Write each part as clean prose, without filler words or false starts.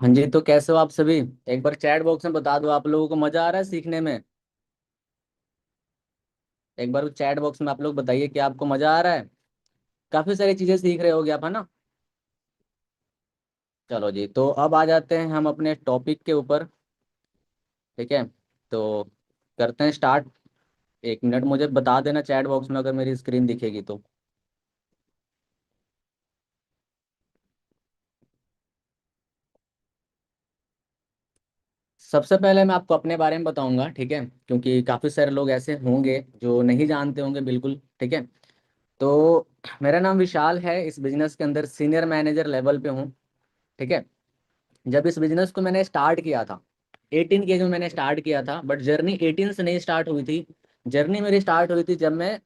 हाँ जी, तो कैसे हो आप सभी? एक बार चैट बॉक्स में बता दो, आप लोगों को मजा आ रहा है सीखने में? एक बार चैट बॉक्स में आप लोग बताइए कि आपको मजा आ रहा है। काफी सारी चीजें सीख रहे होगे आप, है ना? चलो जी, तो अब आ जाते हैं हम अपने टॉपिक के ऊपर। ठीक है, तो करते हैं स्टार्ट। एक मिनट, मुझे बता देना चैट बॉक्स में अगर मेरी स्क्रीन दिखेगी तो। सबसे पहले मैं आपको अपने बारे में बताऊंगा, ठीक है? क्योंकि काफी सारे लोग ऐसे होंगे जो नहीं जानते होंगे बिल्कुल, ठीक है? तो मेरा नाम विशाल है, इस बिजनेस के अंदर सीनियर मैनेजर लेवल पे हूँ। ठीक है। जब इस बिजनेस को मैंने स्टार्ट किया था, 18 की एज में मैंने स्टार्ट किया था, बट जर्नी 18 से नहीं स्टार्ट हुई थी। जर्नी मेरी स्टार्ट हुई थी जब मैं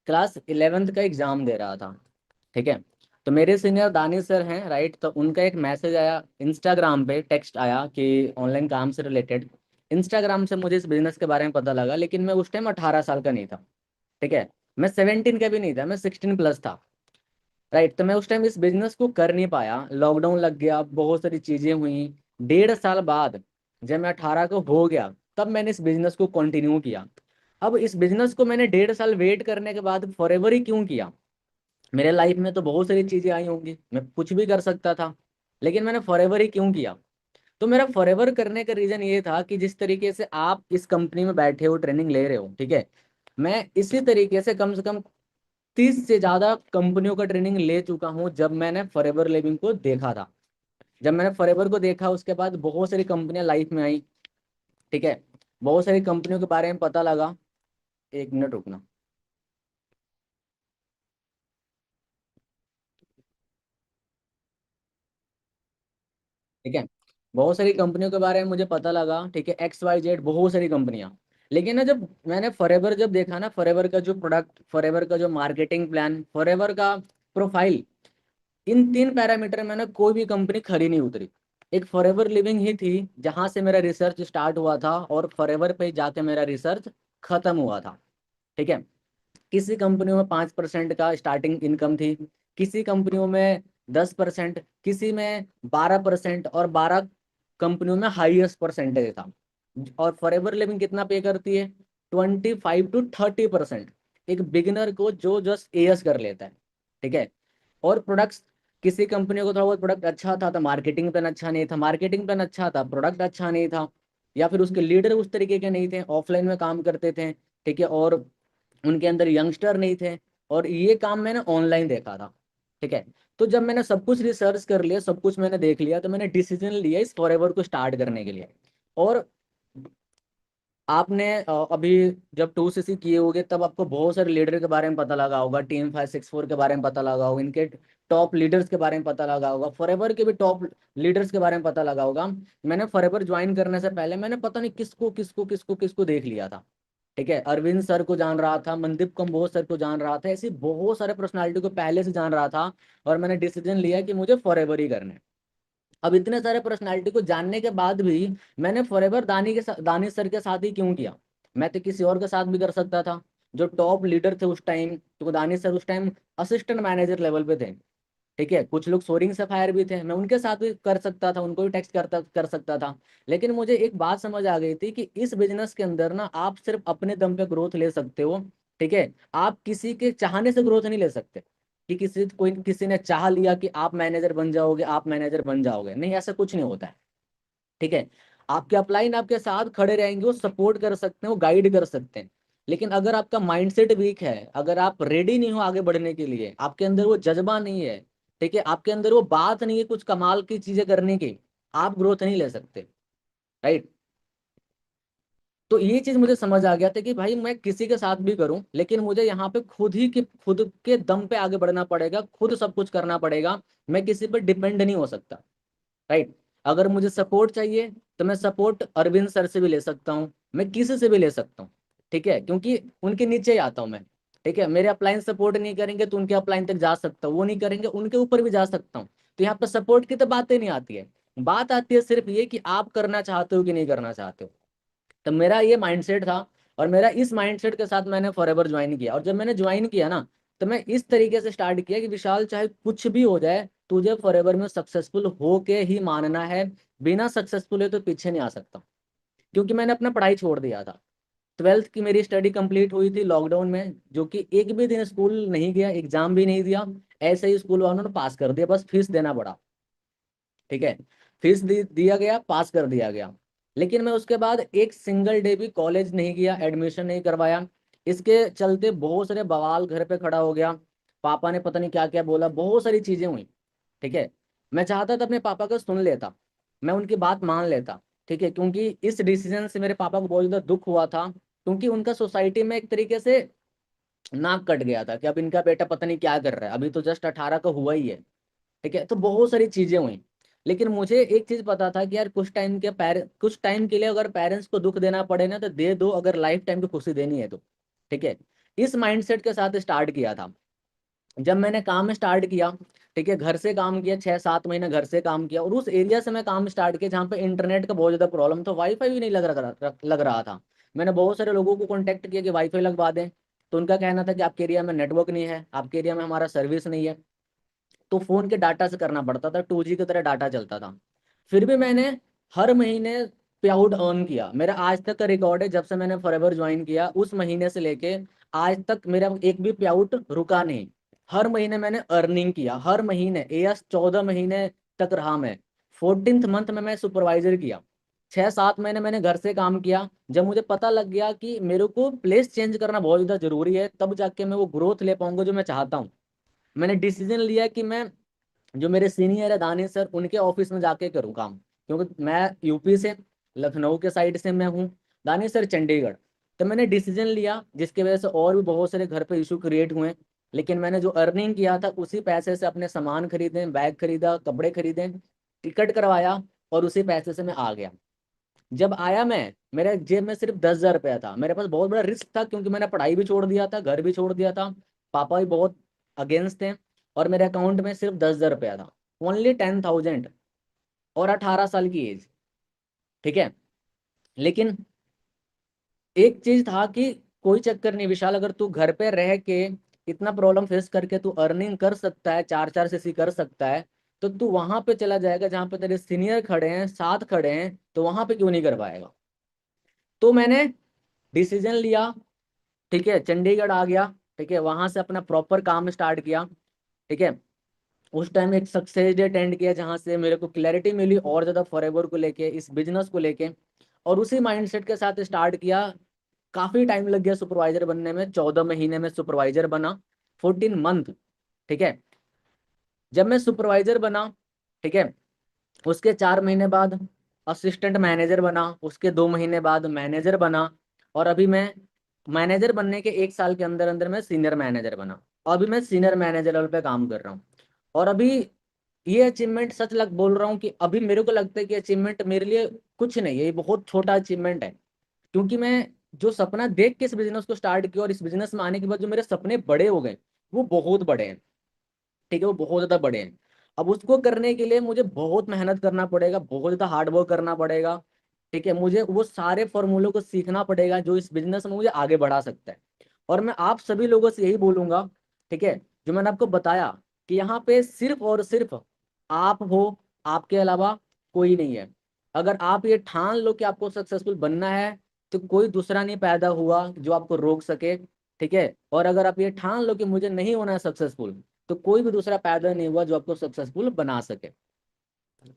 क्लास 11th का एग्जाम दे रहा था। ठीक है। तो मेरे सीनियर दानिश सर हैं, राइट? तो उनका एक मैसेज आया इंस्टाग्राम पे, टेक्स्ट आया कि ऑनलाइन काम से रिलेटेड। इंस्टाग्राम से मुझे इस बिजनेस के बारे में पता लगा, लेकिन मैं उस टाइम 18 साल का नहीं था। ठीक है। मैं 17 का भी नहीं था, मैं 16 प्लस था। राइट। तो मैं उस टाइम इस बिजनेस को कर नहीं पाया, लॉकडाउन लग गया, बहुत सारी चीजें हुई। 1.5 साल बाद जब मैं 18 को हो गया, तब मैंने इस बिजनेस को कंटिन्यू किया। अब इस बिजनेस को मैंने 1.5 साल वेट करने के बाद फॉरएवर ही क्यों किया? मेरे लाइफ में तो बहुत सारी चीजें आई होंगी, मैं कुछ भी कर सकता था, लेकिन मैंने फॉरएवर ही क्यों किया? तो मेरा फॉरएवर करने का रीजन ये था कि जिस तरीके से आप इस कंपनी में बैठे हो, ट्रेनिंग ले रहे हो, ठीक है, मैं इसी तरीके से कम 30 से ज्यादा कंपनियों का ट्रेनिंग ले चुका हूं। जब मैंने फॉरएवर लिविंग को देखा था, जब मैंने फॉरएवर को देखा, उसके बाद बहुत सारी कंपनियां लाइफ में आई। ठीक है। बहुत सारी कंपनियों के बारे में पता लगा। एक मिनट रुकना। ठीक है। बहुत सारी कंपनियों के बारे में मुझे पता लगा, ठीक है, XYZ, बहुत सारी कंपनियां। लेकिन ना, जब मैंने फॉरएवर जब देखा ना, फॉरएवर का जो प्रोडक्ट, फॉरएवर का जो मार्केटिंग प्लान, फॉरएवर का प्रोफाइल, इन 3 पैरामीटर में ना कोई भी कंपनी खरी नहीं उतरी। एक फॉरएवर लिविंग ही थी जहां से मेरा रिसर्च स्टार्ट हुआ था, और फॉरएवर पे जाके मेरा रिसर्च खत्म हुआ था। ठीक है। किसी कंपनियों में 5% का स्टार्टिंग इनकम थी, किसी कंपनियों में 10%, किसी में 12%, और 12 कंपनियों में हाईएस्ट परसेंटेज था। और फॉरएवर लिविंग कितना पे करती है? 25 to 30%। एक बिगिनर को जो जस्ट एएस कर लेता है। ठीक है। और प्रोडक्ट्स, किसी कंपनी को थोड़ा बहुत प्रोडक्ट अच्छा था तो मार्केटिंग प्लान अच्छा नहीं था, मार्केटिंग प्लान अच्छा था, प्रोडक्ट अच्छा नहीं था, या फिर उसके लीडर उस तरीके के नहीं थे, ऑफलाइन में काम करते थे। ठीक है। और उनके अंदर यंगस्टर नहीं थे। और ये काम मैंने ऑनलाइन देखा था। ठीक है। तो जब मैंने सब कुछ रिसर्च कर लिया, सब कुछ मैंने देख लिया, तो मैंने डिसीजन लिया इस फॉरएवर को स्टार्ट करने के लिए। और आपने अभी जब 2CC किए होगे, तब आपको बहुत सारे लीडर के बारे में पता लगा होगा, Team 564 के बारे में पता लगा होगा, इनके टॉप लीडर्स के बारे में पता लगा होगा, फॉरएवर के भी टॉप लीडर्स के बारे में पता लगा होगा। मैंने फॉरएवर ज्वाइन करने से पहले मैंने पता नहीं किसको किसको किसको किसको देख लिया था। ठीक है। अरविंद सर को जान रहा था, मनदीप कंबोज सर को जान रहा था, ऐसी बहुत सारे पर्सनालिटी को पहले से जान रहा था। और मैंने डिसीजन लिया कि मुझे फॉरएवर ही करना है। अब इतने सारे पर्सनालिटी को जानने के बाद भी मैंने फॉरएवर दानिश सर के साथ ही क्यों किया? मैं तो किसी और के साथ भी कर सकता था। जो टॉप लीडर थे उस टाइम, तो दानिश सर उस टाइम असिस्टेंट मैनेजर लेवल पे थे। ठीक है। कुछ लोग सोरिंग सफायर भी थे, मैं उनके साथ भी कर सकता था, उनको भी टेक्स्ट कर सकता था। लेकिन मुझे एक बात समझ आ गई थी कि इस बिजनेस के अंदर ना आप सिर्फ अपने दम पे ग्रोथ ले सकते हो। ठीक है। आप किसी के चाहने से ग्रोथ नहीं ले सकते, कि किसी ने चाह लिया कि आप मैनेजर बन जाओगे, आप मैनेजर बन जाओगे, नहीं, ऐसा कुछ नहीं होता है। ठीक है। आपके अपलाइन आपके साथ खड़े रहेंगे, वो सपोर्ट कर सकते हैं, वो गाइड कर सकते हैं। लेकिन अगर आपका माइंडसेट वीक है, अगर आप रेडी नहीं हो आगे बढ़ने के लिए, आपके अंदर वो जज्बा नहीं है, ठीक है, आपके अंदर वो बात नहीं है कुछ कमाल की चीजें करने की, आप ग्रोथ नहीं ले सकते। राइट। तो ये चीज मुझे समझ आ गया था कि भाई मैं किसी के साथ भी करूं, लेकिन मुझे यहाँ पे खुद के दम पे आगे बढ़ना पड़ेगा, खुद सब कुछ करना पड़ेगा। मैं किसी पर डिपेंड नहीं हो सकता। राइट। अगर मुझे सपोर्ट चाहिए, तो मैं सपोर्ट अरविंद सर से भी ले सकता हूँ, मैं किसी से भी ले सकता हूँ। ठीक है। क्योंकि उनके नीचे ही आता हूँ मैं। ठीक है। मेरे अपलाइन सपोर्ट नहीं करेंगे तो उनके अपलाइन तक जा सकता हूँ, वो नहीं करेंगे उनके ऊपर भी जा सकता हूँ। तो यहाँ पर सपोर्ट की तो बातें नहीं आती है। बात आती है सिर्फ ये कि आप करना चाहते हो कि नहीं करना चाहते हो। तो मेरा ये माइंडसेट था, और मेरा इस माइंडसेट के साथ मैंने फॉरएवर ज्वाइन किया। और जब मैंने ज्वाइन किया ना, तो मैं इस तरीके से स्टार्ट किया कि विशाल, चाहे कुछ भी हो जाए, तुझे फॉरएवर में सक्सेसफुल हो के ही मानना है, बिना सक्सेसफुल है तो पीछे नहीं आ सकता। क्योंकि मैंने अपना पढ़ाई छोड़ दिया था। 12th की मेरी स्टडी कंप्लीट हुई थी लॉकडाउन में, जो कि एक भी दिन स्कूल नहीं गया, एग्जाम भी नहीं दिया, ऐसे ही स्कूल वालों ने पास कर दिया, बस फीस देना पड़ा। ठीक है, फीस दिया गया, पास कर दिया गया। लेकिन मैं उसके बाद एक सिंगल डे भी कॉलेज नहीं गया, एडमिशन नहीं करवाया। इसके चलते बहुत सारे बवाल घर पे खड़ा हो गया, पापा ने पता नहीं क्या क्या बोला, बहुत सारी चीजें हुई। ठीक है, मैं चाहता था अपने पापा को सुन लेता, मैं उनकी बात मान लेता। ठीक है, क्योंकि इस डिसीजन से मेरे पापा को बहुत ज्यादा दुख हुआ था, क्योंकि उनका सोसाइटी में एक तरीके से नाक कट गया था कि अब इनका बेटा पता नहीं क्या कर रहा है, अभी तो जस्ट 18 का हुआ ही है। ठीक है, तो बहुत सारी चीजें हुई। लेकिन मुझे एक चीज पता था कि यार कुछ टाइम के लिए अगर पेरेंट्स को दुख देना पड़े ना तो दे दो, अगर लाइफ टाइम की खुशी देनी है तो। ठीक है, इस माइंडसेट के साथ स्टार्ट किया था। जब मैंने काम स्टार्ट किया, ठीक है, घर से काम किया, 6-7 महीने घर से काम किया, और उस एरिया से मैं काम स्टार्ट किया जहाँ पे इंटरनेट का बहुत ज्यादा प्रॉब्लम था, वाईफाई भी नहीं लग रहा था। मैंने बहुत सारे लोगों को कॉन्टेक्ट किया कि वाईफाई लगवा दें, तो उनका कहना था कि आपके एरिया में नेटवर्क नहीं है, आपके एरिया में हमारा सर्विस नहीं है। तो फोन के डाटा से करना पड़ता था, 2G की तरह डाटा चलता था। फिर भी मैंने हर महीने पे आउट अर्न किया। मेरा आज तक का रिकॉर्ड है, जब से मैंने फॉरएवर ज्वाइन किया उस महीने से लेके आज तक मेरा एक भी पे आउट रुका नहीं। हर महीने मैंने अर्निंग किया, हर महीने, यस 14 महीने तक रहा मैं। 14th मंथ में मैं सुपरवाइजर किया। 6-7 महीने मैंने घर से काम किया। जब मुझे पता लग गया कि मेरे को प्लेस चेंज करना बहुत ज़्यादा जरूरी है, तब जाके मैं वो ग्रोथ ले पाऊंगा जो मैं चाहता हूँ। मैंने डिसीजन लिया कि मैं जो मेरे सीनियर है दानिश सर, उनके ऑफिस में जाके करूँ काम, क्योंकि मैं यूपी से, लखनऊ के साइड से मैं हूँ, दानिश सर चंडीगढ़। तो मैंने डिसीजन लिया, जिसकी वजह से और भी बहुत सारे घर पे इशू क्रिएट हुए। लेकिन मैंने जो अर्निंग किया था उसी पैसे से अपने सामान खरीदे, बैग खरीदा, कपड़े खरीदे, टिकट करवाया, और उसी पैसे से मैं आ गया। जब आया मैं, मेरे जेब में सिर्फ 10,000 रुपया था। मेरे पास बहुत बड़ा रिस्क था, क्योंकि मैंने पढ़ाई भी छोड़ दिया था, घर भी छोड़ दिया था, पापा भी बहुत अगेंस्ट थे, और मेरे अकाउंट में सिर्फ 10,000 रुपया था, ओनली 10,000, और 18 साल की एज। ठीक है, लेकिन एक चीज था कि कोई चक्कर नहीं विशाल, अगर तू घर पे रह के इतना प्रॉब्लम फेस करके तू अर्निंग कर सकता है, 4-4 सीसी कर सकता है, तो तू वहां पे चला जाएगा जहां पे तेरे सीनियर खड़े हैं, साथ खड़े हैं, तो वहां पे क्यों नहीं कर पाएगा। तो मैंने डिसीजन लिया। ठीक है, चंडीगढ़ आ गया। ठीक है, वहां से अपना प्रॉपर काम स्टार्ट किया। ठीक है, उस टाइम एक सक्सेस डे अटेंड किया, जहां से मेरे को क्लैरिटी मिली और ज्यादा फॉरएवर को लेके, इस बिजनेस को लेके, और उसी माइंडसेट के साथ स्टार्ट किया। काफी टाइम लग गया सुपरवाइजर बनने में, 14 महीने में सुपरवाइजर बना, 14 मंथ। ठीक है, जब मैं सुपरवाइजर बना, ठीक है, उसके 4 महीने बाद असिस्टेंट मैनेजर बना, उसके 2 महीने बाद मैनेजर बना, और अभी मैं मैनेजर बनने के 1 साल के अंदर अंदर मैं सीनियर मैनेजर बना। अभी मैं सीनियर मैनेजर लेवल पे काम कर रहा हूँ। और अभी ये अचीवमेंट, सच लग बोल रहा हूँ कि अभी मेरे को लगता है कि अचीवमेंट मेरे लिए कुछ नहीं है, ये बहुत छोटा अचीवमेंट है। क्योंकि मैं जो सपना देख के इस बिजनेस को स्टार्ट किया, और इस बिजनेस में आने के बाद जो मेरे सपने बड़े हो गए, वो बहुत बड़े हैं। ठीक है, वो बहुत ज्यादा बड़े हैं। अब उसको करने के लिए मुझे बहुत मेहनत करना पड़ेगा, बहुत ज्यादा हार्ड वर्क करना पड़ेगा। ठीक है, मुझे वो सारे फॉर्मूलों को सीखना पड़ेगा जो इस बिजनेस में मुझे आगे बढ़ा सकता है। और मैं आप सभी लोगों से यही बोलूंगा, ठीक है, जो मैंने आपको बताया, कि यहाँ पे सिर्फ और सिर्फ आप हो, आपके अलावा कोई नहीं है। अगर आप ये ठान लो कि आपको सक्सेसफुल बनना है, तो कोई दूसरा नहीं पैदा हुआ जो आपको रोक सके। ठीक है, और अगर आप ये ठान लो कि मुझे नहीं होना है सक्सेसफुल, तो कोई भी दूसरा पैदा नहीं हुआ जो आपको सक्सेसफुल बना सके।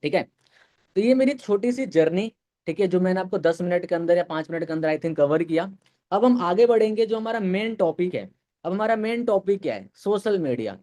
ठीक है, तो ये मेरी छोटी सी जर्नी, ठीक है, जो मैंने आपको 10 मिनट के अंदर या 5 मिनट के अंदर आई थिंक कवर किया। अब हम आगे बढ़ेंगे, जो हमारा मेन टॉपिक है। अब हमारा मेन टॉपिक क्या है? सोशल मीडिया,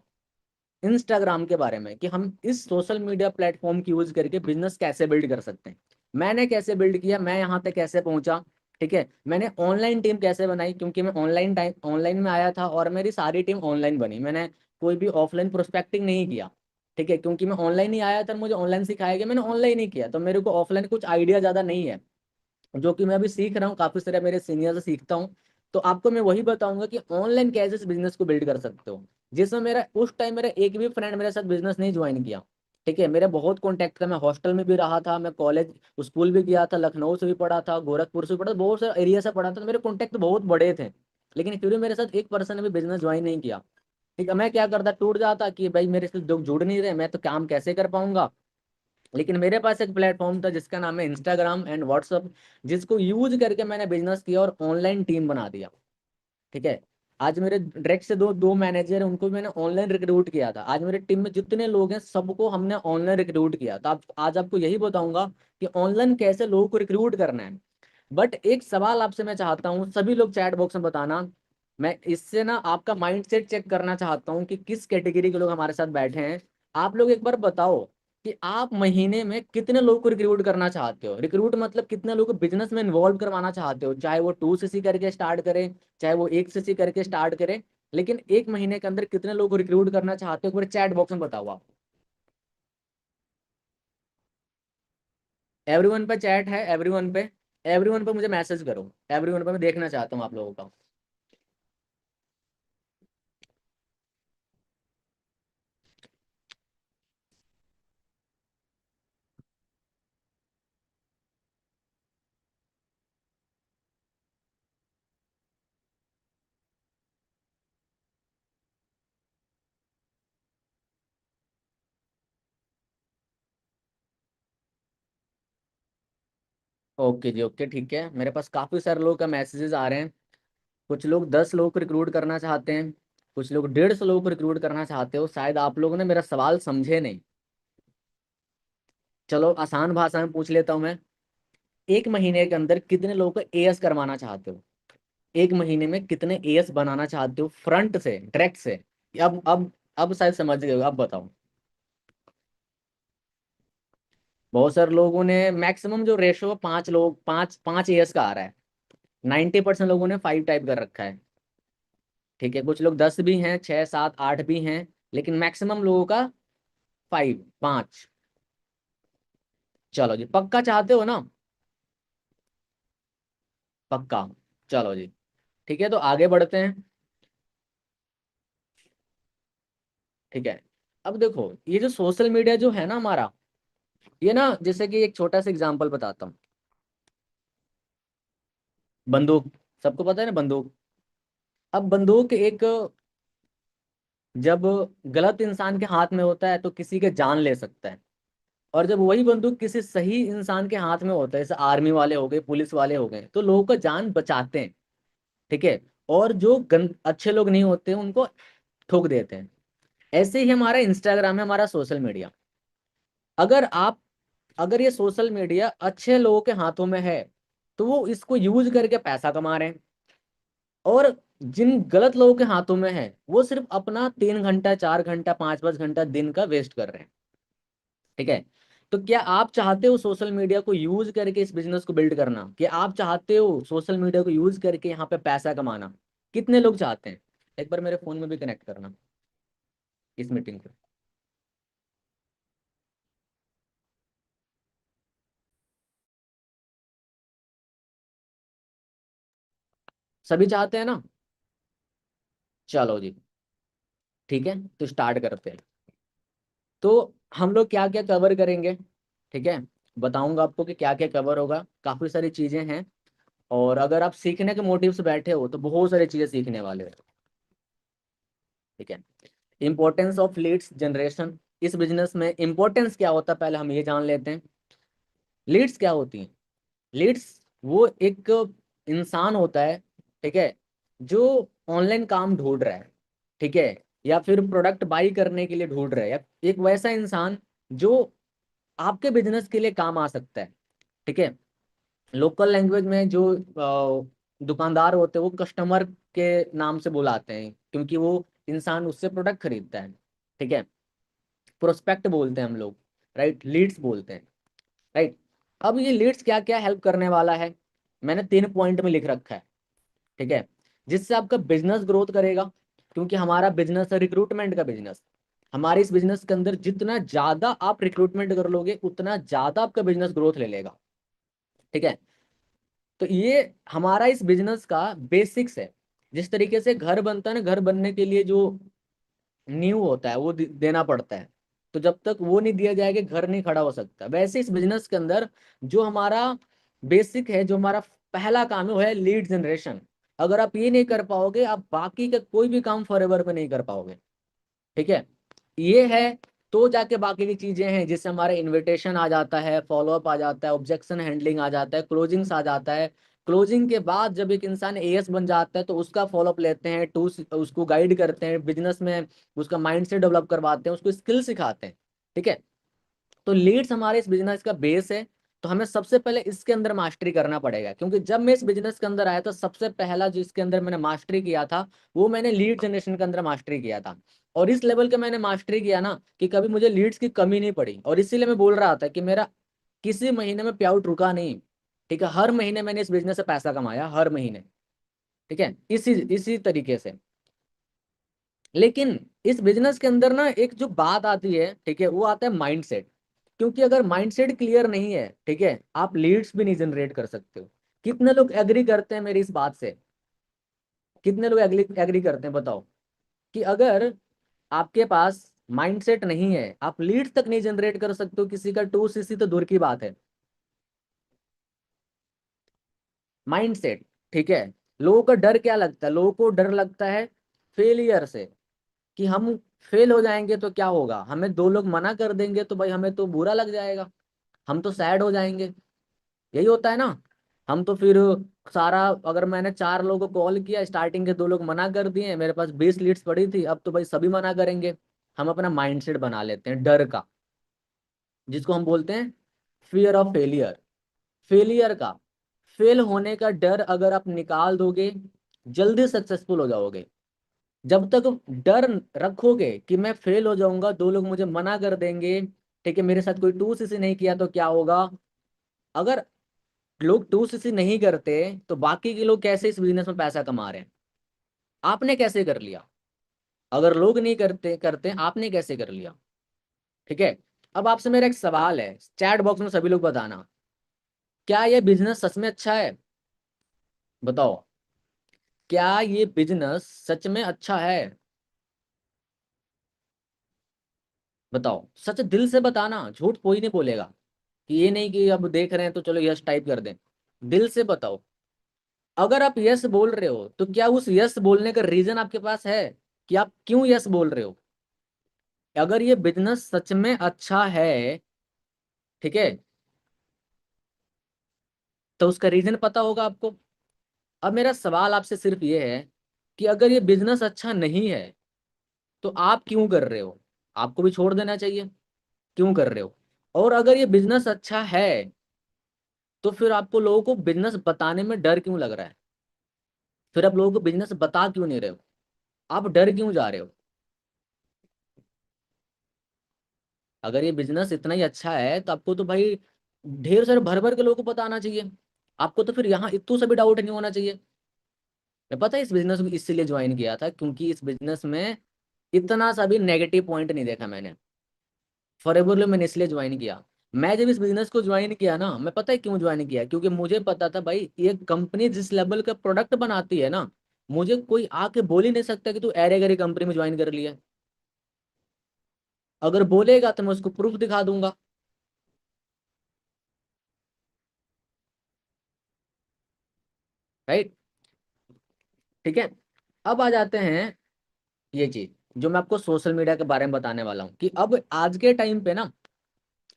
इंस्टाग्राम के बारे में, कि हम इस सोशल मीडिया प्लेटफॉर्म की यूज करके बिजनेस कैसे बिल्ड कर सकते हैं। मैंने कैसे बिल्ड किया, मैं यहाँ तक कैसे पहुंचा। ठीक है, मैंने ऑनलाइन टीम कैसे बनाई, क्योंकि मैं ऑनलाइन में आया था, और मेरी सारी टीम ऑनलाइन बनी, मैंने कोई भी ऑफलाइन प्रोस्पेक्टिंग नहीं किया। ठीक है, क्योंकि मैं ऑनलाइन ही आया था, मुझे ऑनलाइन सिखाया गया, मैंने ऑनलाइन ही किया, तो मेरे को ऑफलाइन कुछ आइडिया ज्यादा नहीं है, जो कि मैं अभी सीख रहा हूँ, काफी सारे मेरे सीनियर से सीखता हूँ। तो आपको मैं वही बताऊंगा कि ऑनलाइन कैसे इस बिजनेस को बिल्ड कर सकते हो, जिसमें मेरा उस टाइम मेरा एक भी फ्रेंड मेरे साथ बिजनेस नहीं ज्वाइन किया। ठीक है, मेरे बहुत कॉन्टैक्ट था, मैं हॉस्टल में भी रहा था, मैं कॉलेज स्कूल भी गया था, लखनऊ से भी पढ़ा था, गोरखपुर से भी पढ़ा था, बहुत सारे एरिया से पढ़ा था, तो मेरे कॉन्टैक्ट बहुत बड़े थे। लेकिन फिर भी मेरे साथ एक पर्सन ने भी बिजनेस ज्वाइन नहीं किया। ठीक है, मैं क्या करता, टूट जाता कि भाई मेरे से लोग जुड़ नहीं रहे, मैं तो काम कैसे कर पाऊंगा। लेकिन मेरे पास एक प्लेटफॉर्म था जिसका नाम है इंस्टाग्राम एंड व्हाट्सअप, जिसको यूज करके मैंने बिजनेस किया और ऑनलाइन टीम बना दिया। ठीक है, आज मेरे डायरेक्ट से दो दो मैनेजर हैं, उनको मैंने ऑनलाइन रिक्रूट किया था। आज मेरे टीम में जितने लोग हैं सबको हमने ऑनलाइन रिक्रूट किया। तो आप आज आपको यही बताऊंगा कि ऑनलाइन कैसे लोगों को रिक्रूट करना है। बट एक सवाल आपसे मैं चाहता हूँ, सभी लोग चैट बॉक्स में बताना, मैं इससे ना आपका माइंडसेट चेक करना चाहता हूँ कि किस कैटेगरी के लोग हमारे साथ बैठे हैं। आप लोग एक बार बताओ कि आप महीने में कितने लोग को रिक्रूट करना चाहते हो। रिक्रूट मतलब कितने लोग को बिजनेस में इन्वॉल्व करवाना चाहते हो, चाहे वो 2cc करके स्टार्ट करे, चाहे वो 1cc करके स्टार्ट करे, लेकिन एक महीने के अंदर कितने लोग को रिक्रूट करना चाहते हो, एक बार चैट बॉक्स में बताओ आप। एवरीवन पे चैट है, एवरीवन पे मुझे मैसेज करो, एवरीवन पे मैं देखना चाहता हूँ आप लोगों का। ओके जी, ओके, ठीक है, मेरे पास काफ़ी सारे लोगों का मैसेजेस आ रहे हैं। कुछ लोग 10 लोग को रिक्रूट करना चाहते हैं, कुछ लोग 150 लोग को रिक्रूट करना चाहते हो। शायद आप लोगों ने मेरा सवाल समझे नहीं। चलो आसान भाषा में पूछ लेता हूँ मैं। एक महीने के अंदर कितने लोगों को एएस करवाना चाहते हो? एक महीने में कितने एएस बनाना चाहते हो फ्रंट से, डायरेक्ट से? अब शायद समझ गए हो, अब बताओ। बहुत सारे लोगों ने मैक्सिमम जो रेशो 5 लोग, पाँच पाँच एएस का आ रहा है। 90% लोगों ने 5 टाइप कर रखा है। ठीक है, कुछ लोग 10 भी हैं, 6 7 8 भी हैं, लेकिन मैक्सिमम लोगों का 5 5। चलो जी, पक्का चाहते हो ना? पक्का। चलो जी, ठीक है, तो आगे बढ़ते हैं। ठीक है, अब देखो ये जो सोशल मीडिया जो है ना हमारा, ये ना जैसे कि एक छोटा सा एग्जांपल बताता हूँ। बंदूक, सबको पता है ना बंदूक। अब बंदूक एक, जब गलत इंसान के हाथ में होता है तो किसी के जान ले सकता है, और जब वही बंदूक किसी सही इंसान के हाथ में होता है, जैसे आर्मी वाले हो गए, पुलिस वाले हो गए, तो लोगों का जान बचाते हैं। ठीक है, और जो अच्छे लोग नहीं होते उनको ठोक देते हैं। ऐसे ही हमारा इंस्टाग्राम है, हमारा सोशल मीडिया। अगर आप, अगर ये सोशल मीडिया अच्छे लोगों के हाथों में है तो वो इसको यूज करके पैसा कमा रहे हैं, और जिन गलत लोगों के हाथों में है वो सिर्फ अपना 3 घंटा 4 घंटा 5 5 घंटा दिन का वेस्ट कर रहे हैं। ठीक है, तो क्या आप चाहते हो सोशल मीडिया को यूज करके इस बिजनेस को बिल्ड करना? क्या आप चाहते हो सोशल मीडिया को यूज करके यहाँ पे पैसा कमाना? कितने लोग चाहते हैं? एक बार मेरे फोन में भी कनेक्ट करना इस मीटिंग को। सभी चाहते हैं ना? चलो जी, ठीक है, तो स्टार्ट करते हैं। तो हम लोग क्या क्या कवर करेंगे? ठीक है, बताऊंगा आपको कि क्या क्या कवर होगा। काफी सारी चीजें हैं, और अगर आप सीखने के मोटिव से बैठे हो तो बहुत सारी चीजें सीखने वाले हो। ठीक है, इंपॉर्टेंस ऑफ लीड्स जनरेशन। इस बिजनेस में इंपॉर्टेंस क्या होता है पहले हम ये जान लेते हैं। लीड्स क्या होती हैं? लीड्स वो एक इंसान होता है, ठीक है, जो ऑनलाइन काम ढूंढ रहा है, ठीक है, या फिर प्रोडक्ट बाई करने के लिए ढूंढ रहा है, या एक वैसा इंसान जो आपके बिजनेस के लिए काम आ सकता है। ठीक है, लोकल लैंग्वेज में जो दुकानदार होते हैं वो कस्टमर के नाम से बुलाते हैं, क्योंकि वो इंसान उससे प्रोडक्ट खरीदता है। ठीक है, प्रोस्पेक्ट बोलते हैं हम लोग, राइट, लीड्स बोलते हैं, राइट। अब ये लीड्स क्या क्या हेल्प करने वाला है, मैंने 3 पॉइंट में लिख रखा है। ठीक है, जिससे आपका बिजनेस ग्रोथ करेगा, क्योंकि हमारा बिजनेस है रिक्रूटमेंट का बिजनेस। हमारे इस बिजनेस के अंदर जितना ज्यादा आप रिक्रूटमेंट कर लोगे उतना ज्यादा आपका बिजनेस ग्रोथ ले लेगा। ठीक है, तो ये हमारा इस बिजनेस का बेसिक्स है। जिस तरीके से घर बनता है ना, घर बनने के लिए जो नींव होता है वो देना पड़ता है, तो जब तक वो नहीं दिया जाएगा घर नहीं खड़ा हो सकता। वैसे इस बिजनेस के अंदर जो हमारा बेसिक है, जो हमारा पहला काम है, वो है लीड जनरेशन। अगर आप ये नहीं कर पाओगे, आप बाकी का कोई भी काम फॉरएवर में नहीं कर पाओगे। ठीक है, ये है। तो जाके बाकी की चीजें हैं जिससे हमारा इनविटेशन आ जाता है, फॉलोअप आ जाता है, ऑब्जेक्शन हैंडलिंग आ जाता है, क्लोजिंग्स आ जाता है। क्लोजिंग के बाद जब एक इंसान एएस बन जाता है तो उसका फॉलोअप लेते हैं, टू उसको गाइड करते हैं बिजनेस में, उसका माइंड सेट डेवलप करवाते हैं, उसको स्किल सिखाते हैं। ठीक है, तो लीड्स हमारे इस बिजनेस का बेस है। तो हमें सबसे पहले इसके अंदर मास्टरी करना पड़ेगा, क्योंकि जब मैं इस बिजनेस के अंदर आया था सबसे पहला जो इसके अंदर मैंने मास्टरी किया था वो मैंने लीड जनरेशन के अंदर मास्टरी किया था। और इस लेवल के मैंने मास्टरी किया ना कि कभी मुझे लीड्स की कमी नहीं पड़ी, और इसीलिए मैं बोल रहा था कि मेरा किसी महीने में पे आउट रुका नहीं। ठीक है, हर महीने मैंने इस बिजनेस से पैसा कमाया, हर महीने। ठीक है, इसी इसी तरीके से। लेकिन इस बिजनेस के अंदर ना एक जो बात आती है, ठीक है, वो आता है माइंडसेट। क्योंकि अगर माइंडसेट क्लियर नहीं है, ठीक है, आप लीड्स भी नहीं जनरेट कर सकते हो। कितने लोग एग्री करते हैं मेरी इस बात से? कितने लोग एग्री एग्री करते हैं, बताओ? कि अगर आपके पास माइंडसेट नहीं है, आप लीड्स तक नहीं जनरेट कर सकते हो, किसी का टू सीसी तो दूर की बात है। माइंडसेट। ठीक है, लोगों का डर क्या लगता है? लोगों को डर लगता है फेलियर से, कि हम फेल हो जाएंगे तो क्या होगा, हमें दो लोग मना कर देंगे तो भाई हमें तो बुरा लग जाएगा, हम तो सैड हो जाएंगे। यही होता है ना। हम तो फिर सारा, अगर मैंने चार लोगों को कॉल किया, स्टार्टिंग के दो लोग मना कर दिए, मेरे पास 20 लीड्स पड़ी थी, अब तो भाई सभी मना करेंगे। हम अपना माइंडसेट बना लेते हैं डर का, जिसको हम बोलते हैं फियर ऑफ फेलियर। फेलियर का, फेल होने का डर अगर आप निकाल दोगे, जल्दी सक्सेसफुल हो जाओगे। जब तक डर रखोगे कि मैं फेल हो जाऊंगा, दो लोग मुझे मना कर देंगे, ठीक है, मेरे साथ कोई टू सीसी नहीं किया तो क्या होगा, अगर लोग टू सीसी नहीं करते तो बाकी के लोग कैसे इस बिजनेस में पैसा कमा रहे हैं? आपने कैसे कर लिया? अगर लोग नहीं करते करते आपने कैसे कर लिया? ठीक है, अब आपसे मेरा एक सवाल है, चैट बॉक्स में सभी लोग बताना, क्या ये बिजनेस सच में अच्छा है? बताओ, क्या ये बिजनेस सच में अच्छा है? बताओ, सच दिल से बताना, झूठ कोई नहीं बोलेगा। कि ये नहीं कि अब देख रहे हैं तो चलो यस टाइप कर दें। दिल से बताओ। अगर आप यस बोल रहे हो तो क्या उस यस बोलने का रीजन आपके पास है, कि आप क्यों यस बोल रहे हो? अगर ये बिजनेस सच में अच्छा है, ठीक है, तो उसका रीजन पता होगा आपको। अब मेरा सवाल आपसे सिर्फ ये है कि अगर ये बिजनेस अच्छा नहीं है तो आप क्यों कर रहे हो? आपको भी छोड़ देना चाहिए, क्यों कर रहे हो? और अगर ये बिजनेस अच्छा है तो फिर आपको लोगों को बिजनेस बताने में डर क्यों लग रहा है? फिर आप लोगों को बिजनेस बता क्यों नहीं रहे हो? आप डर क्यों जा रहे हो? अगर ये बिजनेस इतना ही अच्छा है तो आपको तो भाई ढेर सारे भर भर के लोगों को बताना चाहिए। आपको तो फिर यहाँ इतू सा भी डाउट नहीं होना चाहिए। मैं पता है इस बिजनेस को इसलिए ज्वाइन किया था, क्योंकि इस बिजनेस में इतना सा भी नेगेटिव पॉइंट नहीं देखा मैंने। फॉरएवर मैंने इसलिए ज्वाइन किया। मैं जब इस बिजनेस को ज्वाइन किया ना, मैं पता है क्यों ज्वाइन किया, क्योंकि मुझे पता था भाई ये कंपनी जिस लेवल का प्रोडक्ट बनाती है ना, मुझे कोई आके बोल ही नहीं सकता कि तू एरे गरी कंपनी में ज्वाइन कर लिया। अगर बोलेगा तो मैं उसको प्रूफ दिखा दूंगा। राइट। ठीक है, अब आ जाते हैं ये चीज जो मैं आपको सोशल मीडिया के बारे में बताने वाला हूँ, कि अब आज के टाइम पे ना,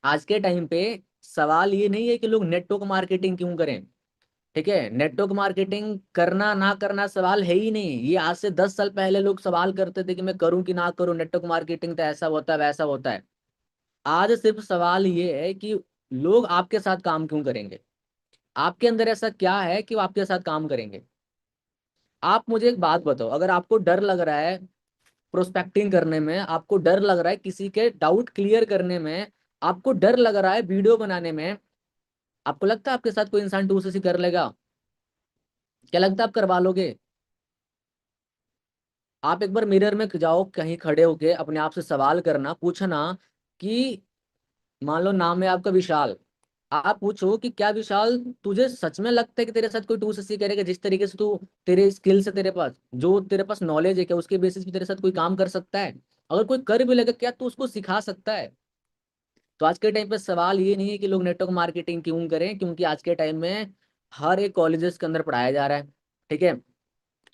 आज के टाइम पे सवाल ये नहीं है कि लोग नेटवर्क मार्केटिंग क्यों करें। ठीक है, नेटवर्क मार्केटिंग करना ना करना सवाल है ही नहीं। ये आज से 10 साल पहले लोग सवाल करते थे कि मैं करूं कि ना करूं नेटवर्क मार्केटिंग, तो ऐसा होता है वैसा होता है। आज सिर्फ सवाल ये है कि लोग आपके साथ काम क्यों करेंगे। आपके अंदर ऐसा क्या है कि वो आपके साथ काम करेंगे? आप मुझे एक बात बताओ, अगर आपको डर लग रहा है प्रोस्पेक्टिंग करने में, आपको डर लग रहा है किसी के डाउट क्लियर करने में, आपको डर लग रहा है वीडियो बनाने में, आपको लगता है आपके साथ कोई इंसान टू सी कर लेगा? क्या लगता है आप करवा लोगे? आप एक बार मिरर में जाओ, कहीं खड़े होके अपने आप से सवाल करना, पूछना कि मान लो नाम है आपका विशाल, आप पूछो कि क्या विशाल तुझे सच में लगता है कि तेरे साथ कोई टू सी करेगा? जिस तरीके से तू, तेरे स्किल्स है, तेरे पास जो तेरे पास नॉलेज है, क्या उसके बेसिस पे तेरे साथ कोई काम कर सकता है? अगर कोई कर भी लेगा, क्या तू उसको सिखा सकता है? तो आज के टाइम पे सवाल ये नहीं है कि लोग नेटवर्क मार्केटिंग क्यों करें, क्योंकि आज के टाइम में हर एक कॉलेजेस के अंदर पढ़ाया जा रहा है। ठीक है,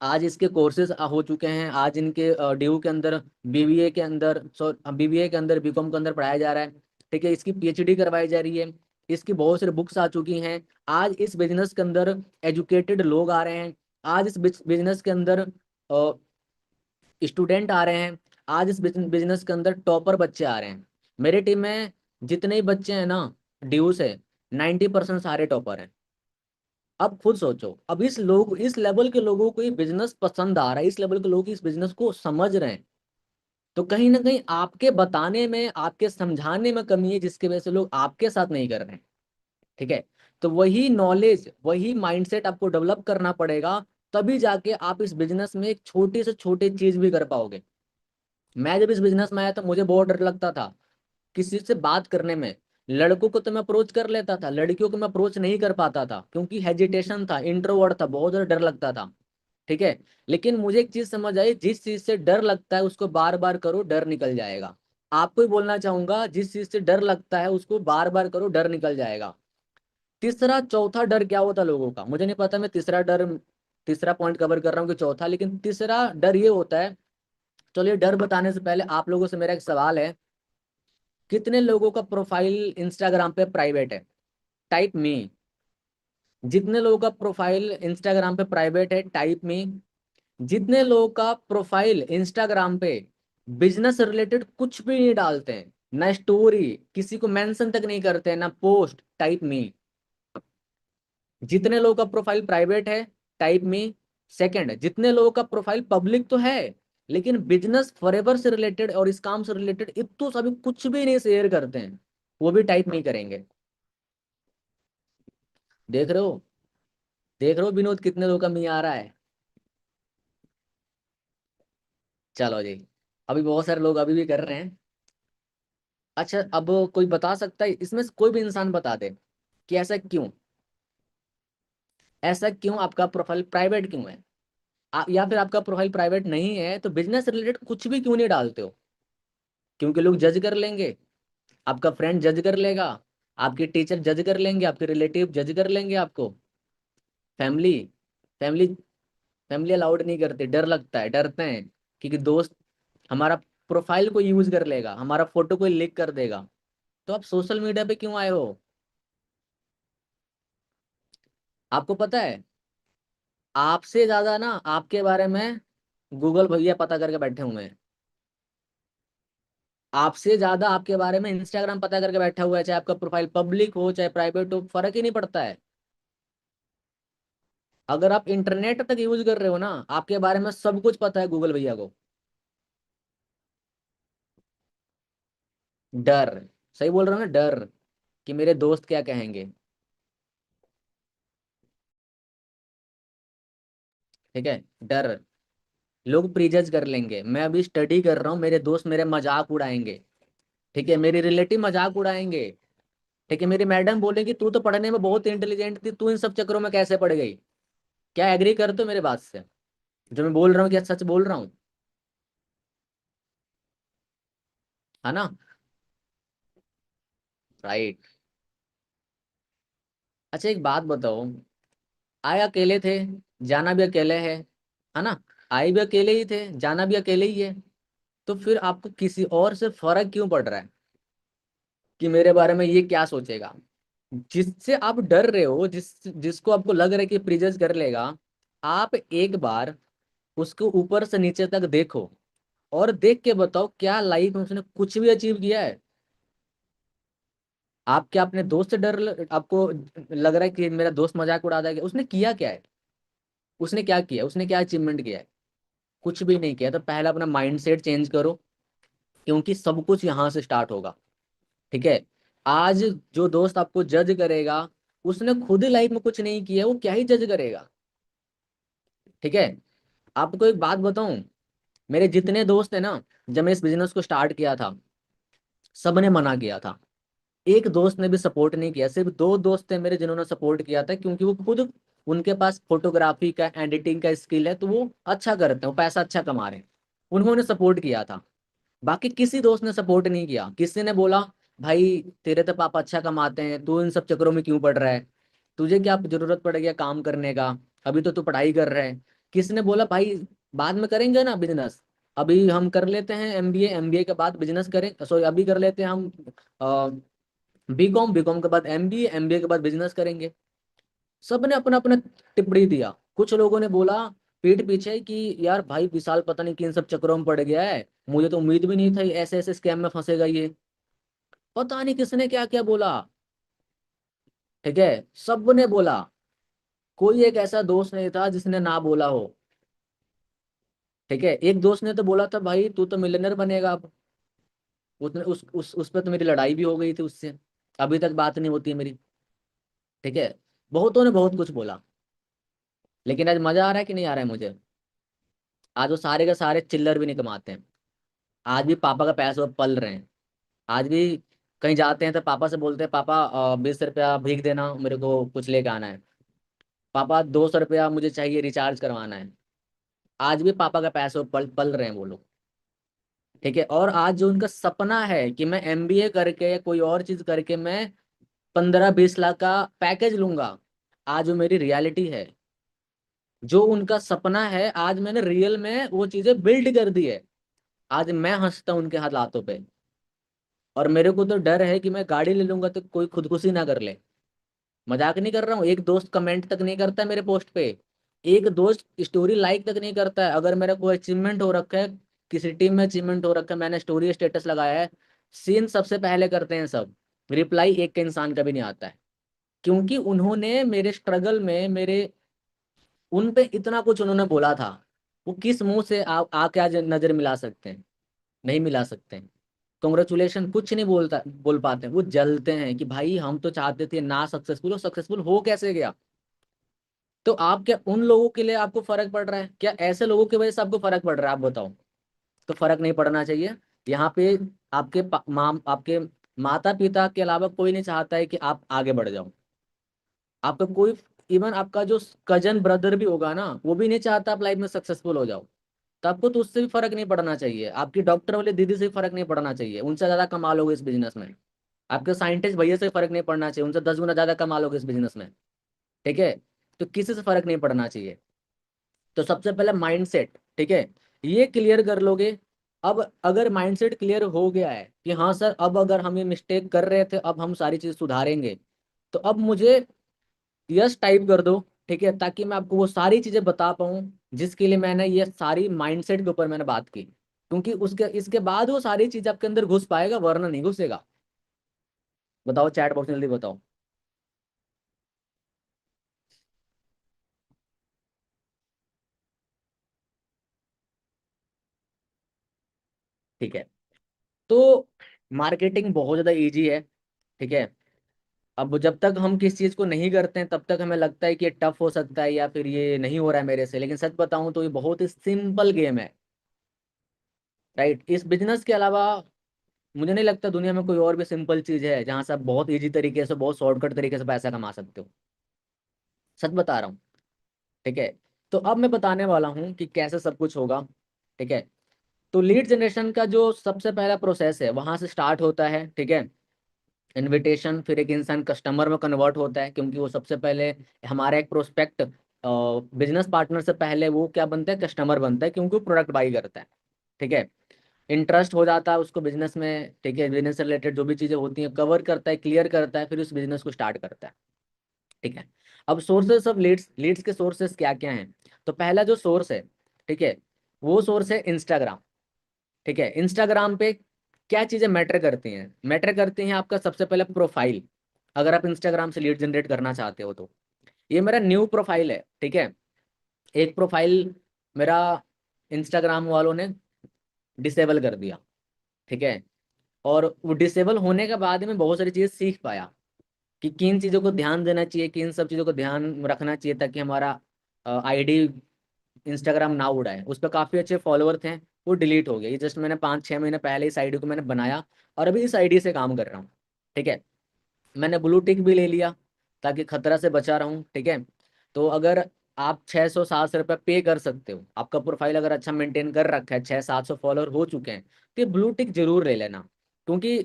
आज इसके कोर्सेज हो चुके हैं, आज इनके ड्यू के अंदर, बीबीए के अंदर, बीबीए के अंदर, बीकॉम के अंदर पढ़ाया जा रहा है। ठीक है, इसकी पीएचडी करवाई जा रही है, इसकी बहुत सारी बुक्स आ चुकी हैं। आज इस बिजनेस के अंदर एजुकेटेड लोग आ रहे हैं, आज इस बिजनेस के अंदर स्टूडेंट आ रहे हैं, आज इस बिजनेस के अंदर टॉपर बच्चे आ रहे हैं। मेरी टीम में जितने ही बच्चे हैं ना ड्यू से, 90% सारे टॉपर हैं। अब खुद सोचो, अब इस लेवल के लोगों को ये बिजनेस पसंद आ रहा है, इस लेवल के लोग इस बिजनेस को समझ रहे हैं, तो कहीं ना कहीं आपके बताने में, आपके समझाने में कमी है, जिसकी वजह से लोग आपके साथ नहीं कर रहे हैं। ठीक है, तो वही नॉलेज, वही माइंडसेट आपको डेवलप करना पड़ेगा, तभी जाके आप इस बिजनेस में एक छोटी से छोटी चीज भी कर पाओगे। मैं जब इस बिजनेस में आया था मुझे बहुत डर लगता था किसी से बात करने में। लड़कों को तो मैं अप्रोच कर लेता था, लड़कियों को मैं अप्रोच नहीं कर पाता था, क्योंकि हेजिटेशन था, इंट्रोवर्ट था, बहुत ज्यादा डर लगता था। ठीक है, लेकिन मुझे एक चीज समझ आई, जिस चीज से डर लगता है उसको बार बार करो, डर निकल जाएगा। आपको ही बोलना चाहूंगा, जिस चीज से डर लगता है उसको बार बार करो, डर निकल जाएगा। तीसरा चौथा डर क्या होता है लोगों का, मुझे नहीं पता, मैं तीसरा पॉइंट कवर कर रहा हूँ कि चौथा, लेकिन तीसरा डर ये होता है। चलिए, डर बताने से पहले आप लोगों से मेरा एक सवाल है, कितने लोगों का प्रोफाइल इंस्टाग्राम पे प्राइवेट है? टाइप मी। जितने लोगों का प्रोफाइल इंस्टाग्राम पे प्राइवेट है, टाइप मी। जितने लोगों का प्रोफाइल इंस्टाग्राम पे बिजनेस रिलेटेड कुछ भी नहीं डालते हैं, ना स्टोरी, किसी को मेंशन तक नहीं करते हैं, ना पोस्ट, टाइप मी। जितने लोगों का प्रोफाइल प्राइवेट है, टाइप मी। सेकंड, जितने लोगों का प्रोफाइल पब्लिक तो है, लेकिन बिजनेस फॉरएवर से रिलेटेड और इस काम से रिलेटेड इतो सभी कुछ भी नहीं शेयर करते हैं, वो भी टाइप नहीं करेंगे। देख रहे हो, देख रहे हो विनोद, कितने लोगों का मी आ रहा है। चलो जी, अभी बहुत सारे लोग अभी भी कर रहे हैं। अच्छा, अब कोई बता सकता है इसमें से, कोई भी इंसान बता दे कि ऐसा क्यों, ऐसा क्यों आपका प्रोफाइल प्राइवेट क्यों है? या फिर आपका प्रोफाइल प्राइवेट नहीं है तो बिजनेस रिलेटेड कुछ भी क्यों नहीं डालते हो? क्योंकि लोग जज कर लेंगे, आपका फ्रेंड जज कर लेगा, आपके टीचर जज कर लेंगे, आपके रिलेटिव जज कर लेंगे आपको, फैमिली फैमिली फैमिली अलाउड नहीं करते, डर लगता है, डरते हैं, क्योंकि दोस्त हमारा प्रोफाइल को यूज कर लेगा, हमारा फोटो को लिक कर देगा। तो आप सोशल मीडिया पे क्यों आए हो? आपको पता है, आपसे ज्यादा ना आपके बारे में गूगल भैया पता करके बैठे हुए हैं, आपसे ज्यादा आपके बारे में इंस्टाग्राम पता करके बैठा हुआ है, चाहे आपका प्रोफाइल पब्लिक हो चाहे प्राइवेट हो, फर्क ही नहीं पड़ता है। अगर आप इंटरनेट तक यूज कर रहे हो ना, आपके बारे में सब कुछ पता है गूगल भैया को। डर, सही बोल रहा हूँ ना, डर कि मेरे दोस्त क्या कहेंगे। ठीक है, डर, लोग प्रीजज कर लेंगे, मैं अभी स्टडी कर रहा हूँ, मेरे दोस्त मेरे मजाक उड़ाएंगे। ठीक है, मेरे रिलेटिव मजाक उड़ाएंगे। ठीक है, मेरी मैडम बोलेगी तू तो पढ़ने में बहुत इंटेलिजेंट थी, तू इन सब चक्करों में कैसे पड़ गई? क्या एग्री करते हो मेरे बात से, जो मैं बोल रहा हूँ क्या सच बोल रहा हूँ? है ना? राइट। अच्छा, एक बात बताओ, आए अकेले थे, जाना भी अकेले है ना? आए भी अकेले ही थे, जाना भी अकेले ही है, तो फिर आपको किसी और से फर्क क्यों पड़ रहा है कि मेरे बारे में ये क्या सोचेगा? जिससे आप डर रहे हो, जिसको आपको लग रहा है कि प्रिजज कर लेगा, आप एक बार उसको ऊपर से नीचे तक देखो, और देख के बताओ क्या लाइफ में उसने कुछ भी अचीव किया है? आप क्या अपने दोस्त से आपको लग रहा है कि मेरा दोस्त मजाक उड़ा देगा? उसने किया क्या है? उसने क्या किया, उसने क्या अचीवमेंट किया है? कुछ भी नहीं किया। तो पहले अपना माइंडसेट चेंज करो, क्योंकि सब कुछ यहाँ से स्टार्ट होगा। ठीक है, आज जो दोस्त आपको जज करेगा, उसने खुद ही लाइफ में कुछ नहीं किया, वो क्या ही जज करेगा। ठीक है, आपको एक बात बताऊं, मेरे जितने दोस्त है ना, जब मैं इस बिजनेस को स्टार्ट किया था, सबने मना किया था, एक दोस्त ने भी सपोर्ट नहीं किया। सिर्फ दो दोस्त थे मेरे जिन्होंने सपोर्ट किया था, क्योंकि वो खुद, उनके पास फोटोग्राफी का, एडिटिंग का स्किल है, तो वो अच्छा करते हैं, वो पैसा अच्छा कमा रहे हैं, उन्होंने सपोर्ट किया था। बाकी किसी दोस्त ने सपोर्ट नहीं किया। किसी ने बोला भाई तेरे तो पापा अच्छा कमाते हैं, तू इन सब चक्करों में क्यों पड़ रहा है, तुझे क्या जरूरत पड़ गया काम करने का, अभी तो तू पढ़ाई कर रहा है। किसने बोला भाई बाद में करेंगे ना बिजनेस, अभी हम कर लेते हैं एमबीए, एमबीए के बाद बिजनेस करें, सॉरी अभी कर लेते हैं हम बीकॉम, बीकॉम के बाद एमबीए, एमबीए के बाद बिजनेस करेंगे। सबने अपना अपना टिप्पणी दिया। कुछ लोगों ने बोला पीठ पीछे कि यार भाई विशाल पता नहीं किन सब चक्करों में पड़ गया है, मुझे तो उम्मीद भी नहीं था ऐसे ऐसे स्कैम में फंसेगा ये। पता नहीं किसने क्या क्या बोला, ठीक है, सबने बोला। कोई एक ऐसा दोस्त नहीं था जिसने ना बोला हो, ठीक है। एक दोस्त ने तो बोला था भाई तू तो मिलियनर बनेगा अब। उसने उस पे तो मेरी लड़ाई भी हो गई थी उससे, अभी तक बात नहीं होती है मेरी, ठीक है। बहुतों ने बहुत कुछ बोला, लेकिन आज मजा आ रहा है कि नहीं आ रहा है मुझे। आज वो सारे के सारे चिल्लर भी नहीं कमाते हैं, आज भी पापा का पैसा पल रहे हैं। आज भी कहीं जाते हैं तो पापा से बोलते हैं पापा 20 रुपया भीख देना, मेरे को कुछ लेके आना है। पापा 200 रुपया मुझे चाहिए, रिचार्ज करवाना है। आज भी पापा का पैसा पल पल रहे हैं वो लोग, ठीक है। और आज जो उनका सपना है कि मैं एमबीए करके या कोई और चीज करके मैं 15-20 लाख का पैकेज लूंगा, आज वो मेरी रियलिटी है। जो उनका सपना है आज मैंने रियल में वो चीजें बिल्ड कर दी है। आज मैं हंसता हूं उनके हालातों पे। और मेरे को तो डर है कि मैं गाड़ी ले लूंगा तो कोई खुदकुशी ना कर ले। मजाक नहीं कर रहा हूँ, एक दोस्त कमेंट तक नहीं करता है मेरे पोस्ट पे, एक दोस्त स्टोरी लाइक तक नहीं करता है। अगर मेरा कोई अचीवमेंट हो रखा है, किसी टीम में अचीवमेंट हो रखा है, मैंने स्टोरी स्टेटस लगाया है, सीन सबसे पहले करते हैं सब, रिप्लाई एक के इंसान का भी नहीं आता है। क्योंकि उन्होंने मेरे स्ट्रगल में मेरे उन पे इतना कुछ उन्होंने बोला था। वो किस मुंह से आके आज नजर मिला सकते हैं? नहीं मिला सकते हैं। कॉन्ग्रेचुलेशन कुछ नहीं बोल पाते हैं। वो जलते हैं कि भाई हम तो चाहते थे ना सक्सेसफुल हो, सक्सेसफुल हो कैसे गया। तो आप क्या उन लोगों के लिए आपको फर्क पड़ रहा है? क्या ऐसे लोगों की वजह से आपको फर्क पड़ रहा है? आप बताओ। तो फर्क नहीं पड़ना चाहिए। यहाँ पे आपके माता पिता के अलावा कोई नहीं चाहता है कि आप आगे बढ़ जाओ। आपका कोई, इवन आपका जो कजन ब्रदर भी होगा ना, वो भी नहीं चाहता आप लाइफ में सक्सेसफुल हो जाओ। तो आपको तो उससे भी फर्क नहीं पड़ना चाहिए, आपकी डॉक्टर वाले दीदी से भी फर्क नहीं पड़ना चाहिए, उनसे ज्यादा कमा लोगे इस बिजनेस में। आपके साइंटिस्ट भैया से फर्क नहीं पड़ना चाहिए, उनसे 10 गुना ज्यादा कमा लोगे इस बिजनेस में, ठीक है। तो किसी से फर्क नहीं पड़ना चाहिए। तो सबसे पहले माइंडसेट, ठीक है, ये क्लियर कर लोगे। अब अगर माइंडसेट क्लियर हो गया है कि हाँ सर अब अगर हम ये मिस्टेक कर रहे थे अब हम सारी चीज सुधारेंगे, तो अब मुझे यस टाइप कर दो, ठीक है, ताकि मैं आपको वो सारी चीजें बता पाऊँ जिसके लिए मैंने ये सारी माइंडसेट के ऊपर मैंने बात की। क्योंकि उसके इसके बाद वो सारी चीज आपके अंदर घुस पाएगा, वरना नहीं घुसेगा। बताओ चैट बॉक्स में जल्दी बताओ। ठीक है। तो मार्केटिंग बहुत ज़्यादा इजी है, ठीक है। अब जब तक हम किस चीज़ को नहीं करते हैं तब तक हमें लगता है कि ये टफ हो सकता है या फिर ये नहीं हो रहा है मेरे से, लेकिन सच बताऊं तो ये बहुत ही सिंपल गेम है, राइट। इस बिजनेस के अलावा मुझे नहीं लगता दुनिया में कोई और भी सिंपल चीज़ है जहाँ से आप बहुत इजी तरीके से, बहुत शॉर्टकट तरीके से पैसा कमा सकते हो। सच बता रहा हूँ, ठीक है। तो अब मैं बताने वाला हूँ कि कैसे सब कुछ होगा, ठीक है। तो लीड जनरेशन का जो सबसे पहला प्रोसेस है वहां से स्टार्ट होता है, ठीक है। इनविटेशन, फिर एक इंसान कस्टमर में कन्वर्ट होता है, क्योंकि वो सबसे पहले हमारा एक प्रोस्पेक्ट बिजनेस पार्टनर से पहले वो क्या बनता है, कस्टमर बनता है, क्योंकि वो प्रोडक्ट बाई करता है, ठीक है। इंटरेस्ट हो जाता है उसको बिजनेस में, ठीक है, बिजनेस से रिलेटेड जो भी चीज़ें होती हैं कवर करता है, क्लियर करता है, फिर उस बिजनेस को स्टार्ट करता है, ठीक है। अब सोर्सेस ऑफ लीड्स, लीड्स के सोर्सेस क्या क्या हैं? तो पहला जो सोर्स है, ठीक है, वो सोर्स है इंस्टाग्राम, ठीक है। इंस्टाग्राम पे क्या चीज़ें मैटर करती हैं? मैटर करती हैं आपका सबसे पहले प्रोफाइल। अगर आप इंस्टाग्राम से लीड जनरेट करना चाहते हो तो ये मेरा न्यू प्रोफाइल है, ठीक है। एक प्रोफाइल मेरा इंस्टाग्राम वालों ने डिसेबल कर दिया, ठीक है। और वो डिसेबल होने के बाद में बहुत सारी चीज़ सीख पाया कि किन चीज़ों को ध्यान देना चाहिए, किन सब चीज़ों को ध्यान रखना चाहिए, ताकि हमारा आईडी इंस्टाग्राम ना उड़ाए। उस पर काफ़ी अच्छे फॉलोअर थे, वो डिलीट हो गया। ये जस्ट मैंने 5-6 महीने पहले इस आईडी को मैंने बनाया और अभी इस आईडी से काम कर रहा हूँ, ठीक है। मैंने ब्लू टिक भी ले लिया ताकि खतरा से बचा रहूं, ठीक है। तो अगर आप 600-700 रुपये पे कर सकते हो, आपका प्रोफाइल अगर अच्छा मेंटेन कर रखा है, 600-700 फॉलोअर हो चुके हैं, तो ये ब्लू टिक जरूर ले लेना। क्योंकि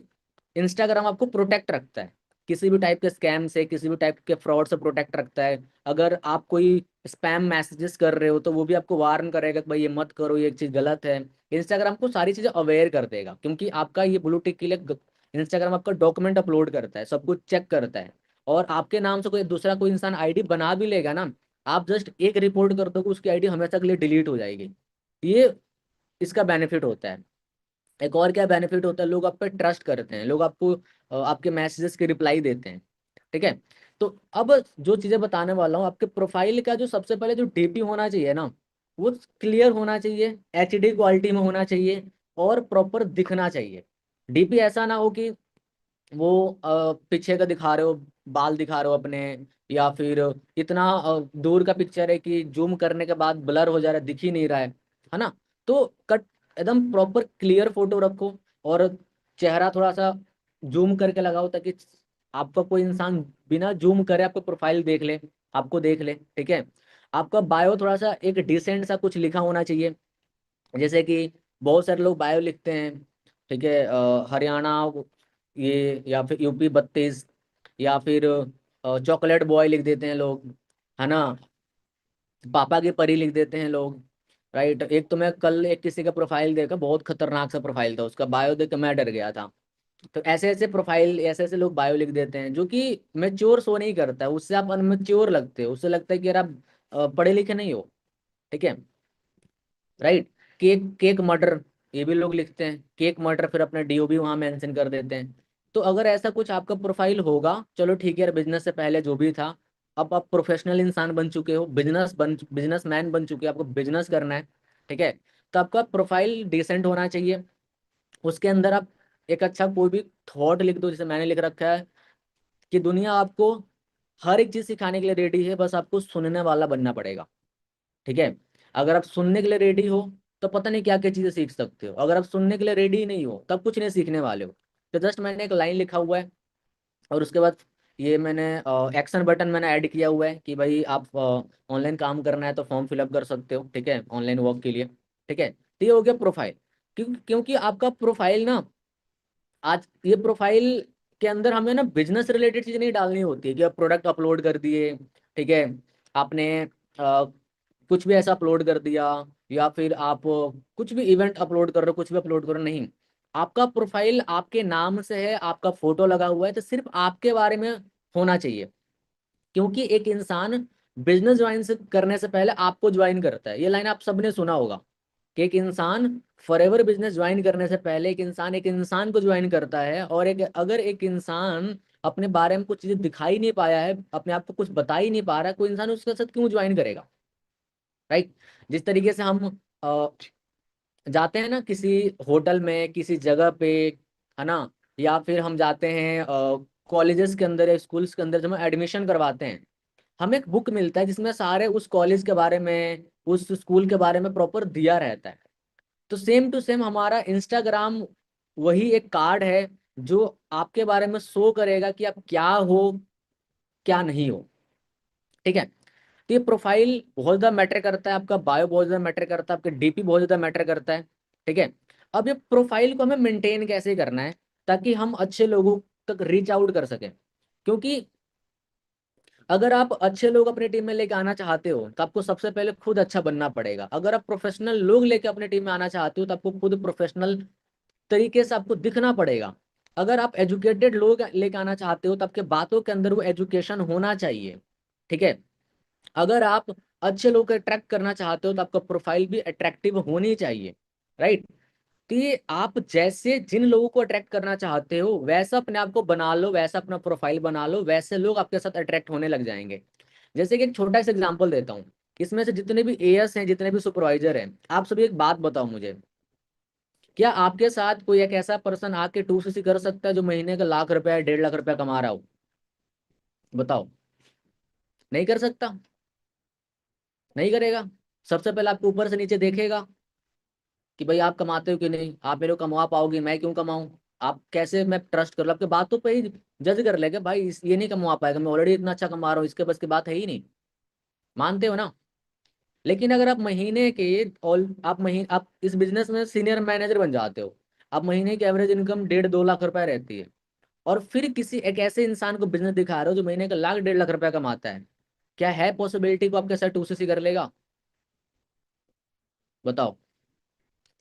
इंस्टाग्राम आपको प्रोटेक्ट रखता है किसी भी टाइप के स्कैम से, किसी भी टाइप के फ्रॉड से प्रोटेक्ट रखता है। अगर आप कोई स्पैम मैसेजेस कर रहे हो तो वो भी आपको वार्न करेगा कि भाई ये मत करो, ये चीज़ गलत है। इंस्टाग्राम को सारी चीज़ें अवेयर कर देगा, क्योंकि आपका ये ब्लू टिक के लिए इंस्टाग्राम आपका डॉक्यूमेंट अपलोड करता है, सब कुछ चेक करता है। और आपके नाम से कोई दूसरा कोई इंसान आईडी बना भी लेगा ना, आप जस्ट एक रिपोर्ट कर दो, उसकी आईडी हमेशा के लिए डिलीट हो जाएगी। ये इसका बेनिफिट होता है। एक और क्या बेनिफिट होता है, लोग आप पे ट्रस्ट करते हैं, लोग आपको आपके मैसेजेस की रिप्लाई देते हैं। ठीक है। तो अब जो चीजें बताने वाला हूँ, आपके प्रोफाइल का जो सबसे पहले जो डीपी होना चाहिए ना, वो क्लियर होना चाहिए, एचडी क्वालिटी में होना चाहिए, और प्रॉपर दिखना चाहिए। डीपी ऐसा ना हो कि वो पीछे का दिखा रहे हो, बाल दिखा रहे हो अपने, या फिर इतना दूर का पिक्चर है कि जूम करने के बाद ब्लर हो जा रहा है, दिख ही नहीं रहा है ना। तो कट एकदम प्रॉपर क्लियर फोटो रखो, और चेहरा थोड़ा सा जूम करके लगाओ, ताकि आपका कोई इंसान बिना जूम करे आपको प्रोफाइल देख ले, आपको देख ले। ठीक है। आपका बायो थोड़ा सा एक डिसेंट सा कुछ लिखा होना चाहिए। जैसे कि बहुत सारे लोग बायो लिखते हैं, ठीक है, हरियाणा ये, या फिर यूपी 32, या फिर चॉकलेट बॉय लिख देते हैं लोग, है ना, पापा की परी लिख देते हैं लोग। राइट। एक तो मैं कल एक किसी का प्रोफाइल देखा, बहुत खतरनाक सा प्रोफाइल था उसका, बायो देख के मैं डर गया था। तो ऐसे ऐसे प्रोफाइल, ऐसे ऐसे लोग बायो लिख देते हैं, जो कि मैच्योर शो नहीं करता है, उससे आप अनमेच्योर लगते हो, उससे लगता है कि यार आप पढ़े लिखे नहीं हो। ठीक है। राइट। केक केक मर्डर, ये भी लोग लिखते हैं, केक मर्डर, फिर अपना डीओबी वहां मेंशन कर देते हैं। तो अगर ऐसा कुछ आपका प्रोफाइल होगा, चलो ठीक है यार, बिजनेस से पहले जो भी था, अब आप प्रोफेशनल इंसान बन चुके हो, बिजनेसमैन बन चुके हो, आपको बिजनेस करना है। ठीक है। तो आपका प्रोफाइल डिसेंट होना चाहिए। उसके अंदर आप एक अच्छा कोई भी थॉट लिख दो, जैसे मैंने लिख रखा है कि दुनिया आपको हर एक चीज सिखाने के लिए रेडी है, बस आपको सुनने वाला बनना पड़ेगा। ठीक है। अगर आप सुनने के लिए रेडी हो, तो पता नहीं क्या क्या चीजें सीख सकते हो। अगर आप सुनने के लिए रेडी नहीं हो, तब कुछ नहीं सीखने वाले हो। तो जस्ट मैंने एक लाइन लिखा हुआ है, और उसके बाद ये मैंने एक्शन बटन मैंने ऐड किया हुआ है कि भाई आप ऑनलाइन काम करना है तो फॉर्म फिलअप कर सकते हो, ठीक है, ऑनलाइन वर्क के लिए। ठीक है। तो ये हो गया प्रोफाइल। क्योंकि आपका प्रोफाइल ना, आज ये प्रोफाइल के अंदर हमें ना बिजनेस रिलेटेड चीज नहीं डालनी होती है कि आप प्रोडक्ट अपलोड कर दिए, ठीक है, आपने कुछ भी ऐसा अपलोड कर दिया, या फिर आप कुछ भी इवेंट अपलोड कर रहे हो, कुछ भी अपलोड करो, नहीं। आपका प्रोफाइल आपके नाम से है, आपका फोटो लगा हुआ है, तो सिर्फ आपके बारे में होना चाहिए। क्योंकि एक इंसान बिजनेस ज्वाइन से करने से पहले आपको ज्वाइन करता है, ये लाइन आप सबने सुना होगा कि एक इंसान फॉरएवर बिजनेस ज्वाइन करने से पहले एक इंसान को ज्वाइन करता है। और अगर एक इंसान अपने बारे में कुछ चीजें दिखाई नहीं पाया है, अपने आप को कुछ बता ही नहीं पा रहा है, कोई इंसान उसके साथ क्यों ज्वाइन करेगा। राइट। जिस तरीके से हम जाते हैं ना किसी होटल में, किसी जगह पे, है ना, या फिर हम जाते हैं कॉलेजेस के अंदर या स्कूल्स के अंदर, जब हम एडमिशन करवाते हैं, हमें एक बुक मिलता है जिसमें सारे उस कॉलेज के बारे में, उस स्कूल के बारे में प्रॉपर दिया रहता है। तो सेम टू सेम हमारा इंस्टाग्राम वही एक कार्ड है, जो आपके बारे में शो करेगा कि आप क्या हो, क्या नहीं हो। ठीक है। तो ये प्रोफाइल बहुत ज़्यादा मैटर करता है, आपका बायो बहुत ज़्यादा मैटर करता है, आपके डीपी बहुत ज़्यादा मैटर करता है। ठीक है। अब ये प्रोफाइल को हमें मेंटेन कैसे करना है, ताकि हम अच्छे लोगों तक रीच आउट कर सकें। क्योंकि अगर आप अच्छे लोग अपनी टीम में लेके आना चाहते हो, तो आपको सबसे पहले खुद अच्छा बनना पड़ेगा। अगर आप प्रोफेशनल लोग लेके अपनी टीम में आना चाहते हो, तो आपको खुद प्रोफेशनल तरीके से आपको दिखना पड़ेगा। अगर आप एजुकेटेड लोग लेके आना चाहते हो, तो आपके बातों के अंदर वो एजुकेशन होना चाहिए। ठीक है। अगर आप अच्छे लोग को अट्रैक्ट करना चाहते हो, तो आपका प्रोफाइल भी अट्रैक्टिव होनी चाहिए। राइट। तो ये आप जैसे जिन लोगों को अट्रैक्ट करना चाहते हो, वैसा अपने आप को बना लो, वैसा अपना प्रोफाइल बना लो, वैसे लोग आपके साथ अट्रैक्ट होने लग जाएंगे। जैसे कि एक छोटा सा एग्जांपल देता हूँ। इसमें से जितने भी एएस हैं, जितने भी सुपरवाइजर हैं, आप सभी एक बात बताओ मुझे, क्या आपके साथ कोई एक ऐसा पर्सन आके 2cc कर सकता है जो महीने का लाख रुपया 1.5 लाख रुपया कमा रहा हो? बताओ। नहीं कर सकता। नहीं करेगा। सबसे पहले आपको ऊपर से नीचे देखेगा कि भाई आप कमाते हो कि नहीं, आप मेरे को कमा पाओगे, मैं क्यों कमाऊं, आप कैसे, मैं ट्रस्ट कर लो, आपके बातों पे ही जज कर लेगा भाई, ये नहीं कमा पाएगा, मैं ऑलरेडी इतना अच्छा कमा रहा हूँ, इसके बस की बात है ही नहीं। मानते हो ना। लेकिन अगर आप महीने के, और आप इस बिजनेस में सीनियर मैनेजर बन जाते हो, आप महीने की एवरेज इनकम 1.5-2 लाख रुपए रहती है, और फिर किसी एक ऐसे इंसान को बिजनेस दिखा रहे हो जो महीने का 1 लाख 1.5 लाख रुपया कमाता है, क्या है पॉसिबिलिटी को आपके साथ 2cc कर लेगा? बताओ।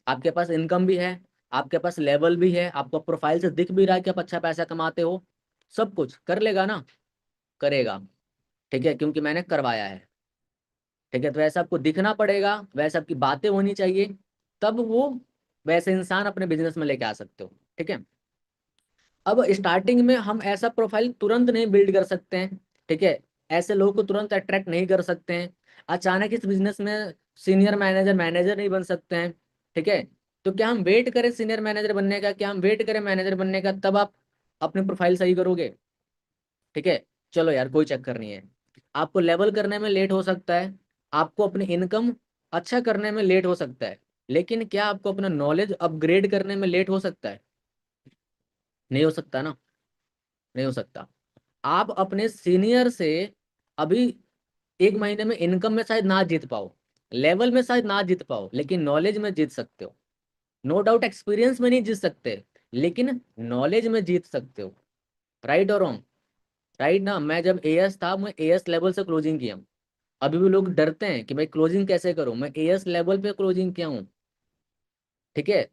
आपके पास इनकम भी है, आपके पास लेवल भी है, आपको प्रोफाइल से दिख भी रहा है कि आप अच्छा पैसा कमाते हो, सब कुछ कर लेगा ना? करेगा। ठीक है, क्योंकि मैंने करवाया है। ठीक है, तो वैसा आपको दिखना पड़ेगा, वैसे आपकी बातें होनी चाहिए, तब वो वैसे इंसान अपने बिजनेस में लेके आ सकते हो। ठीक है। अब स्टार्टिंग में हम ऐसा प्रोफाइल तुरंत नहीं बिल्ड कर सकते हैं। ठीक है, ऐसे लोगों को तुरंत अट्रैक्ट नहीं कर सकते हैं। अचानक इस बिजनेस में सीनियर मैनेजर मैनेजर नहीं बन सकते हैं। ठीक है, तो क्या हम वेट करें सीनियर मैनेजर बनने का, क्या हम वेट करें मैनेजर बनने का, तब आप अपनी प्रोफाइल सही करोगे? ठीक है, चलो यार कोई चक्कर नहीं है। आपको लेवल करने में लेट हो सकता है, आपको अपनी इनकम अच्छा करने में लेट हो सकता है, लेकिन क्या आपको अपना नॉलेज अपग्रेड करने में लेट हो सकता है? नहीं हो सकता ना। नहीं हो सकता। आप अपने सीनियर से अभी 1 महीने में इनकम में शायद ना जीत पाओ, लेवल में शायद ना जीत पाओ, लेकिन नॉलेज में जीत सकते हो। नो डाउट एक्सपीरियंस में नहीं जीत सकते, लेकिन नॉलेज में जीत सकते हो। राइट और रॉन्ग? राइट ना। मैं जब एएस था, मैं एएस लेवल से क्लोजिंग किया हूँ। अभी भी लोग डरते हैं कि भाई क्लोजिंग कैसे करूं, मैं एएस लेवल पे क्लोजिंग किया हूँ। ठीक है,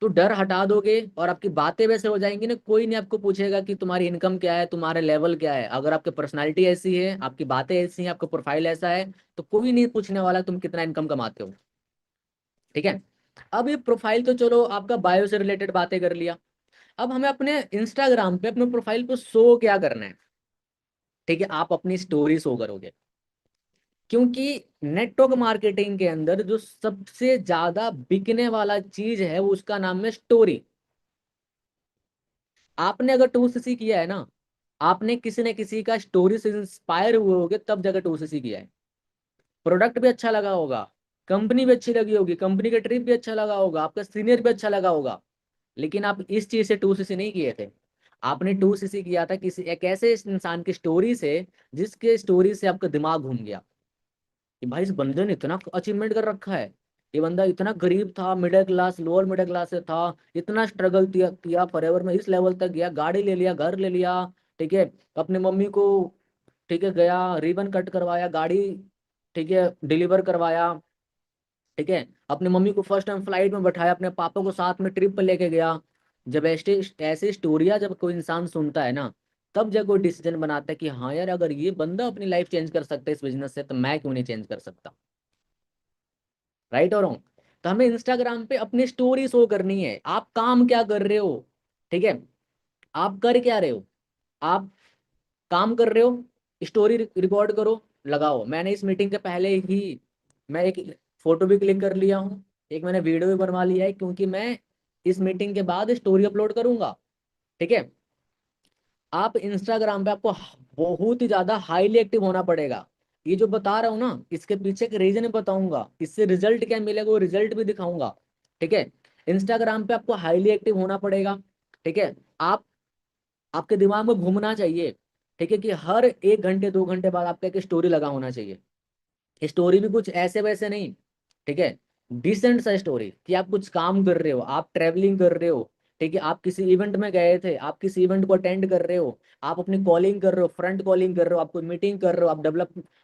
तो डर हटा दोगे और आपकी बातें वैसे हो जाएंगी ना, कोई नहीं आपको पूछेगा कि तुम्हारी इनकम क्या है, तुम्हारा लेवल क्या है। अगर आपकी पर्सनालिटी ऐसी है, आपकी बातें ऐसी हैं, आपका प्रोफाइल ऐसा है, तो कोई नहीं पूछने वाला तुम कितना इनकम कमाते हो। ठीक है। अब ये प्रोफाइल तो चलो आपका बायो से रिलेटेड बातें कर लिया। अब हमें अपने इंस्टाग्राम पे अपने प्रोफाइल पे शो क्या करना है? ठीक है, आप अपनी स्टोरी शो करोगे, क्योंकि नेटवर्क मार्केटिंग के अंदर जो सबसे ज्यादा बिकने वाला चीज है वो उसका नाम है स्टोरी। आपने अगर 2cc किया है ना, आपने किसी न किसी का स्टोरी से इंस्पायर हुए होगे, तब जगह 2cc किया है। प्रोडक्ट भी अच्छा लगा होगा, कंपनी भी अच्छी लगी होगी, कंपनी का ट्रिप भी अच्छा लगा होगा, आपका सीनियर भी अच्छा लगा होगा, लेकिन आप इस चीज से 2cc नहीं किए थे। आपने 2cc किया था किसी एक ऐसे इंसान की स्टोरी से, जिसके स्टोरी से आपका दिमाग घूम गया कि भाई इस बंदे ने इतना अचीवमेंट कर रखा है। ये बंदा इतना गरीब था, middle class lower middle class से था, इतना स्ट्रगल किया फॉरएवर में इस लेवल तक गया, गाड़ी ले लिया, घर ले लिया। ठीक है, अपने मम्मी को, ठीक है, गया रिबन कट करवाया, गाड़ी, ठीक है, डिलीवर करवाया। ठीक है, अपने मम्मी को फर्स्ट टाइम फ्लाइट में बैठाया, अपने पापा को साथ में ट्रिप पर लेके गया। जब ऐसे ऐसी स्टोरियां जब कोई इंसान सुनता है ना, तब जब कोई डिसीजन बनाता है कि हाँ यार, अगर ये बंदा अपनी लाइफ चेंज कर सकता है इस बिजनेस से, तो मैं क्यों नहीं चेंज कर सकता? राइट और रॉन्ग? तो हमें इंस्टाग्राम पे अपनी स्टोरी शो करनी है, आप काम क्या कर रहे हो। ठीक है, आप कर क्या रहे हो, आप काम कर रहे हो, स्टोरी रिकॉर्ड करो, लगाओ। मैंने इस मीटिंग के पहले ही मैं एक फोटो भी क्लिक कर लिया हूँ, एक मैंने वीडियो भी बनवा लिया है, क्योंकि मैं इस मीटिंग के बाद स्टोरी अपलोड करूंगा। ठीक है, आप इंस्टाग्राम पे आपको बहुत ही ज्यादा हाईली एक्टिव होना पड़ेगा। ये जो बता रहा हूँ ना, इसके पीछे के रीजन बताऊंगा, इससे रिजल्ट क्या मिलेगा वो रिजल्ट भी दिखाऊंगा। ठीक है, इंस्टाग्राम पे आपको हाईली एक्टिव होना पड़ेगा। ठीक है, आप आपके दिमाग में घूमना चाहिए। ठीक है, कि हर 1 घंटे 2 घंटे बाद आपका एक स्टोरी लगा होना चाहिए। स्टोरी भी कुछ ऐसे वैसे नहीं। ठीक है, डिसेंट सा स्टोरी कि आप कुछ काम कर रहे हो, आप ट्रेवलिंग कर रहे हो। ठीक है, आप किसी इवेंट में गए थे, आप किसी इवेंट को अटेंड कर रहे हो, आप अपनी कॉलिंग कर रहे हो, फ्रंट कॉलिंग कर रहे हो, आप कोई मीटिंग कर रहे हो, आप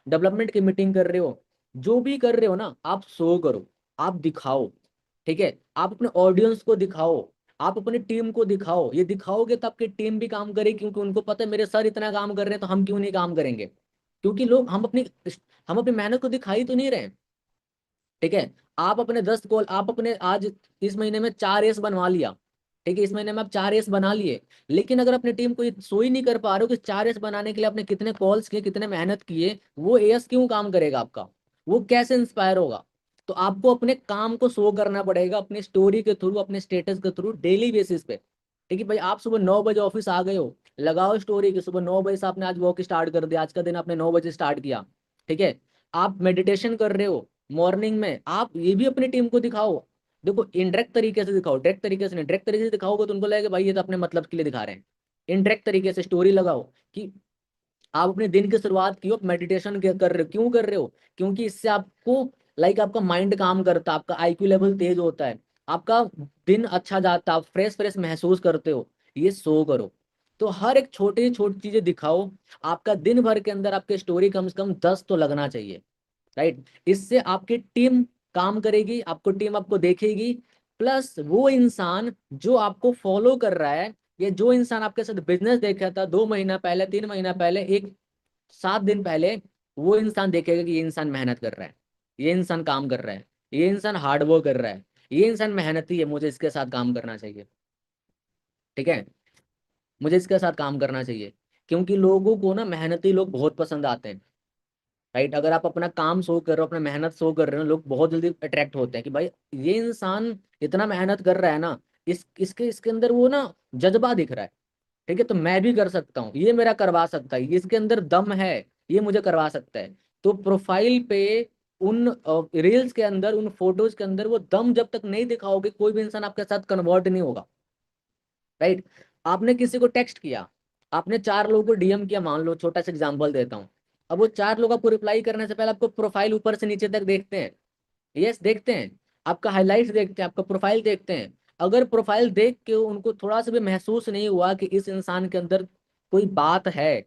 डेवलपमेंट की मीटिंग कर रहे हो। जो भी कर रहे हो ना, आप शो करो, आप दिखाओ। ठीक है, आप अपने ऑडियंस को दिखाओ, आप अपनी टीम को दिखाओ। ये दिखाओगे तो आपकी टीम भी काम करेगी, क्योंकि उनको पता है मेरे सर इतना काम कर रहे हैं, तो हम क्यों नहीं काम करेंगे? क्योंकि लोग हम अपनी मेहनत को दिखाई तो नहीं रहे। ठीक है, आप अपने 10 कॉल, आप अपने आज इस महीने में 4 एस बनवा लिया। ठीक है, इस महीने में आप 4 एस बना लिए, लेकिन अगर अपनी टीम को ये शो ही नहीं कर पा रहे हो कि 4 एस बनाने के लिए आपने कितने कॉल्स किए, कितने मेहनत किए, वो एस क्यों काम करेगा आपका? वो कैसे इंस्पायर होगा? तो आपको अपने काम को शो करना पड़ेगा, अपनी स्टोरी के थ्रू, अपने स्टेटस के थ्रू, डेली बेसिस पे। ठीक है भाई, आप सुबह 9 बजे ऑफिस आ गए हो, लगाओ स्टोरी की सुबह 9 बजे से आपने आज वॉक स्टार्ट कर दिया, आज का दिन आपने 9 बजे स्टार्ट किया। ठीक है, आप मेडिटेशन कर रहे हो मॉर्निंग में, आप ये भी अपनी टीम को दिखाओ। देखो, इनडायरेक्ट तरीके से दिखाओ, डायरेक्ट तरीके से नहीं। डायरेक्ट तरीके से दिखाओगे तो उनको लगेगा भाई ये तो अपने मतलब के लिए दिखा रहे हैं। इनडायरेक्ट तरीके से स्टोरी लगाओ कि आप अपने दिन की शुरुआत की, मेडिटेशन कर रहे हो, क्यों कर रहे हो? क्योंकि इससे आपको, लाइक, आपका माइंड काम करता है, आपका आईक्यू लेवल तेज होता है, आपका दिन अच्छा जाता है, आप फ्रेश फ्रेश महसूस करते हो। ये शो करो। तो हर एक छोटी छोटी चीजें दिखाओ। आपका दिन भर के अंदर आपके स्टोरी कम से कम 10 तो लगना चाहिए, राइट। इससे आपकी टीम काम करेगी, आपको टीम आपको देखेगी। प्लस वो इंसान जो आपको फॉलो कर रहा है, या जो इंसान आपके साथ बिजनेस देखा था 2 महीना पहले, 3 महीना पहले, एक 7 दिन पहले, वो इंसान देखेगा कि ये इंसान मेहनत कर रहा है, ये इंसान काम कर रहा है, ये इंसान हार्डवर्क कर रहा है, ये इंसान मेहनती है, मुझे इसके साथ काम करना चाहिए। ठीक है, मुझे इसके साथ काम करना चाहिए। क्योंकि लोगों को ना मेहनती लोग बहुत पसंद आते हैं, राइट। अगर आप अपना काम शो कर रहे हो, अपना मेहनत शो कर रहे हो, लोग बहुत जल्दी अट्रैक्ट होते हैं कि भाई ये इंसान इतना मेहनत कर रहा है ना, इसके इसके अंदर वो ना जज्बा दिख रहा है। ठीक है, तो मैं भी कर सकता हूँ, ये मेरा करवा सकता है, ये इसके अंदर दम है, ये मुझे करवा सकता है। तो प्रोफाइल पे उन रील्स के अंदर, उन फोटोज के अंदर वो दम जब तक नहीं दिखाओगे, कोई भी इंसान आपके साथ कन्वर्ट नहीं होगा, राइट। आपने किसी को टेक्स्ट किया, आपने 4 लोगों को डीएम किया, मान लो छोटा सा एग्जांपल देता हूँ। अब वो 4 लोग आपको रिप्लाई करने से पहले आपको प्रोफाइल ऊपर से नीचे तक देखते हैं। यस, देखते हैं। आपका हाईलाइट्स देखते हैं, आपका प्रोफाइल देखते हैं। अगर प्रोफाइल देख के उनको थोड़ा सा भी महसूस नहीं हुआ कि इस इंसान के अंदर कोई बात है,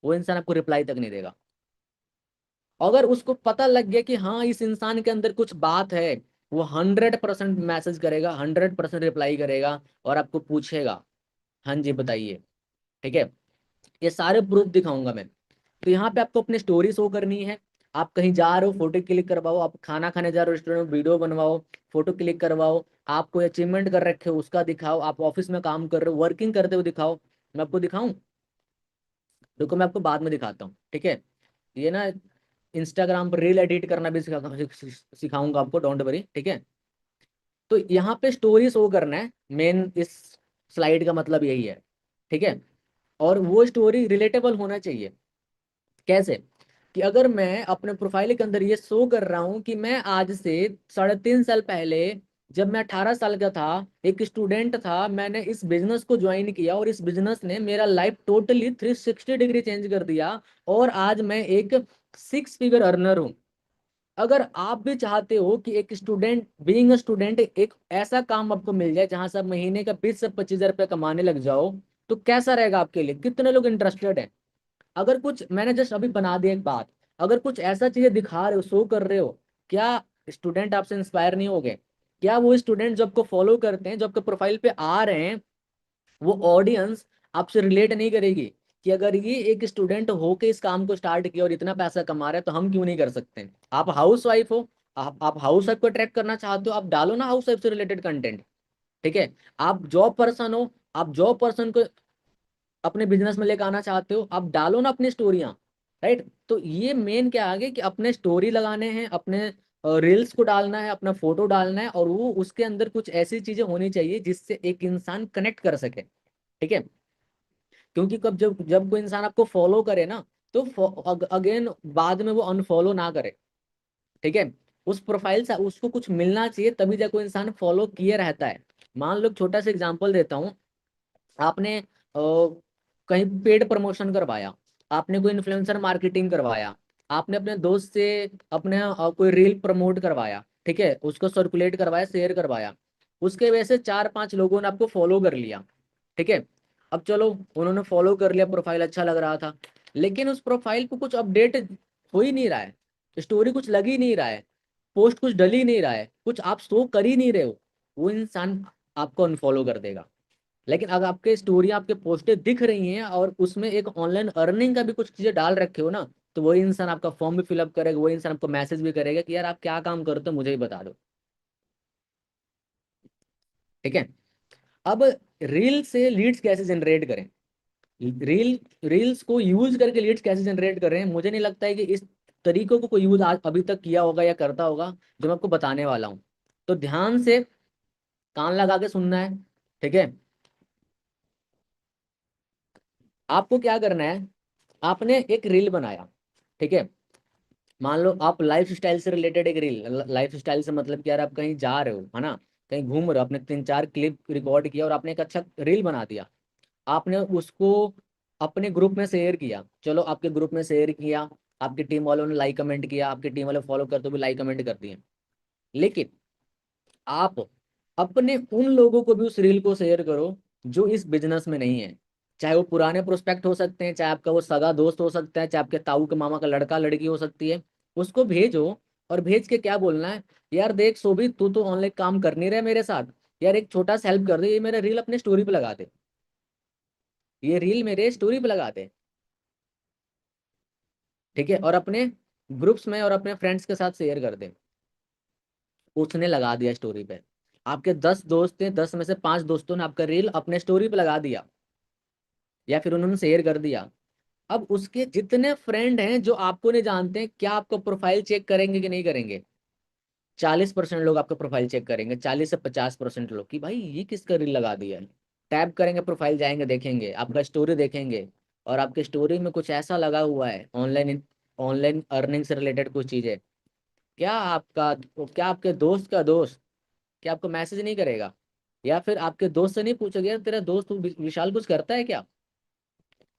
वो इंसान आपको रिप्लाई तक नहीं देगा। अगर उसको पता लग गया कि हाँ इस इंसान के अंदर कुछ बात है, वो 100% मैसेज करेगा, 100% रिप्लाई करेगा, और आपको पूछेगा हाँ जी बताइए। ठीक है, ये सारे प्रूफ दिखाऊंगा मैं। तो यहाँ पे आपको अपनी स्टोरी शो करनी है। आप कहीं जा रहे हो, फोटो क्लिक करवाओ। आप खाना खाने जा रहे हो रेस्टोरेंट में, वीडियो बनवाओ, फोटो क्लिक करवाओ। आप कोई अचीवमेंट कर रखे हो उसका दिखाओ। आप ऑफिस में काम कर रहे हो, वर्किंग करते हुए दिखाओ। मैं आपको दिखाऊं? देखो मैं आपको बाद में दिखाता हूँ, ठीक है। ये ना इंस्टाग्राम पर रील एडिट करना भी सिखाऊंगा आपको, डोंट वरी, ठीक है। तो यहाँ पे स्टोरी शो करना है, मेन इस स्लाइड का मतलब यही है, ठीक है। और वो स्टोरी रिलेटेबल होना चाहिए। कैसे? कि अगर मैं अपने प्रोफाइल के अंदर ये शो कर रहा हूँ कि मैं आज से 3.5 साल पहले, जब मैं 18 साल का था, एक स्टूडेंट था, मैंने इस बिजनेस को ज्वाइन किया, और इस बिजनेस ने मेरा लाइफ टोटली 360 डिग्री चेंज कर दिया, और आज मैं एक 6 फिगर अर्नर हूँ। अगर आप भी चाहते हो कि एक स्टूडेंट, बीइंग अ स्टूडेंट, एक ऐसा काम आपको मिल जाए जहां से आप महीने का 20 से 25 हज़ार रुपये कमाने लग जाओ, तो कैसा रहेगा आपके लिए? कितने लोग इंटरेस्टेड हैं? अगर कुछ मैंने जस्ट अभी बना दिया एक बात, अगर कुछ ऐसा चीजें दिखा रहे हो, शो कर रहे हो, क्या स्टूडेंट आपसे इंस्पायर नहीं हो गए? क्या वो स्टूडेंट जो आपको फॉलो करते हैं, जो आपके प्रोफाइल पे आ रहे हैं, वो ऑडियंस आपसे रिलेट नहीं करेगी कि अगर ये एक स्टूडेंट होके इस काम को स्टार्ट किया और इतना पैसा कमा रहा है, तो हम क्यों नहीं कर सकते? आप हाउस वाइफ हो, आप हाउस वाइफ को अट्रैक्ट करना चाहते हो, आप डालो ना हाउस वाइफ से रिलेटेड कंटेंट। ठीक है, आप जॉब पर्सन हो, आप जॉब पर्सन को अपने बिजनेस में लेकर आना चाहते हो, आप डालो ना अपनी स्टोरियां, राइट। तो ये मेन क्या आगे कि अपने स्टोरी लगाने हैं, अपने रील्स को डालना है, अपना फोटो डालना है, और वो उसके अंदर कुछ ऐसी चीजें होनी चाहिए जिससे एक इंसान कनेक्ट कर सके। ठीक है, क्योंकि कब जब जब कोई इंसान आपको फॉलो करे ना, तो अगेन बाद में वो अनफॉलो ना करे। ठीक है, उस प्रोफाइल से उसको कुछ मिलना चाहिए, तभी जब कोई इंसान फॉलो किए रहता है। मान लो छोटा सा एग्जांपल देता हूँ। आपने कहीं पेड प्रमोशन करवाया, आपने कोई इन्फ्लुएंसर मार्केटिंग करवाया, आपने अपने दोस्त से अपने कोई रील प्रमोट करवाया, ठीक है, उसको सर्कुलेट करवाया, शेयर करवाया। उसके वजह से 4-5 लोगों ने आपको फॉलो कर लिया। ठीक है, अब चलो उन्होंने फॉलो कर लिया, प्रोफाइल अच्छा लग रहा था, लेकिन उस प्रोफाइल पे कुछ अपडेट हो ही नहीं रहा है, स्टोरी कुछ लग ही नहीं रहा है, पोस्ट कुछ डल ही नहीं रहा है, कुछ आप शो कर ही नहीं रहे हो, वो इंसान आपको अनफॉलो कर देगा। लेकिन अगर आपके स्टोरी, आपके पोस्टें दिख रही हैं, और उसमें एक ऑनलाइन अर्निंग का भी कुछ चीजें डाल रखे हो ना, तो वही इंसान आपका फॉर्म भी फिलअप करेगा, वही इंसान आपको मैसेज भी करेगा कि यार आप क्या काम करते हो, मुझे ही बता दो। ठीक है, अब रील से लीड्स कैसे जनरेट करें? रील रील्स को यूज करके लीड्स कैसे जनरेट कर रहे हैं? मुझे नहीं लगता है कि इस तरीकों को कोई यूज आज अभी तक किया होगा या करता होगा, जो मैं आपको बताने वाला हूँ। तो ध्यान से कान लगा के सुनना है। ठीक है, आपको क्या करना है, आपने एक रील बनाया, ठीक है। मान लो आप लाइफ स्टाइल से रिलेटेड एक रील, लाइफ स्टाइल से मतलब कि यार आप कहीं जा रहे हो, है ना, कहीं घूम रहे हो, आपने 3-4 क्लिप रिकॉर्ड किया और आपने एक अच्छा रील बना दिया। आपने उसको अपने ग्रुप में शेयर किया, चलो आपके ग्रुप में शेयर किया, आपकी टीम वालों ने लाइक कमेंट किया, आपकी टीम वाले फॉलो करते हुए लाइक कमेंट कर दिए। लेकिन आप अपने उन लोगों को भी उस रील को शेयर करो जो इस बिजनेस में नहीं है। चाहे वो पुराने प्रोस्पेक्ट हो सकते हैं, चाहे आपका वो सगा दोस्त हो सकता है, चाहे आपके ताऊ के मामा का लड़का लड़की हो सकती है। उसको भेजो, और भेज के क्या बोलना है, यार देख शोभित, तू तो ऑनलाइन काम कर नहीं रहा मेरे साथ, यार एक छोटा सा हेल्प कर दे, ये मेरा रील अपने स्टोरी पे लगा दे, ये रील मेरे स्टोरी पे लगा दे। ठीक है, और अपने ग्रुप्स में और अपने फ्रेंड्स के साथ शेयर कर दे। उसने लगा दिया स्टोरी पे, आपके 10 दोस्त थे, 10 में से 5 दोस्तों ने आपका रील अपने स्टोरी पे लगा दिया, या फिर उन्होंने शेयर कर दिया। अब उसके जितने फ्रेंड हैं जो आपको नहीं जानते हैं, क्या आपका प्रोफाइल चेक करेंगे कि नहीं करेंगे? 40% लोग आपका प्रोफाइल चेक करेंगे, 40 से 50% लोग, कि भाई ये किसका रील लगा दिया है। टैप करेंगे प्रोफाइल, जाएंगे, देखेंगे आपका स्टोरी देखेंगे, और आपके स्टोरी में कुछ ऐसा लगा हुआ है, ऑनलाइन ऑनलाइन अर्निंग से रिलेटेड कुछ चीजें। क्या आपका, क्या आपके दोस्त का दोस्त क्या आपको मैसेज नहीं करेगा? या फिर आपके दोस्त से नहीं पूछोगे, यार तेरा दोस्त विशाल कुछ करता है क्या,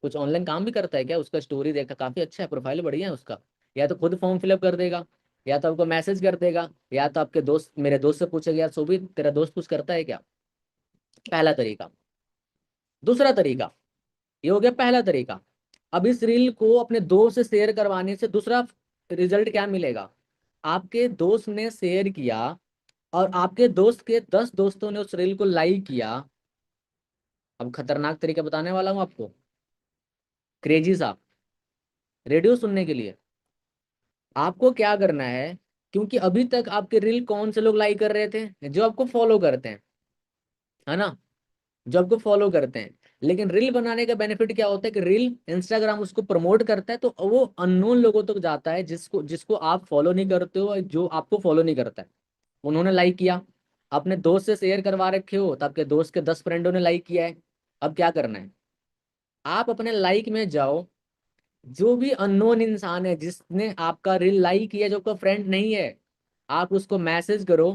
कुछ ऑनलाइन काम भी करता है क्या, उसका स्टोरी देखा काफी अच्छा है, प्रोफाइल बढ़िया है उसका। या तो खुद फॉर्म फिलअप कर देगा, या तो आपको मैसेज कर देगा, या तो आपके दोस्त, मेरे दोस्त से पूछेगा, यार शोभित तेरा दोस्त कुछ करता है क्या। पहला तरीका। दूसरा तरीका, ये हो गया पहला तरीका। अब इस रील को अपने दोस्त से शेयर करवाने से दूसरा रिजल्ट क्या मिलेगा? आपके दोस्त ने शेयर किया, और आपके दोस्त के 10 दोस्तों ने उस रील को लाइक किया। अब खतरनाक तरीका बताने वाला हूं आपको, क्रेजी सा, रेडियो सुनने के लिए। आपको क्या करना है, क्योंकि अभी तक आपके रील कौन से लोग लाइक कर रहे थे? जो आपको फॉलो करते हैं, है ना, जो आपको फॉलो करते हैं। लेकिन रील बनाने का बेनिफिट क्या होता है कि रील इंस्टाग्राम उसको प्रमोट करता है, तो वो अननोन लोगों तक जाता है, जिसको जिसको आप फॉलो नहीं करते हो, जो आपको फॉलो नहीं करता है। उन्होंने लाइक किया, अपने दोस्त से शेयर करवा रखे हो, तो आपके दोस्त के 10 फ्रेंडों ने लाइक किया है। अब क्या करना है, आप अपने लाइक में जाओ, जो भी अननोन इंसान है जिसने आपका रील लाइक किया, जो आपका फ्रेंड नहीं है, आप उसको मैसेज करो,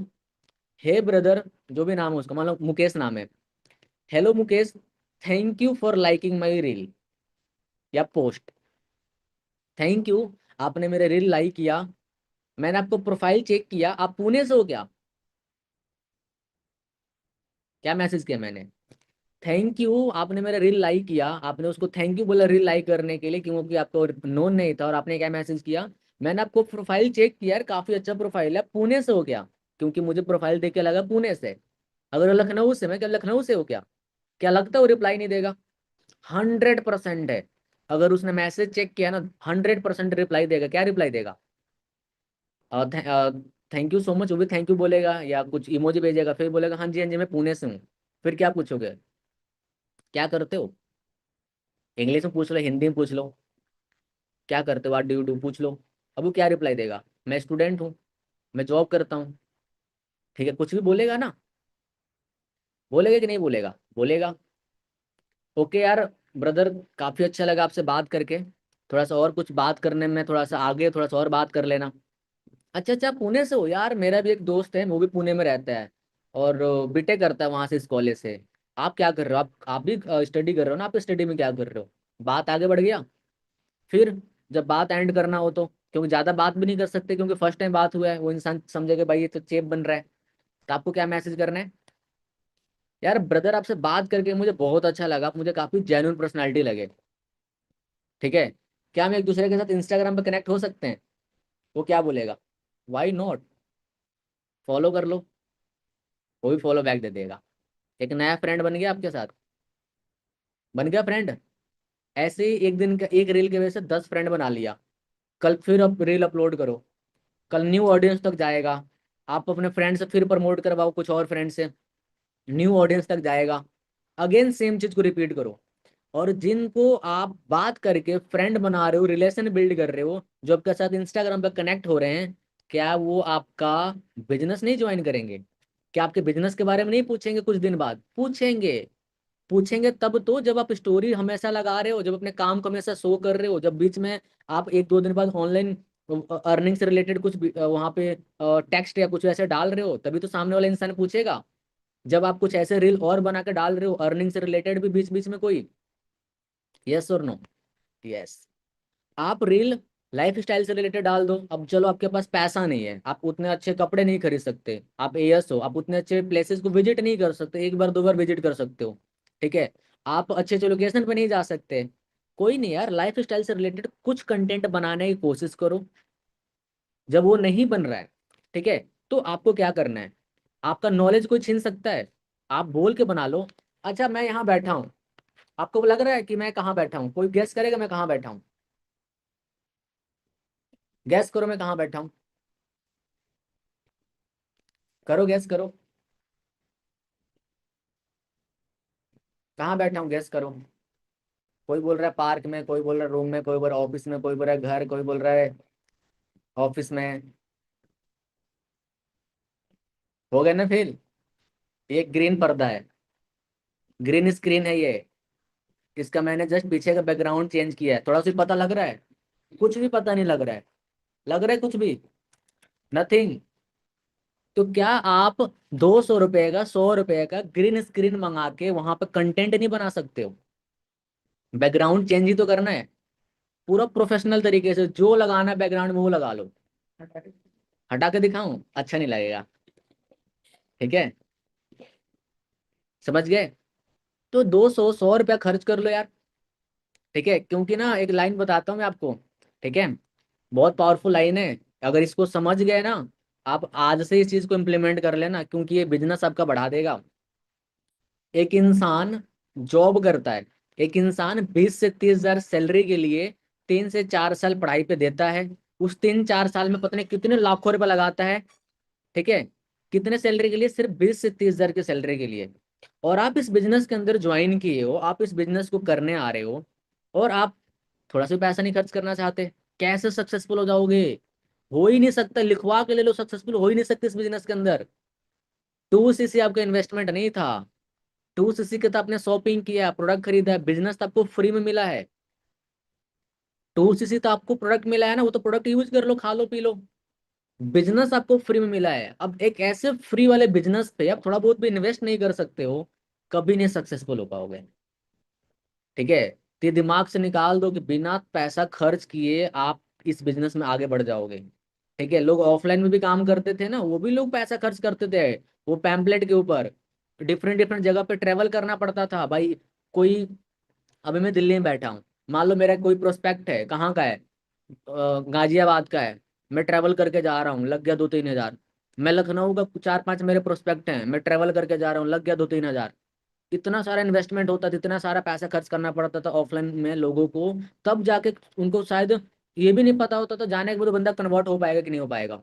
हे ब्रदर, जो भी नाम है उसका, मान लो मुकेश नाम है, hello Mukesh, thank you for liking my reel, या पोस्ट, थैंक यू, आपने मेरे रील लाइक किया, मैंने आपको प्रोफाइल चेक किया, आप पुणे से हो क्या? क्या मैसेज किया मैंने? थैंक यू, आपने मेरा रील लाइक किया, आपने उसको थैंक यू बोला रील लाइक करने के लिए, क्योंकि आपको नोन नहीं था, और आपने क्या मैसेज किया, मैंने आपको प्रोफाइल चेक किया यार, काफी अच्छा प्रोफाइल है, पुणे से हो क्या? क्योंकि मुझे प्रोफाइल देख के लगा पुणे से। अगर वो लखनऊ से, मैं क्या लखनऊ से हो क्या लगता है वो रिप्लाई नहीं देगा? 100% है, अगर उसने मैसेज चेक किया ना, 100% रिप्लाई देगा। क्या रिप्लाई देगा? थैंक यू सो मच, वो भी थैंक यू बोलेगा, या कुछ इमोजी भेजेगा, फिर बोलेगा हाँ जी हाँ जी मैं पुणे से हूँ। फिर क्या पूछोगे, क्या करते हो? इंग्लिश में पूछ लो, हिंदी में पूछ लो, क्या करते हो, व्हाट डू यू डू, पूछ लो। अब वो क्या रिप्लाई देगा? मैं स्टूडेंट हूँ, मैं जॉब करता हूँ। ठीक है, कुछ भी बोलेगा ना, बोलेगा कि नहीं बोलेगा? बोलेगा। ओके यार ब्रदर, काफी अच्छा लगा आपसे बात करके, थोड़ा सा और कुछ बात करने में, थोड़ा सा आगे थोड़ा सा और बात कर लेना। अच्छा अच्छा, पुणे से हो यार, मेरा भी एक दोस्त है, वो भी पुणे में रहता है, और बीटेक करता है वहां से, इस कॉलेज से। आप क्या कर रहे हो, आप भी स्टडी कर रहे हो ना, आप स्टडी में क्या कर रहे हो? बात आगे बढ़ गया। फिर जब बात एंड करना हो तो, क्योंकि ज्यादा बात भी नहीं कर सकते, क्योंकि फर्स्ट टाइम बात हुआ है, वो इंसान समझेगा भाई ये तो चेप बन रहा है। तो आपको क्या मैसेज करना है, यार ब्रदर आपसे बात करके मुझे बहुत अच्छा लगा, मुझे काफी जेन्युइन पर्सनालिटी लगे। ठीक है, क्या हम एक दूसरे के साथ इंस्टाग्राम पे कनेक्ट हो सकते हैं? वो क्या बोलेगा, वाई नॉट, फॉलो कर लो। वो भी फॉलो बैक दे देगा, एक नया फ्रेंड बन गया आपके साथ, बन गया फ्रेंड। ऐसे ही एक दिन का एक रील की वजह से 10 फ्रेंड बना लिया। कल फिर अब रील अपलोड करो, कल न्यू ऑडियंस तक जाएगा। आप अपने फ्रेंड से फिर प्रमोट करवाओ कुछ और फ्रेंड से, न्यू ऑडियंस तक जाएगा। अगेन सेम चीज को रिपीट करो। और जिनको आप बात करके फ्रेंड बना रहे हो, रिलेशन बिल्ड कर रहे हो, जो आपके साथ इंस्टाग्राम पर कनेक्ट हो रहे हैं, क्या वो आपका बिजनेस नहीं ज्वाइन करेंगे? क्या आपके बिजनेस के बारे में नहीं पूछेंगे? कुछ दिन बाद पूछेंगे। पूछेंगे तब तो जब आप स्टोरी हमेशा लगा रहे हो, जब अपने काम को हमेशा शो कर रहे हो, जब बीच में आप 1-2 दिन बाद ऑनलाइन अर्निंग से रिलेटेड कुछ वहां पे टेक्स्ट या कुछ ऐसे डाल रहे हो, तभी तो सामने वाला इंसान पूछेगा। जब आप कुछ ऐसे रील और बना के डाल रहे हो अर्निंग से रिलेटेड भी बीच बीच में कोई, यस और नो? यस। आप रील लाइफ स्टाइल से रिलेटेड डाल दो। अब चलो आपके पास पैसा नहीं है, आप उतने अच्छे कपड़े नहीं खरीद सकते, आप एयस हो, आप उतने अच्छे प्लेसेस को विजिट नहीं कर सकते, एक बार 2 बार विजिट कर सकते हो। ठीक है, आप अच्छे अच्छे लोकेशन पे नहीं जा सकते। कोई नहीं यार, लाइफ स्टाइल से रिलेटेड कुछ कंटेंट बनाने की कोशिश करो। जब वो नहीं बन रहा है, ठीक है, तो आपको क्या करना है, आपका नॉलेज कोई छीन सकता है, आप बोल के बना लो। अच्छा मैं यहाँ बैठा हूँ, आपको लग रहा है कि मैं कहाँ बैठा हूँ? कोई गैस करेगा मैं कहाँ बैठा हूँ? गैस करो मैं कहाँ बैठा हूँ, करो गैस करो। कहाँ बैठा हूँ गैस करो। कोई बोल रहा है पार्क में, कोई बोल रहा है रूम में, कोई बोल रहा है ऑफिस में, कोई बोल रहा है घर, कोई बोल रहा है ऑफिस में। हो गया ना फेल। ये ग्रीन पर्दा है, ग्रीन स्क्रीन है ये। इसका मैंने जस्ट पीछे का बैकग्राउंड चेंज किया है, थोड़ा सा पता लग रहा है? कुछ भी पता नहीं लग रहा है? लग रहा है कुछ भी? नथिंग। तो क्या आप 200 रुपए का, 100 रुपए का ग्रीन स्क्रीन मंगा के वहां पे कंटेंट नहीं बना सकते हो? बैकग्राउंड चेंज ही तो करना है, पूरा प्रोफेशनल तरीके से जो लगाना है बैकग्राउंड में वो लगा लो। हटा के दिखाऊं? अच्छा नहीं लगेगा। ठीक है, समझ गए? तो 200 100 रुपया खर्च कर लो यार। ठीक है, क्योंकि ना एक लाइन बताता हूँ मैं आपको, ठीक है, बहुत पावरफुल लाइन है। अगर इसको समझ गए ना, आप आज से इस चीज को इम्प्लीमेंट कर लेना, क्योंकि ये बिजनेस आपका बढ़ा देगा। एक इंसान जॉब करता है, एक इंसान 20 से 30 हजार सैलरी के लिए 3 से 4 साल पढ़ाई पे देता है। उस 3 4 साल में पता नहीं कितने लाखों रुपए लगाता है। ठीक है, कितने सैलरी के लिए? सिर्फ 20 से 30 हजार की सैलरी के लिए। और आप इस बिजनेस के अंदर ज्वाइन किए हो, आप इस बिजनेस को करने आ रहे हो, और आप थोड़ा सा पैसा नहीं खर्च करना चाहते। कैसे सक्सेसफुल हो जाओगे? हो ही नहीं सकता, लिखवा के ले लो, सक्सेसफुल हो ही नहीं सकते इस बिजनेस के अंदर। 2 सीसी आपका इन्वेस्टमेंट नहीं था, 2 सीसी के तो आपने शॉपिंग किया, प्रोडक्ट खरीदा है, बिजनेस तो आपको फ्री में मिला है। 2 सीसी तो आपको प्रोडक्ट मिला है ना, वो तो प्रोडक्ट यूज कर लो, खा लो पी लो। बिजनेस आपको फ्री में मिला है, अब एक ऐसे फ्री वाले बिजनेस पे आप थोड़ा बहुत भी इन्वेस्ट नहीं कर सकते हो, कभी नहीं सक्सेसफुल हो पाओगे। ठीक है, तो ये दिमाग से निकाल दो कि बिना पैसा खर्च किए आप इस बिजनेस में आगे बढ़ जाओगे। ठीक है, लोग ऑफलाइन में भी काम करते थे ना, वो भी लोग पैसा खर्च करते थे वो पैम्पलेट के ऊपर। डिफरेंट डिफरेंट जगह पे ट्रेवल करना पड़ता था भाई। कोई, अभी मैं दिल्ली में बैठा हूँ, मान लो मेरा कोई प्रोस्पेक्ट है, कहाँ का है? गाजियाबाद का है। मैं ट्रैवल करके जा रहा हूँ, लग गया 2 3 हजार। मैं लखनऊ का 4 5 मेरे प्रोस्पेक्ट हैं, मैं ट्रैवल करके जा रहा हूँ, लग गया 2 3 हजार। इतना सारा इन्वेस्टमेंट होता था, इतना सारा पैसा खर्च करना पड़ता था ऑफलाइन में लोगों को। तब जाके उनको शायद ये भी नहीं पता होता था जाने के बाद बंदा कन्वर्ट हो पाएगा कि नहीं हो पाएगा।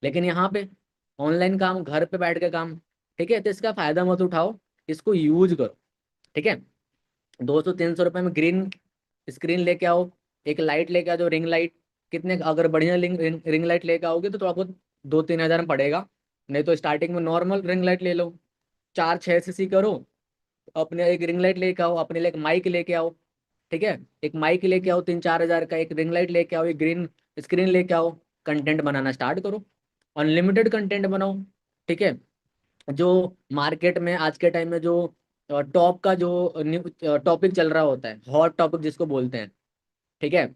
लेकिन यहाँ पे ऑनलाइन काम, घर पे बैठ के काम। ठीक है, तो इसका फायदा मत उठाओ, इसको यूज करो। ठीक है, 200 300 रुपए में ग्रीन स्क्रीन लेके आओ, एक लाइट लेके आओ जो रिंग लाइट। कितने, अगर बढ़िया रिंग लाइट लेके आओगे तो आपको 2 3 हजार में पड़ेगा। नहीं तो स्टार्टिंग में नॉर्मल रिंग लाइट ले लो। 4 6 सीसी करो। अपने एक रिंग लाइट लेके आओ, अपने लिए एक माइक लेके आओ। ठीक है, एक माइक लेके आओ 3 4 हजार का, एक रिंग लाइट लेके आओ, एक ग्रीन स्क्रीन लेके आओ। कंटेंट बनाना स्टार्ट करो, अनलिमिटेड कंटेंट बनाओ। ठीक है, जो मार्केट में आज के टाइम में जो टॉप का जो टॉपिक चल रहा होता है, हॉट टॉपिक जिसको बोलते हैं। ठीक है,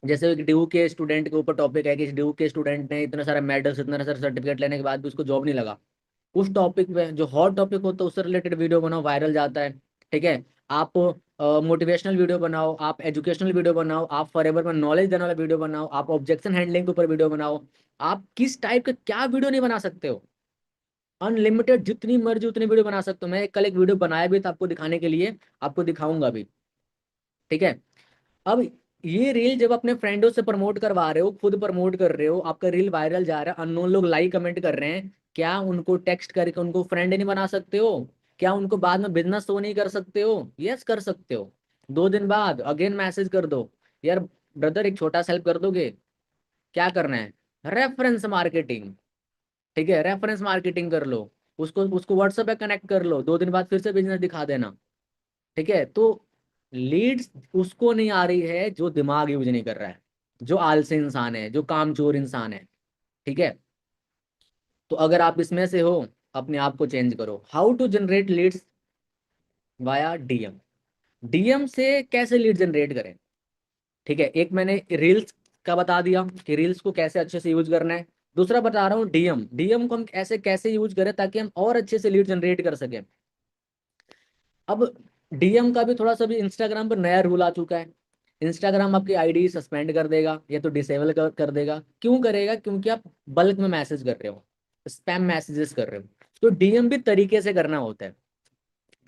जैसे एक ड्यू के स्टूडेंट के ऊपर टॉपिक है कि ड्यू के स्टूडेंट ने इतना सारा मेडल्स, इतना सारा सर्टिफिकेट लेने के बाद भी उसको जॉब नहीं लगा। उस टॉपिक पे जो हॉट टॉपिक होता है उससे रिलेटेड वीडियो बनाओ, वायरल जाता है। ठीक है, आप मोटिवेशनल वीडियो बनाओ, आप एजुकेशनल वीडियो बनाओ, आप फॉरएवर में नॉलेज देने वाला वीडियो बनाओ, आप ऑब्जेक्शन हैंडलिंग के ऊपर वीडियो बनाओ। आप किस टाइप का क्या वीडियो नहीं बना सकते हो? अनलिमिटेड जितनी मर्जी उतनी वीडियो बना सकते हो। मैं कल एक वीडियो बनाया भी था आपको दिखाने के लिए, आपको दिखाऊंगा भी। ठीक है, अब ये रील जब अपने फ्रेंडों से प्रमोट करवा रहे हो, खुद प्रमोट कर रहे हो, आपका रील वायरल जा रहा है, अननोन लोग लाइक कमेंट कर रहे हैं, क्या उनको टेक्स्ट करके उनको फ्रेंड नहीं बना सकते हो? क्या उनको बाद में बिजनेस तो नहीं कर सकते हो? यस कर सकते हो। 2 दिन बाद अगेन मैसेज कर दो, यार ब्रदर एक छोटा सा हेल्प कर दोगे? क्या करना है? Reference marketing. ठीक है, रेफरेंस मार्केटिंग कर लो, उसको उसको व्हाट्सएप पे कनेक्ट कर लो, 2 दिन बाद फिर से बिजनेस दिखा देना। ठीक है, तो लीड्स उसको नहीं आ रही है जो दिमाग यूज नहीं कर रहा है, जो आलसी इंसान है, जो कामचोर इंसान है। ठीक है, तो अगर आप इसमें से हो, अपने आप को चेंज करो। How to generate leads via DM. DM से कैसे लीड जनरेट करें? ठीक है, एक मैंने रील्स का बता दिया कि रील्स को कैसे अच्छे से यूज करना है। दूसरा बता रहा हूँ डीएम, डीएम को हम ऐसे कैसे यूज करें ताकि हम और अच्छे से लीड जनरेट कर सकें। अब डीएम का भी थोड़ा सा भी इंस्टाग्राम पर नया रूल आ चुका है। इंस्टाग्राम आपकी आईडी सस्पेंड कर देगा या तो डिसेबल कर देगा। क्यों करेगा? क्योंकि आप बल्क में मैसेज कर रहे हो, स्पैम मैसेजेस कर रहे हो। तो डीएम भी तरीके से करना होता है।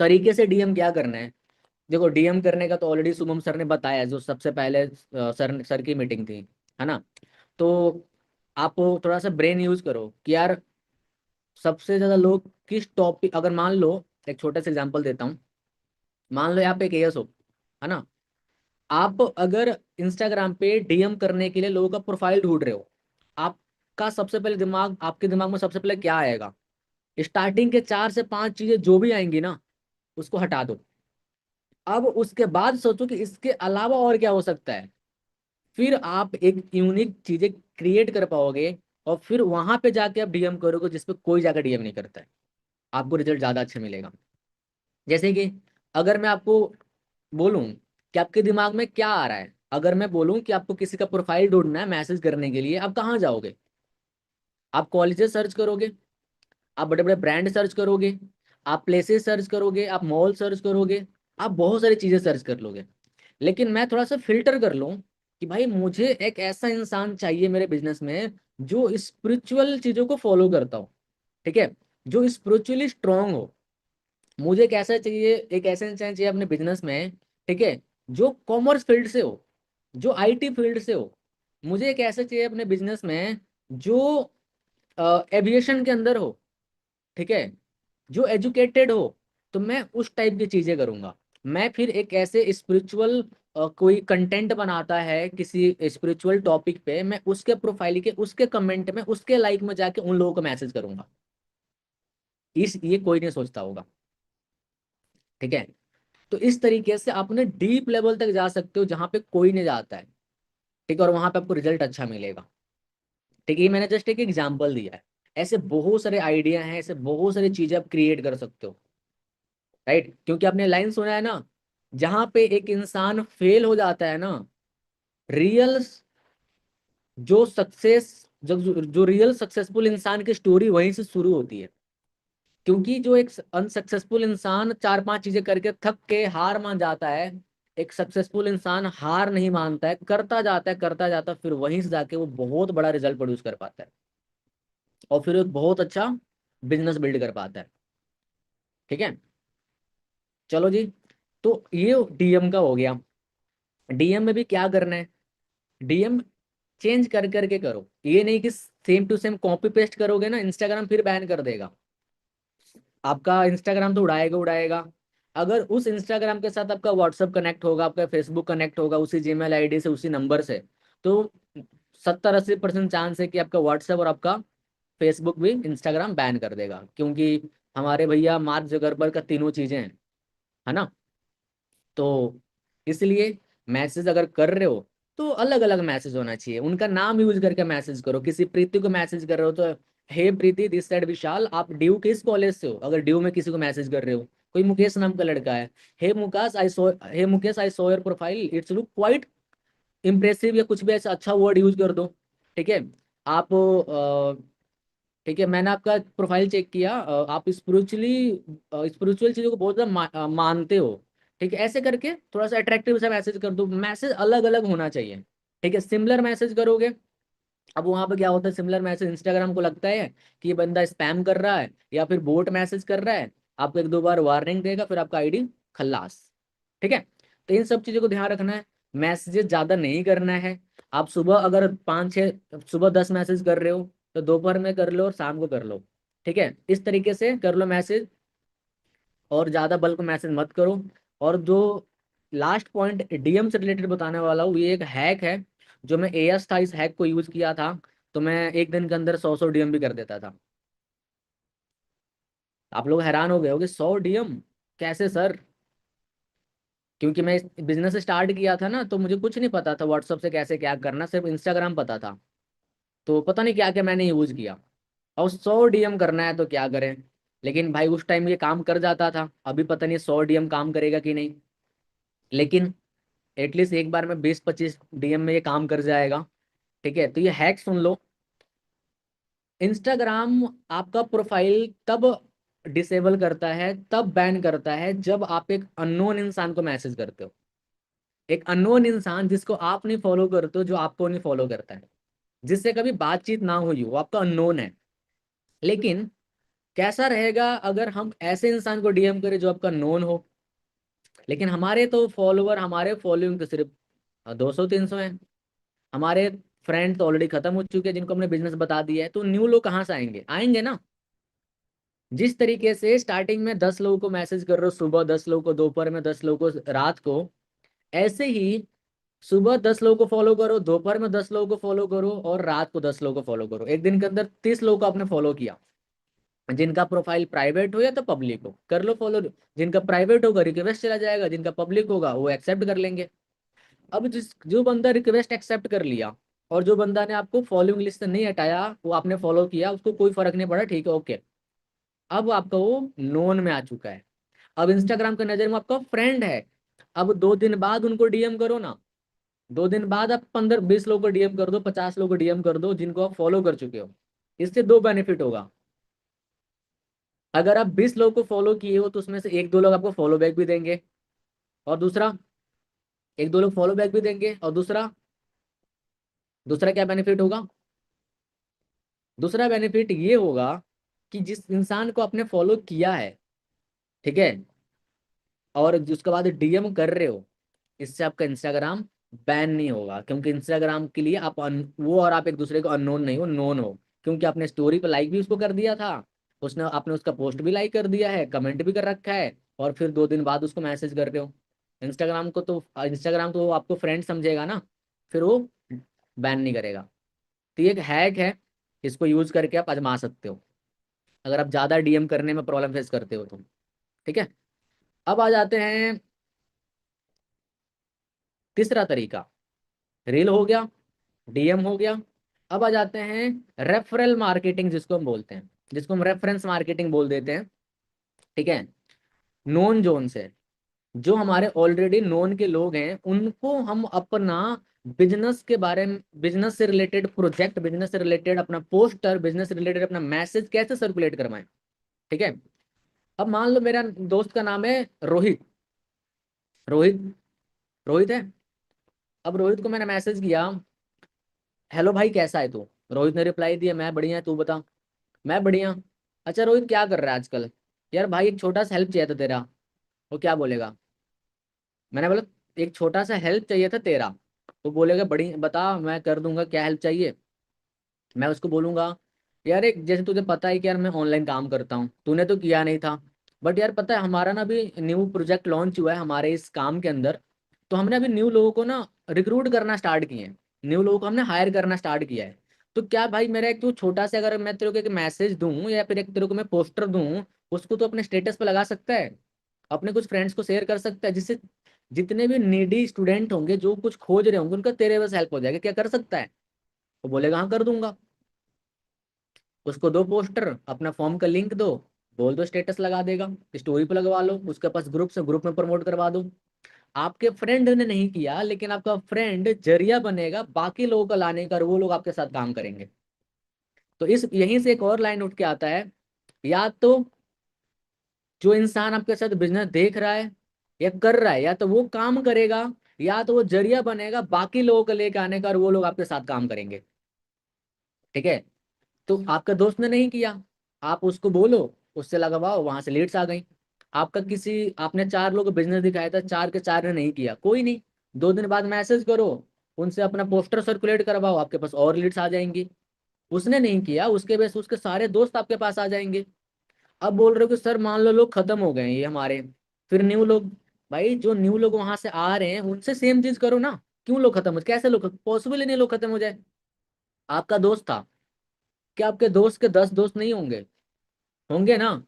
तरीके से डीएम क्या करना है? देखो, डीएम करने का तो ऑलरेडी शुभम सर ने बताया, जो सबसे पहले सर की मीटिंग थी, है ना। तो आप थोड़ा सा ब्रेन यूज करो कि यार सबसे ज्यादा लोग किस टॉपिक, अगर मान लो, एक छोटा सा एग्जांपल देता हूँ। मान लो आप एक एएस हो, है ना। आप अगर इंस्टाग्राम पे डीएम करने के लिए लोगों का प्रोफाइल ढूंढ रहे हो, आपका सबसे पहले दिमाग, आपके दिमाग में सबसे पहले क्या आएगा? स्टार्टिंग के 4 से 5 चीजें जो भी आएंगी ना, उसको हटा दो। अब उसके बाद सोचो कि इसके अलावा और क्या हो सकता है। फिर आप एक यूनिक चीजें क्रिएट कर पाओगे, और फिर वहां पे जाके आप डीएम करोगे जिसपे कोई जाकर डीएम नहीं करता है। आपको रिजल्ट ज्यादा अच्छा मिलेगा। जैसे कि अगर मैं आपको बोलूं कि आपके दिमाग में क्या आ रहा है, अगर मैं बोलूं कि आपको किसी का प्रोफाइल ढूंढना है मैसेज करने के लिए, आप कहाँ जाओगे? आप कॉलेजेस सर्च करोगे, आप बड़े बड़े ब्रांड सर्च करोगे, आप प्लेसेस सर्च करोगे, आप मॉल सर्च करोगे, आप बहुत सारी चीजें सर्च कर लोगे। लेकिन मैं थोड़ा सा फिल्टर कर लूं कि भाई मुझे एक ऐसा इंसान चाहिए मेरे बिजनेस में जो स्पिरिचुअल चीजों को फॉलो करता हो, ठीक है, जो स्पिरिचुअली स्ट्रांग हो। मुझे एक ऐसा चाहिए, एक ऐसा इंसान चाहिए अपने बिजनेस में, ठीक है, जो कॉमर्स फील्ड से हो, जो आईटी फील्ड से हो। मुझे एक ऐसा चाहिए अपने बिजनेस में जो एविएशन के अंदर हो, ठीक है, जो एजुकेटेड हो। तो मैं उस टाइप की चीजें करूंगा। मैं फिर एक ऐसे स्पिरिचुअल कोई कंटेंट बनाता है किसी स्पिरिचुअल टॉपिक पे, मैं उसके प्रोफाइल के, उसके कमेंट में, उसके लाइक में जाके उन लोगों को मैसेज करूंगा। इस ये कोई नहीं सोचता होगा, ठीक है। तो इस तरीके से आप अपने डीप लेवल तक जा सकते हो जहां पे कोई नहीं जाता है, ठीक है, और वहां पे आपको रिजल्ट अच्छा मिलेगा। ठीक है, ये मैंने जस्ट एक एग्जांपल दिया है। ऐसे बहुत सारे आइडिया हैं, ऐसे बहुत सारी चीजें आप क्रिएट कर सकते हो, राइट। क्योंकि आपने लाइन सुना है ना, जहां पे एक इंसान फेल हो जाता है ना, रियल जो सक्सेस, जो रियल सक्सेसफुल इंसान की स्टोरी वहीं से शुरू होती है। क्योंकि जो एक अनसक्सेसफुल इंसान 4 5 चीजें करके थक के हार मान जाता है, एक सक्सेसफुल इंसान हार नहीं मानता है, करता जाता है, करता जाता है, फिर वहीं से जाके वो बहुत बड़ा रिजल्ट प्रोड्यूस कर पाता है, और फिर एक बहुत अच्छा बिजनेस बिल्ड कर पाता है। ठीक है, चलो जी। तो ये डीएम का हो गया। डीएम में भी क्या करना है? डीएम चेंज कर करके करो, ये नहीं कि same to same copy paste करोगे ना, इंस्टाग्राम फिर बैन कर देगा। आपका इंस्टाग्राम तो उड़ाएगा उड़ाएगा। अगर उस इंस्टाग्राम के साथ आपका व्हाट्सअप कनेक्ट होगा, आपका फेसबुक कनेक्ट होगा उसी जीमेल आईडी से, उसी नंबर से, तो 70 80% चांस है कि आपका व्हाट्सएप और आपका फेसबुक भी इंस्टाग्राम बैन कर देगा। क्योंकि हमारे भैया मार्क जगरबर्ग का तीनों चीजें हैं, है ना। तो इसलिए मैसेज अगर कर रहे हो तो अलग अलग मैसेज होना चाहिए, उनका नाम यूज करके मैसेज करो। किसी प्रीति को मैसेज कर रहे हो तो हे प्रीति, दिस साइड विशाल, आप ड्यू किस कॉलेज से हो? अगर ड्यू में किसी को मैसेज कर रहे हो, कोई मुकेश नाम का लड़का है, hey Mukesh I saw your profile, it's look quite impressive, या कुछ भी ऐसा अच्छा वर्ड यूज कर दो। ठीक है, आप ठीक है, मैंने आपका प्रोफाइल चेक किया, आप स्पिरिचुअल चीजों को बहुत ज्यादा मानते हो। ठीक है, ऐसे करके थोड़ा सा अट्रैक्टिव सा मैसेज कर दो। मैसेज अलग अलग होना चाहिए, ठीक है। सिमिलर मैसेज करोगे, अब वहां पे क्या होता है, सिमिलर मैसेज इंस्टाग्राम को लगता है कि ये बंदा स्पैम कर रहा है या फिर बोट मैसेज कर रहा है, आपको 1 2 बार वार्निंग देगा, फिर आपका आईडी खल्लास। ठीक है, तो इन सब चीजों को ध्यान रखना है। मैसेजेस ज्यादा नहीं करना है। आप सुबह अगर 5 6, सुबह 10 मैसेज कर रहे हो तो दोपहर में कर लो और शाम को कर लो। ठीक है, इस तरीके से कर लो मैसेज, और ज्यादा बल्क मैसेज मत करो। और जो लास्ट पॉइंट डीएम से रिलेटेड बताने वाला हूँ, ये एक हैक है। जो मैं एएस था, इस हैक को यूज किया था, तो मैं एक दिन के अंदर 100 डीएम भी कर देता था। आप लोग हैरान हो गए होगे, 100 डीएम कैसे सर? क्योंकि मैं बिजनेस स्टार्ट किया था ना, तो मुझे कुछ नहीं पता था व्हाट्सअप से कैसे क्या करना, सिर्फ इंस्टाग्राम पता था। तो पता नहीं क्या क्या मैंने यूज किया, और 100 डीएम करना है तो क्या करें। लेकिन भाई उस टाइम ये काम कर जाता था, अभी पता नहीं 100 डीएम काम करेगा कि नहीं। लेकिन एटलीस्ट एक बार में 20 25 डीएम में ये काम कर जाएगा। ठीक है, तो ये हैक सुन लो। इंस्टाग्राम आपका प्रोफाइल तब डिसेबल करता है, तब बैन करता है जब आप एक अननोन इंसान को मैसेज करते हो। एक अननोन इंसान जिसको आप नहीं फॉलो करते हो, जो आपको नहीं फॉलो करता है, जिससे कभी बातचीत ना हुई हो, वो आपका अननोन है। लेकिन कैसा रहेगा अगर हम ऐसे इंसान को डीएम करें जो आपका नोन हो, लेकिन हमारे तो फॉलोवर, हमारे फॉलोइंग तो सिर्फ 200-300 है। हमारे फ्रेंड तो ऑलरेडी खत्म हो चुके हैं जिनको हमने बिजनेस बता दिया है, तो न्यू लोग कहाँ से आएंगे? आएंगे ना। जिस तरीके से स्टार्टिंग में 10 लोगों को मैसेज कर रहे हो सुबह, 10 लोगों को दोपहर में, 10 लोगों को रात को, ऐसे ही सुबह 10 लोगों को फॉलो करो, दोपहर में 10 लोगों को फॉलो करो, और रात को 10 लोगों को फॉलो करो। एक दिन के अंदर 30 लोगों को आपने फॉलो किया। जिनका प्रोफाइल प्राइवेट हो या तो पब्लिक हो, कर लो फॉलो। जिनका प्राइवेट होगा रिक्वेस्ट चला जाएगा, जिनका पब्लिक होगा वो एक्सेप्ट कर लेंगे। अब जिस जो बंदा रिक्वेस्ट एक्सेप्ट कर लिया, और जो बंदा ने आपको फॉलोइंग लिस्ट से नहीं हटाया, वो आपने फॉलो किया, उसको कोई फर्क नहीं पड़ा, ठीक है, ओके। अब आपका वो नोन में आ चुका है। अब इंस्टाग्राम की नजर में आपका फ्रेंड है। अब 2 दिन बाद उनको डीएम करो ना। 2 दिन बाद आप 15-20 लोगों को डीएम कर दो, 50 लोगों को डीएम कर दो जिनको आप फॉलो कर चुके हो। इससे दो बेनिफिट होगा। अगर आप 20 लोगों को फॉलो किए हो तो उसमें से 1-2 लोग आपको फॉलो बैक भी देंगे, और दूसरा 1-2 लोग फॉलो बैक भी देंगे, और दूसरा दूसरा क्या बेनिफिट होगा? दूसरा बेनिफिट ये होगा कि जिस इंसान को आपने फॉलो किया है, ठीक है, और उसके बाद डीएम कर रहे हो, इससे आपका इंस्टाग्राम बैन नहीं होगा, क्योंकि इंस्टाग्राम के लिए आप वो और आप एक दूसरे को अननोन नहीं हो, नोन हो। क्योंकि आपने स्टोरी पे लाइक भी उसको कर दिया था, उसने आपने उसका पोस्ट भी लाइक कर दिया है, कमेंट भी कर रखा है, और फिर 2 दिन बाद उसको मैसेज कर रहे हो। इंस्टाग्राम तो वो आपको फ्रेंड समझेगा ना, फिर वो बैन नहीं करेगा। तो ये एक हैक है, इसको यूज करके आप आजमा सकते हो अगर आप ज्यादा डीएम करने में प्रॉब्लम फेस करते हो तो। ठीक है। अब आ जाते हैं तीसरा तरीका। रील हो गया, डीएम हो गया। अब आ जाते हैं रेफरल मार्केटिंग, जिसको हम बोलते हैं, जिसको हम रेफरेंस मार्केटिंग बोल देते हैं। ठीक है। नोन जोन से जो हमारे ऑलरेडी नोन के लोग हैं, उनको हम अपना बिजनेस के बारे में, बिजनेस से रिलेटेड प्रोजेक्ट, बिजनेस से रिलेटेड अपना पोस्टर, बिजनेस से रिलेटेड अपना मैसेज कैसे सर्कुलेट करवाएं। ठीक है। अब मान लो मेरा दोस्त का नाम है रोहित। रोहित रोहित है। अब रोहित को मैंने मैसेज किया, हेलो भाई कैसा है तू? रोहित ने रिप्लाई दिया, मैं बढ़िया, तू बता। मैं बढ़िया। अच्छा रोहित क्या कर रहा है आजकल? यार भाई एक छोटा सा हेल्प चाहिए था तेरा। वो क्या बोलेगा? मैंने बोला एक छोटा सा हेल्प चाहिए था तेरा। तो बोलेगा बड़ी बता, मैं कर दूंगा, क्या हेल्प चाहिए? मैं उसको बोलूंगा, यार एक जैसे तुझे पता है कि यार मैं ऑनलाइन काम करता हूँ, तूने तो किया नहीं था, बट यार पता है हमारा ना अभी न्यू प्रोजेक्ट लॉन्च हुआ है हमारे इस काम के अंदर। तो हमने अभी न्यू लोगों को ना रिक्रूट करना स्टार्ट किए हैं, न्यू लोगों को हमने हायर करना स्टार्ट किया है। तो क्या भाई मेरा एक तो छोटा सा, अगर मैं तेरे को एक मैसेज दूं या फिर एक तेरे को मैं पोस्टर दूं, उसको तो अपने स्टेटस पे लगा सकता है, अपने कुछ फ्रेंड्स को शेयर कर सकता है, जिससे जितने भी नीडी स्टूडेंट होंगे जो कुछ खोज रहे होंगे उनका तेरे बस हेल्प हो जाएगा। क्या कर सकता है? वो बोलेगा हाँ कर दूंगा। उसको दो पोस्टर, अपना फॉर्म का लिंक दो, बोल दो स्टेटस लगा देगा, स्टोरी पे लगवा लो, उसके पास ग्रुप से ग्रुप में प्रमोट करवा दो। आपके फ्रेंड ने नहीं किया, लेकिन आपका फ्रेंड जरिया बनेगा बाकी लोगों को लाने का, और वो लोग आपके साथ काम करेंगे। तो इस यहीं से एक और लाइन उठ के आता है, या तो जो इंसान आपके साथ बिजनेस देख रहा है या कर रहा है, या तो वो काम करेगा, या तो वो जरिया बनेगा बाकी लोगों को लेकर आने का, और वो लोग आपके साथ काम करेंगे। ठीक है। तो आपका दोस्त ने नहीं किया, आप उसको बोलो, उससे लगवाओ, वहां से लीड्स आ गई। आपका किसी आपने 4 लोगों को बिजनेस दिखाया था, 4 के 4 ने नहीं किया, कोई नहीं, 2 दिन बाद मैसेज करो, उनसे अपना पोस्टर सर्कुलेट करवाओ, आपके पास और लीड्स आ जाएंगी। उसने नहीं किया, उसके बेस उसके सारे दोस्त आपके पास आ जाएंगे। अब बोल रहे हो कि सर मान लो लोग खत्म हो गए हैं ये हमारे, फिर न्यू लोग। भाई जो न्यू लोग वहां से आ रहे हैं उनसे सेम चीज करो ना। क्यों लोग खत्म हो? कैसे लोग? पॉसिबल ही नहीं लोग खत्म हो जाए। आपका दोस्त था, क्या आपके दोस्त के 10 दोस्त नहीं होंगे? होंगे ना।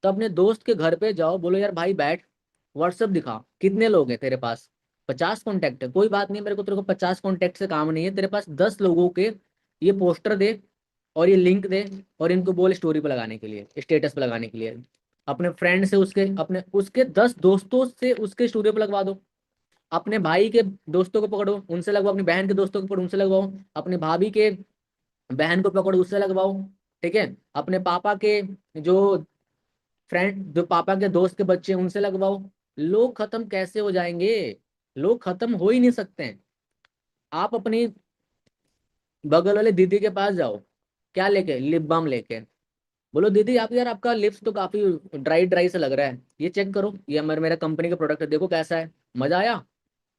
तो अपने दोस्त के घर पे जाओ, बोलो यार भाई बैठ, व्हाट्सअप दिखा, कितने लोग हैं तेरे पास? 50 कॉन्टैक्ट है, कोई बात नहीं, मेरे को तेरे को 50 कॉन्टैक्ट से काम नहीं है, तेरे पास 10 लोगों के ये पोस्टर दे, और ये लिंक दे, और इनको बोल स्टोरी पे लगाने के लिए, स्टेटस पे लगाने के लिए। अपने फ्रेंड से उसके अपने उसके 10 दोस्तों से उसके स्टोरी पे लगवा दो। अपने भाई के दोस्तों को पकड़ो, उनसे लगवाओ, अपनी बहन के दोस्तों को पकड़ो, उनसे लगवाओ, अपने भाभी के बहन को पकड़ो, उससे लगवाओ। ठीक है। अपने पापा के जो फ्रेंड जो पापा के दोस्त के बच्चे हैं, उनसे लगवाओ। लोग खत्म कैसे हो जाएंगे? लोग खत्म हो ही नहीं सकते हैं। आप अपनी बगल वाले दीदी के पास जाओ, क्या लेके? लिप बाम लेके। बोलो दीदी आप, यार आपका लिप्स तो काफी ड्राई ड्राई से लग रहा है, ये चेक करो, ये मेरा मेरा कंपनी का प्रोडक्ट है, देखो कैसा है, मजा आया,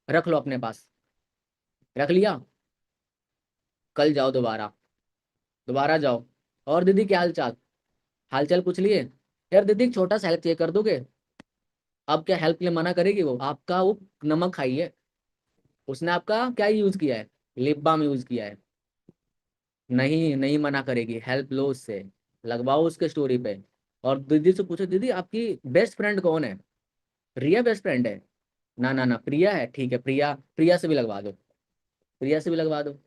रख लो अपने पास। रख लिया, कल जाओ दोबारा, दोबारा जाओ, और दीदी क्या हाल चाल, हाल चाल पूछ लिए? यार दीदी एक छोटा सा हेल्प चाहिए, कर दोगे? अब क्या हेल्प के लिए मना करेगी वो? आपका वो नमक खाई है, उसने आपका क्या यूज किया है? लिप बाम यूज किया है। नहीं नहीं मना करेगी, हेल्प लो उससे, लगवाओ उसके स्टोरी पे। और दीदी से पूछो दीदी आपकी बेस्ट फ्रेंड कौन है? रिया बेस्ट फ्रेंड है? ना ना ना, प्रिया है, ठीक है, प्रिया, प्रिया से भी लगवा दो, प्रिया से भी लगवा दो।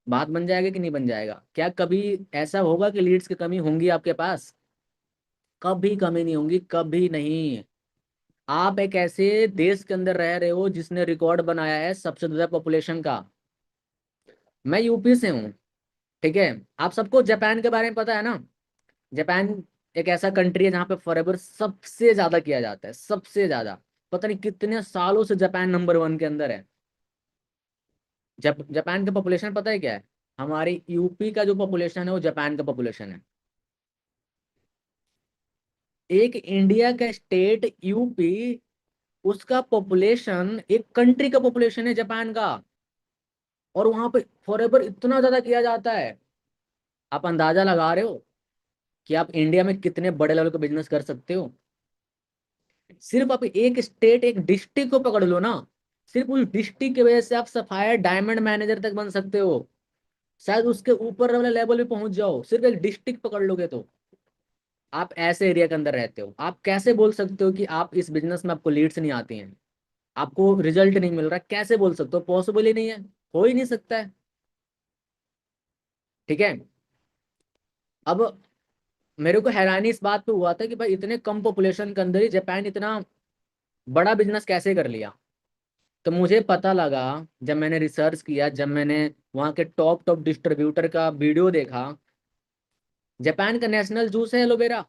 बात बन जाएगा कि नहीं बन जाएगा? क्या कभी ऐसा होगा कि लीड्स की कमी होंगी आपके पास? कभी कमी नहीं होंगी, कभी नहीं। आप एक ऐसे देश के अंदर रह रहे हो जिसने रिकॉर्ड बनाया है सबसे ज्यादा पॉपुलेशन का। मैं यूपी से हूँ, ठीक है। आप सबको जापान के बारे में पता है ना? जापान एक ऐसा कंट्री है जहाँ पे फॉरएवर सबसे ज्यादा किया जाता है, सबसे ज्यादा। पता नहीं कितने सालों से जापान नंबर वन के अंदर है। जापान का पॉपुलेशन पता है क्या है? हमारी यूपी का जो पॉपुलेशन है वो जापान का पॉपुलेशन है। एक इंडिया का स्टेट यूपी, उसका पॉपुलेशन एक कंट्री का पॉपुलेशन है जापान का। और वहां पे फॉरएवर इतना ज्यादा किया जाता है। आप अंदाजा लगा रहे हो कि आप इंडिया में कितने बड़े लेवल का बिजनेस कर सकते हो? सिर्फ आप एक स्टेट, एक डिस्ट्रिक्ट को पकड़ लो ना, सिर्फ उस डिस्ट्रिक्ट की वजह से आप सफायर डायमंड मैनेजर तक बन सकते हो। शायद उसके ऊपर वाले लेवल पे पहुंच जाओ, सिर्फ एक डिस्ट्रिक्ट पकड़ लोगे तो। आप ऐसे एरिया के अंदर रहते हो, आप कैसे बोल सकते हो कि आप इस बिजनेस में आपको लीड्स नहीं आती हैं, आपको रिजल्ट नहीं मिल रहा? कैसे बोल सकते हो? पॉसिबल ही नहीं है, हो ही नहीं सकता है। ठीक है। अब मेरे को हैरानी इस बात पे हुआ था कि भाई इतने कम पॉपुलेशन के अंदर ही जापान इतना बड़ा बिजनेस कैसे कर लिया। तो मुझे पता लगा, जब मैंने रिसर्च किया, जब मैंने वहाँ के टॉप टॉप डिस्ट्रीब्यूटर का वीडियो देखा, जापान का नेशनल जूस है एलोवेरा।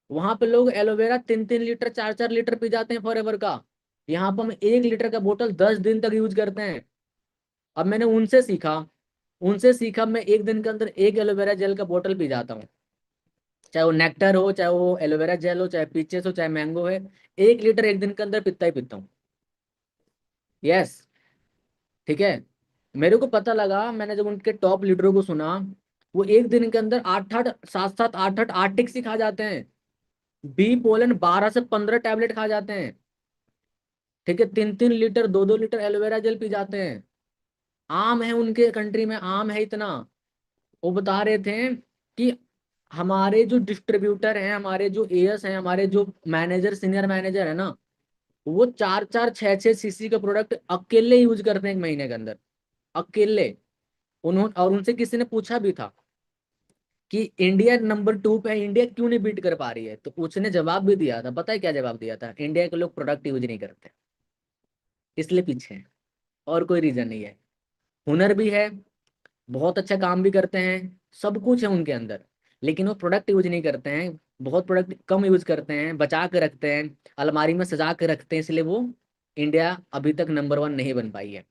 वहां पे लोग एलोवेरा 3-3 लीटर, 4-4 लीटर पी जाते हैं फॉरएवर का। यहाँ पर हम 1 लीटर का बोतल 10 दिन तक यूज करते हैं। अब मैंने उनसे सीखा, उनसे सीखा, मैं एक दिन के अंदर एक एलोवेरा जेल का बोतल पी जाता हूँ। चाहे वो नेक्टर हो, चाहे वो एलोवेरा जेल हो, चाहे पीचेस हो, चाहे मैंगो है, 1 लीटर एक दिन के अंदर पीता ही पीता हूँ। यस। ठीक है। मेरे को पता लगा, मैंने जब उनके टॉप लीडरों को सुना, वो एक दिन के अंदर 8-8, 7-7, 8-8 आर्टिक्स ही खा जाते हैं। बी पोलन 12 से 15 टैबलेट खा जाते हैं। ठीक है, 3-3 litre, 2-2 litre aloe vera gel P जाते हैं। आम है उनके कंट्री में, आम है इतना। वो बता रहे थे कि हमारे जो डिस्ट्रीब्यूटर हैं, हमारे जो एएस हैं, हमारे जो मैनेजर, सीनियर मैनेजर है ना, वो 4-4, 6-6 सीसी का प्रोडक्ट अकेले यूज करते हैं एक महीने के अंदर, अकेले। उन्होंने, और उनसे किसी ने पूछा भी था कि इंडिया नंबर 2 पे है, इंडिया क्यों नहीं बीट कर पा रही है? तो उसने जवाब भी दिया था, पता है क्या जवाब दिया था? इंडिया के लोग प्रोडक्ट यूज नहीं करते, इसलिए पीछे हैं, और कोई रीजन नहीं है। हुनर भी है, बहुत अच्छा काम भी करते हैं, सब कुछ है उनके अंदर, लेकिन वो प्रोडक्ट यूज नहीं करते हैं। बहुत प्रोडक्ट कम यूज करते हैं, बचा के रखते हैं, अलमारी में सजा के रखते हैं, इसलिए वो इंडिया अभी तक नंबर 1 नहीं बन पाई है।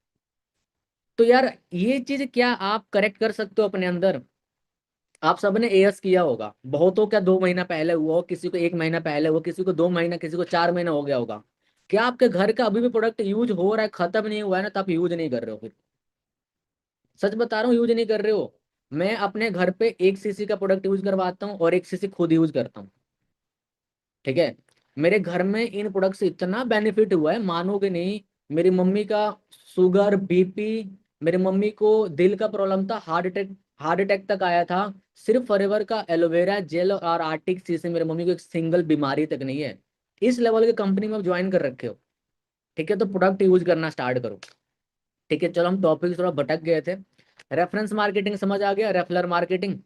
तो यार ये चीज क्या आप करेक्ट कर सकते हो अपने अंदर? आप सबने एएस किया होगा, बहुतों का 2 महीना पहले हुआ हो, किसी को 1 महीना पहले हुआ, किसी को 2 महीना, किसी को 4 महीना हो गया होगा। क्या आपके घर का अभी भी प्रोडक्ट यूज हो रहा है? खत्म नहीं हुआ है ना, तो आप यूज नहीं कर रहे हो फिर। सच बता रहा हूँ, यूज नहीं कर रहे हो। मैं अपने घर पे 1 सीसी का प्रोडक्ट यूज करवाता हूँ और 1 सीसी खुद यूज करता हूँ। ठीक है। मेरे घर में इन प्रोडक्ट से इतना बेनिफिट हुआ है, मानोगे नहीं। मेरी मम्मी का शुगर, बीपी, मेरी मम्मी को दिल का प्रॉब्लम था, हार्ट अटैक तक आया था। सिर्फ फॉरएवर का एलोवेरा जेल और आर्टिक सी से मेरी मम्मी को एक सिंगल बीमारी तक नहीं है। इस लेवल की कंपनी में आप ज्वाइन कर रखे हो। ठीक है, तो प्रोडक्ट यूज करना स्टार्ट करो। ठीक है, चलो हम टॉपिक थोड़ा भटक गए थे। रेफरेंस मार्केटिंग समझ आ गया, रेफलर मार्केटिंग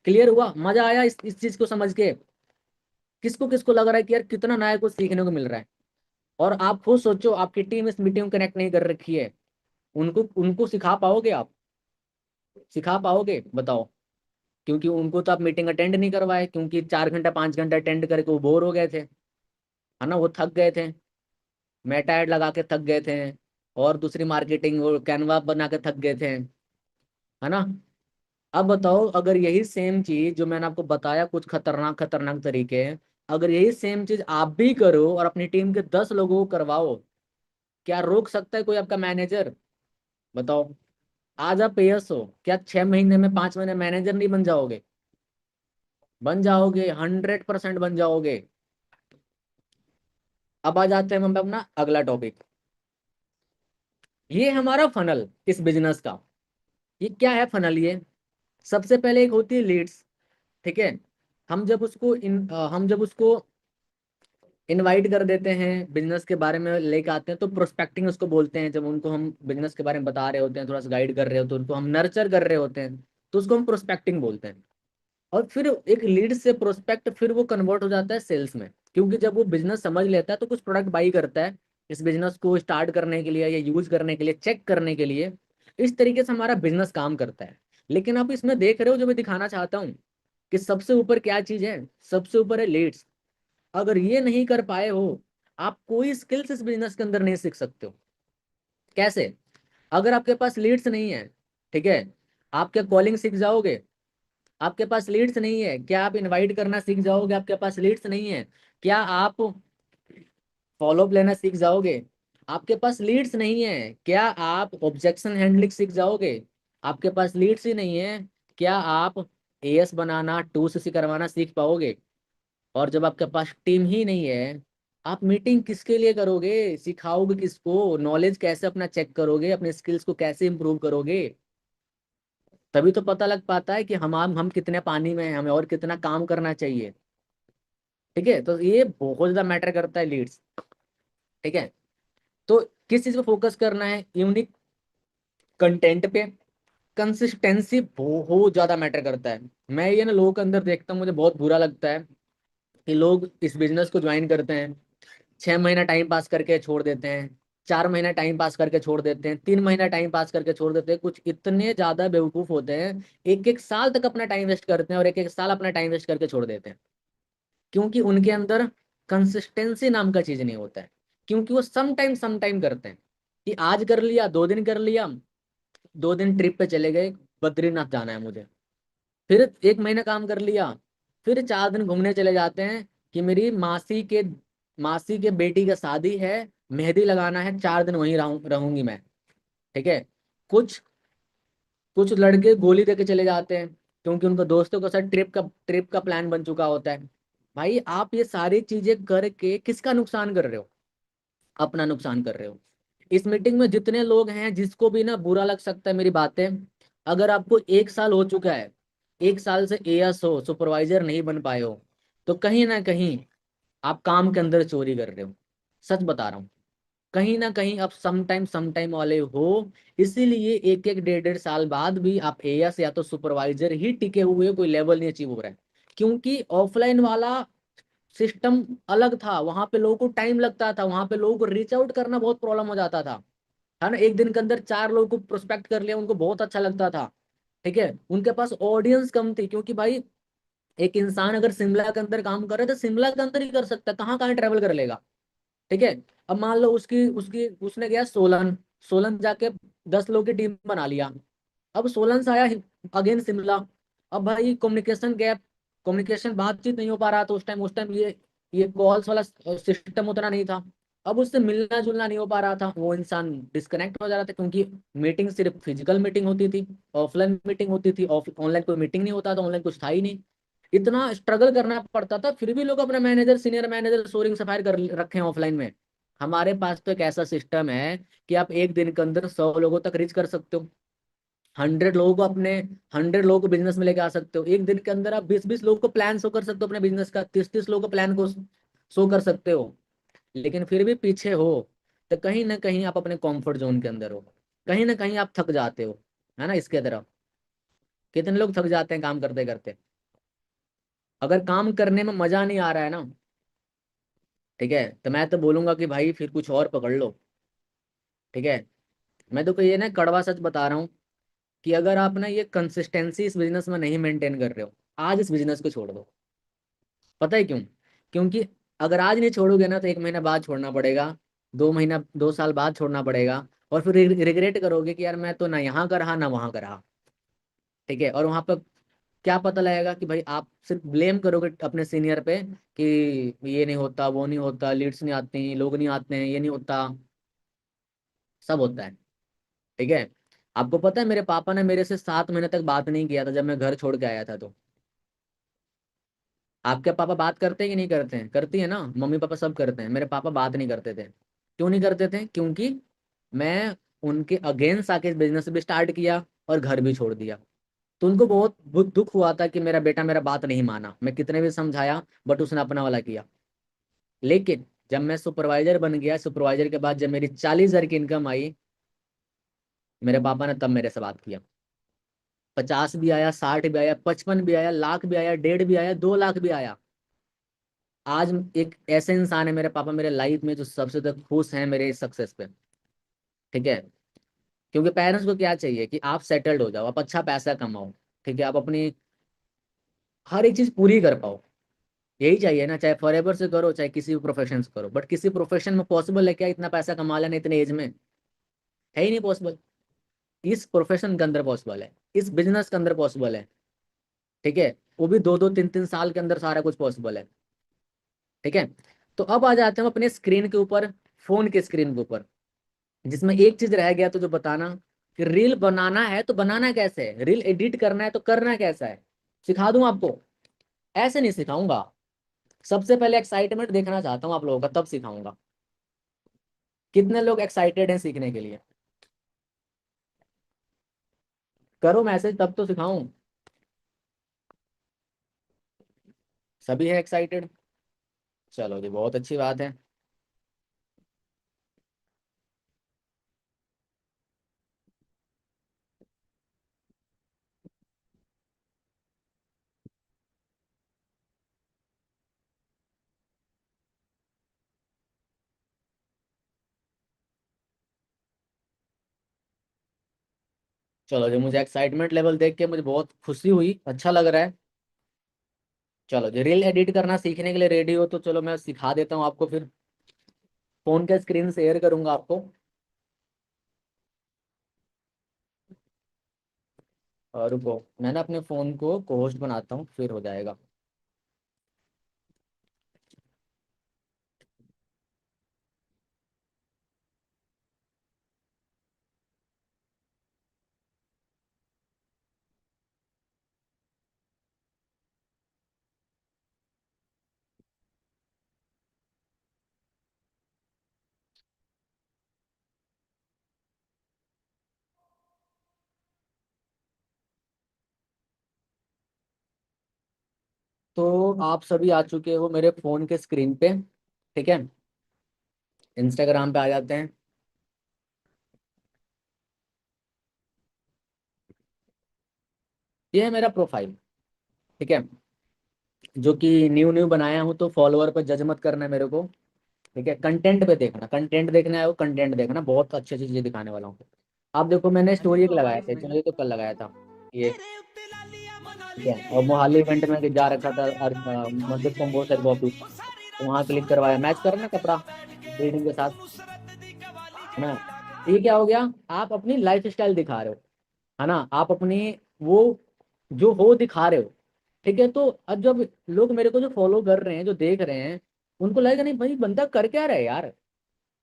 क्लियर हुआ? मजा आया इस चीज को समझ के? किसको किसको लग रहा है कि यार कितना नया कुछ सीखने को मिल रहा है? और आप खुद सोचो, आपकी टीम इस मीटिंग में कनेक्ट नहीं कर रखी है, उनको उनको सिखा पाओगे आप? सिखा पाओगे? बताओ। क्योंकि उनको तो आप मीटिंग अटेंड नहीं करवाए, क्योंकि 4 घंटा 5 घंटा अटेंड करके वो बोर हो गए थे, है ना, वो थक गए थे, मेटा ऐड लगा के थक गए थे, और दूसरी मार्केटिंग और कैनवा बना के थक गए थे, है ना। अब बताओ, अगर यही सेम चीज जो मैंने आपको बताया कुछ खतरनाक खतरनाक तरीके, अगर यही सेम चीज आप भी करो और अपनी टीम के 10 लोगों को करवाओ, क्या रोक सकता है कोई आपका मैनेजर? बताओ। आज आप पेयर्स हो, क्या 6 महीने में 5 महीने मैनेजर नहीं बन जाओगे? बन जाओगे, 100% बन जाओगे। अब आ जाते हैं हम अपना अगला टॉपिक। ये हमारा फनल इस बिजनेस का। ये क्या है फनल? ये सबसे पहले एक होती है लीड्स, ठीक है। हम जब उसको इनवाइट कर देते हैं, बिजनेस के बारे में लेके आते हैं, तो प्रोस्पेक्टिंग उसको बोलते हैं। जब उनको हम बिजनेस के बारे में बता रहे होते हैं, थोड़ा सा गाइड कर रहे होते हैं, उनको हम नर्चर कर रहे होते हैं, तो उसको हम प्रोस्पेक्टिंग बोलते हैं। और फिर एक लीड से प्रोस्पेक्ट फिर वो कन्वर्ट हो जाता है सेल्स में, क्योंकि जब वो बिजनेस समझ लेता है तो कुछ प्रोडक्ट बाई करता है इस बिजनेस को स्टार्ट करने के लिए या यूज करने के लिए, चेक करने के लिए। इस तरीके से हमारा बिजनेस काम करता है। लेकिन आप इसमें देख रहे हो, जो मैं दिखाना चाहता हूँ कि सबसे ऊपर क्या चीज है? सबसे ऊपर है लीड्स। अगर ये नहीं कर पाए हो, आप कोई स्किल्स इस बिजनेस के अंदर नहीं सीख सकते हो। कैसे? अगर आपके पास लीड्स नहीं है, ठीक है, आप क्या कॉलिंग सीख जाओगे? आपके पास लीड्स नहीं है, क्या आप इनवाइट करना सीख जाओगे? आपके पास लीड्स नहीं है, क्या आप फॉलोअप लेना सीख जाओगे? आपके पास लीड्स नहीं है, क्या आप ऑब्जेक्शन हैंडलिंग सीख जाओगे? आपके पास लीड्स ही नहीं है, क्या आप एएस बनाना, 2CC करवाना सीख पाओगे? और जब आपके पास टीम ही नहीं है, आप मीटिंग किसके लिए करोगे? सिखाओगे किसको? नॉलेज कैसे अपना चेक करोगे? अपने स्किल्स को कैसे इंप्रूव करोगे? तभी तो पता लग पाता है कि हम कितने पानी में हैं, हमें और कितना काम करना चाहिए। ठीक है, तो ये बहुत ज्यादा मैटर करता है लीड्स। ठीक है, तो किस चीज पे फोकस करना है? यूनिक कंटेंट पे। कंसिस्टेंसी बहुत ज्यादा मैटर करता है। मैं ये ना लोगों के अंदर देखता हूँ, मुझे बहुत बुरा लगता है कि लोग इस बिजनेस को ज्वाइन करते हैं, 6 महीना टाइम पास करके छोड़ देते हैं, 4 महीना टाइम पास करके छोड़ देते हैं, 3 महीना टाइम पास करके छोड़ देते हैं। कुछ इतने ज्यादा बेवकूफ होते हैं, एक एक साल तक अपना टाइम वेस्ट करते हैं और एक एक साल अपना टाइम वेस्ट करके छोड़ देते हैं, क्योंकि उनके अंदर कंसिस्टेंसी नाम का चीज नहीं होता है। क्योंकि वो सम टाइम करते हैं कि आज कर लिया, 2 दिन कर लिया, 2 दिन ट्रिप पे चले गए, बद्रीनाथ जाना है मुझे, फिर 1 महीना काम कर लिया, फिर 4 दिन घूमने चले जाते हैं कि मेरी मासी के बेटी का शादी है, मेहंदी लगाना है, 4 दिन वहीं रहूंगी मैं। ठीक है। कुछ कुछ लड़के गोली देके चले जाते हैं, क्योंकि उनको दोस्तों के साथ ट्रिप का प्लान बन चुका होता है। भाई, आप ये सारी चीजें करके किसका नुकसान कर रहे हो? अपना नुकसान कर रहे हो। इस मीटिंग में जितने लोग हैं, जिसको भी ना बुरा लग सकता है मेरी बातें, अगर आपको 1 साल हो चुका है, 1 साल से एएस हो, सुपरवाइजर नहीं बन पाए हो, तो कहीं ना कहीं आप काम के अंदर चोरी कर रहे हो। सच बता रहा हूँ, कहीं ना कहीं आप सम टाइम वाले हो। इसीलिए एक एक 1.5 1.5 साल बाद भी आप एएस या तो सुपरवाइजर ही टिके हुए, कोई लेवल नहीं अचीव हो रहा है। क्योंकि ऑफलाइन वाला सिस्टम अलग था, वहां पे लोगों को टाइम लगता था, वहां पे लोगों को रीच आउट करना बहुत प्रॉब्लम हो जाता था, है ना। एक दिन के अंदर 4 लोगों को प्रोस्पेक्ट कर लिया, उनको बहुत अच्छा लगता था। ठीक है, उनके पास ऑडियंस कम थी, क्योंकि भाई एक इंसान अगर शिमला के अंदर काम कर रहा है तो शिमला के अंदर ही कर सकता है, कहाँ कहाँ ट्रेवल कर लेगा। ठीक है। अब मान लो उसकी उसकी उसने गया सोलन, सोलन जाके 10 लोगों की टीम बना लिया, अब सोलन से आया अगेन शिमला। अब भाई कम्युनिकेशन गैप, कम्युनिकेशन बातचीत नहीं हो पा रहा था उस टाइम ये कॉल्स वाला सिस्टम उतना नहीं था। अब उससे मिलना जुलना नहीं हो पा रहा था, वो इंसान डिस्कनेक्ट हो जा रहा था, क्योंकि मीटिंग सिर्फ फिजिकल मीटिंग होती थी, ऑफलाइन मीटिंग होती थी, ऑनलाइन कोई मीटिंग नहीं होता था, ऑनलाइन कुछ था ही नहीं। इतना स्ट्रगल करना पड़ता था, फिर भी लोग अपने मैनेजर, सीनियर मैनेजर सोरिंग सफायर कर रखे हैं ऑफलाइन में। हमारे पास तो एक ऐसा सिस्टम है कि आप एक दिन के अंदर 100 लोगों तक रीच कर सकते हो, 100 लोगों को बिजनेस में लेके आ सकते हो। एक दिन के अंदर आप 20-20 लोगों को प्लान शो कर सकते हो अपने बिजनेस का, 30-30 लोगों को प्लान को शो कर सकते हो। लेकिन फिर भी पीछे हो, तो कहीं ना कहीं आप अपने कंफर्ट जोन के अंदर हो, कहीं ना कहीं आप थक जाते हो, है ना। इसके तरफ कितने लोग थक जाते हैं काम करते करते? अगर काम करने में मजा नहीं आ रहा है ना, ठीक है, तो मैं तो बोलूंगा कि भाई फिर कुछ और पकड़ लो। ठीक है। मैं तो ये ना कड़वा सच बता रहा हूँ कि अगर आप ना ये कंसिस्टेंसी इस बिजनेस में नहीं मेंटेन कर रहे हो, आज इस बिजनेस को छोड़ दो। पता है क्यों? क्योंकि अगर आज नहीं छोड़ोगे ना तो 1 महीना बाद छोड़ना पड़ेगा, 2 महीना 2 साल बाद छोड़ना पड़ेगा, और फिर रिग्रेट करोगे कि यार मैं तो ना यहाँ का रहा ना वहाँ का रहा। ठीक है, और वहां पर क्या पता लगेगा कि भाई आप सिर्फ ब्लेम करोगे अपने सीनियर पे कि ये नहीं होता, वो नहीं होता, लीड्स नहीं आती, लोग नहीं आते हैं, ये नहीं होता। सब होता है। ठीक है। आपको पता है मेरे पापा ने मेरे से 7 महीने तक बात नहीं किया था जब मैं घर छोड़ के आया था तो। आपके पापा बात करते हैं कि नहीं करते हैं? करती है ना, मम्मी पापा सब करते हैं, मेरे पापा बात नहीं करते थे। क्यों नहीं करते थे? क्योंकि मैं उनके अगेंस्ट आके बिजनेस भी स्टार्ट किया और घर भी छोड़ दिया। तो उनको बहुत बहुत दुख हुआ था कि मेरा बेटा मेरा बात नहीं माना, मैं कितने भी समझाया बट उसने अपना वाला किया। लेकिन जब मैं सुपरवाइजर बन गया, सुपरवाइजर के बाद जब मेरी 40,000 की इनकम आई, मेरे पापा ने तब मेरे से बात किया। 50 भी आया, 60 भी आया, 55 भी आया, लाख भी आया, 1.5 भी आया, 2 लाख भी आया। आज एक ऐसे इंसान है मेरे पापा मेरे लाइफ में जो सबसे ज्यादा खुश हैं मेरे सक्सेस पे। ठीक है। क्योंकि पेरेंट्स को क्या चाहिए कि आप सेटल्ड हो जाओ, आप अच्छा पैसा कमाओ। ठीक है, आप अपनी हर एक चीज पूरी कर पाओ। यही चाहिए ना, चाहे फॉरएवर से करो चाहे किसी भी प्रोफेशन से करो, बट किसी प्रोफेशन में पॉसिबल है क्या इतना पैसा कमा लेना इतने एज में? है ही नहीं पॉसिबल। इस प्रोफेशन के अंदर पॉसिबल है, इस बिजनेस के अंदर पॉसिबल है। ठीक है। वो भी 2-2 3-3 साल के अंदर सारा कुछ पॉसिबल है। ठीक है। तो अब आ जाते हैं हम अपने स्क्रीन के ऊपर, फोन के स्क्रीन के ऊपर, जिसमें एक चीज रह गया तो जो बताना कि रील बनाना है तो बनाना कैसे है, रील एडिट करना है तो करना कैसा है। सिखा दूं आपको? ऐसे नहीं सिखाऊंगा। सबसे पहले एक्साइटमेंट देखना चाहता हूँ आप लोगों का, तब सिखाऊंगा। कितने लोग एक्साइटेड हैं सीखने के लिए? करो मैसेज तब तो सिखाऊं। सभी है एक्साइटेड? चलो जी, बहुत अच्छी बात है। चलो जी, मुझे एक्साइटमेंट लेवल देख के मुझे बहुत खुशी हुई, अच्छा लग रहा है। चलो जी, रील एडिट करना सीखने के लिए रेडी हो तो चलो मैं सिखा देता हूँ आपको फिर। फोन का स्क्रीन शेयर करूंगा आपको। और रुको, मैं ना अपने फोन को होस्ट बनाता हूँ फिर हो जाएगा। तो आप सभी आ चुके हो मेरे फोन के स्क्रीन पे। ठीक है। इंस्टाग्राम पे आ जाते हैं। ये है मेरा प्रोफाइल। ठीक है। जो कि न्यू न्यू बनाया हूँ, तो फॉलोअर पर जज मत करना है मेरे को। ठीक है, कंटेंट पे देखना, कंटेंट देखना है वो, कंटेंट देखना, बहुत अच्छी अच्छी चीजें दिखाने वाला हूँ। आप देखो मैंने स्टोरी एक लगाया था, चलो ये तो कल लगाया था ये। ठीक है, और मोहाली इवेंट में जा रखा था मतलब कम्बोसर को ऑफिस, तो वहाँ क्लिक करवाया, मैच कर ना कपड़ा बिल्डिंग के साथ, है ना। ये क्या हो गया? आप अपनी लाइफ स्टाइल दिखा रहे हो, है ना, आप अपनी वो जो हो दिखा रहे हो। ठीक है। तो अब जब लोग मेरे को जो फॉलो कर रहे हैं, जो देख रहे हैं, उनको लगेगा नहीं भाई बंदा कर क्या रहा है यार।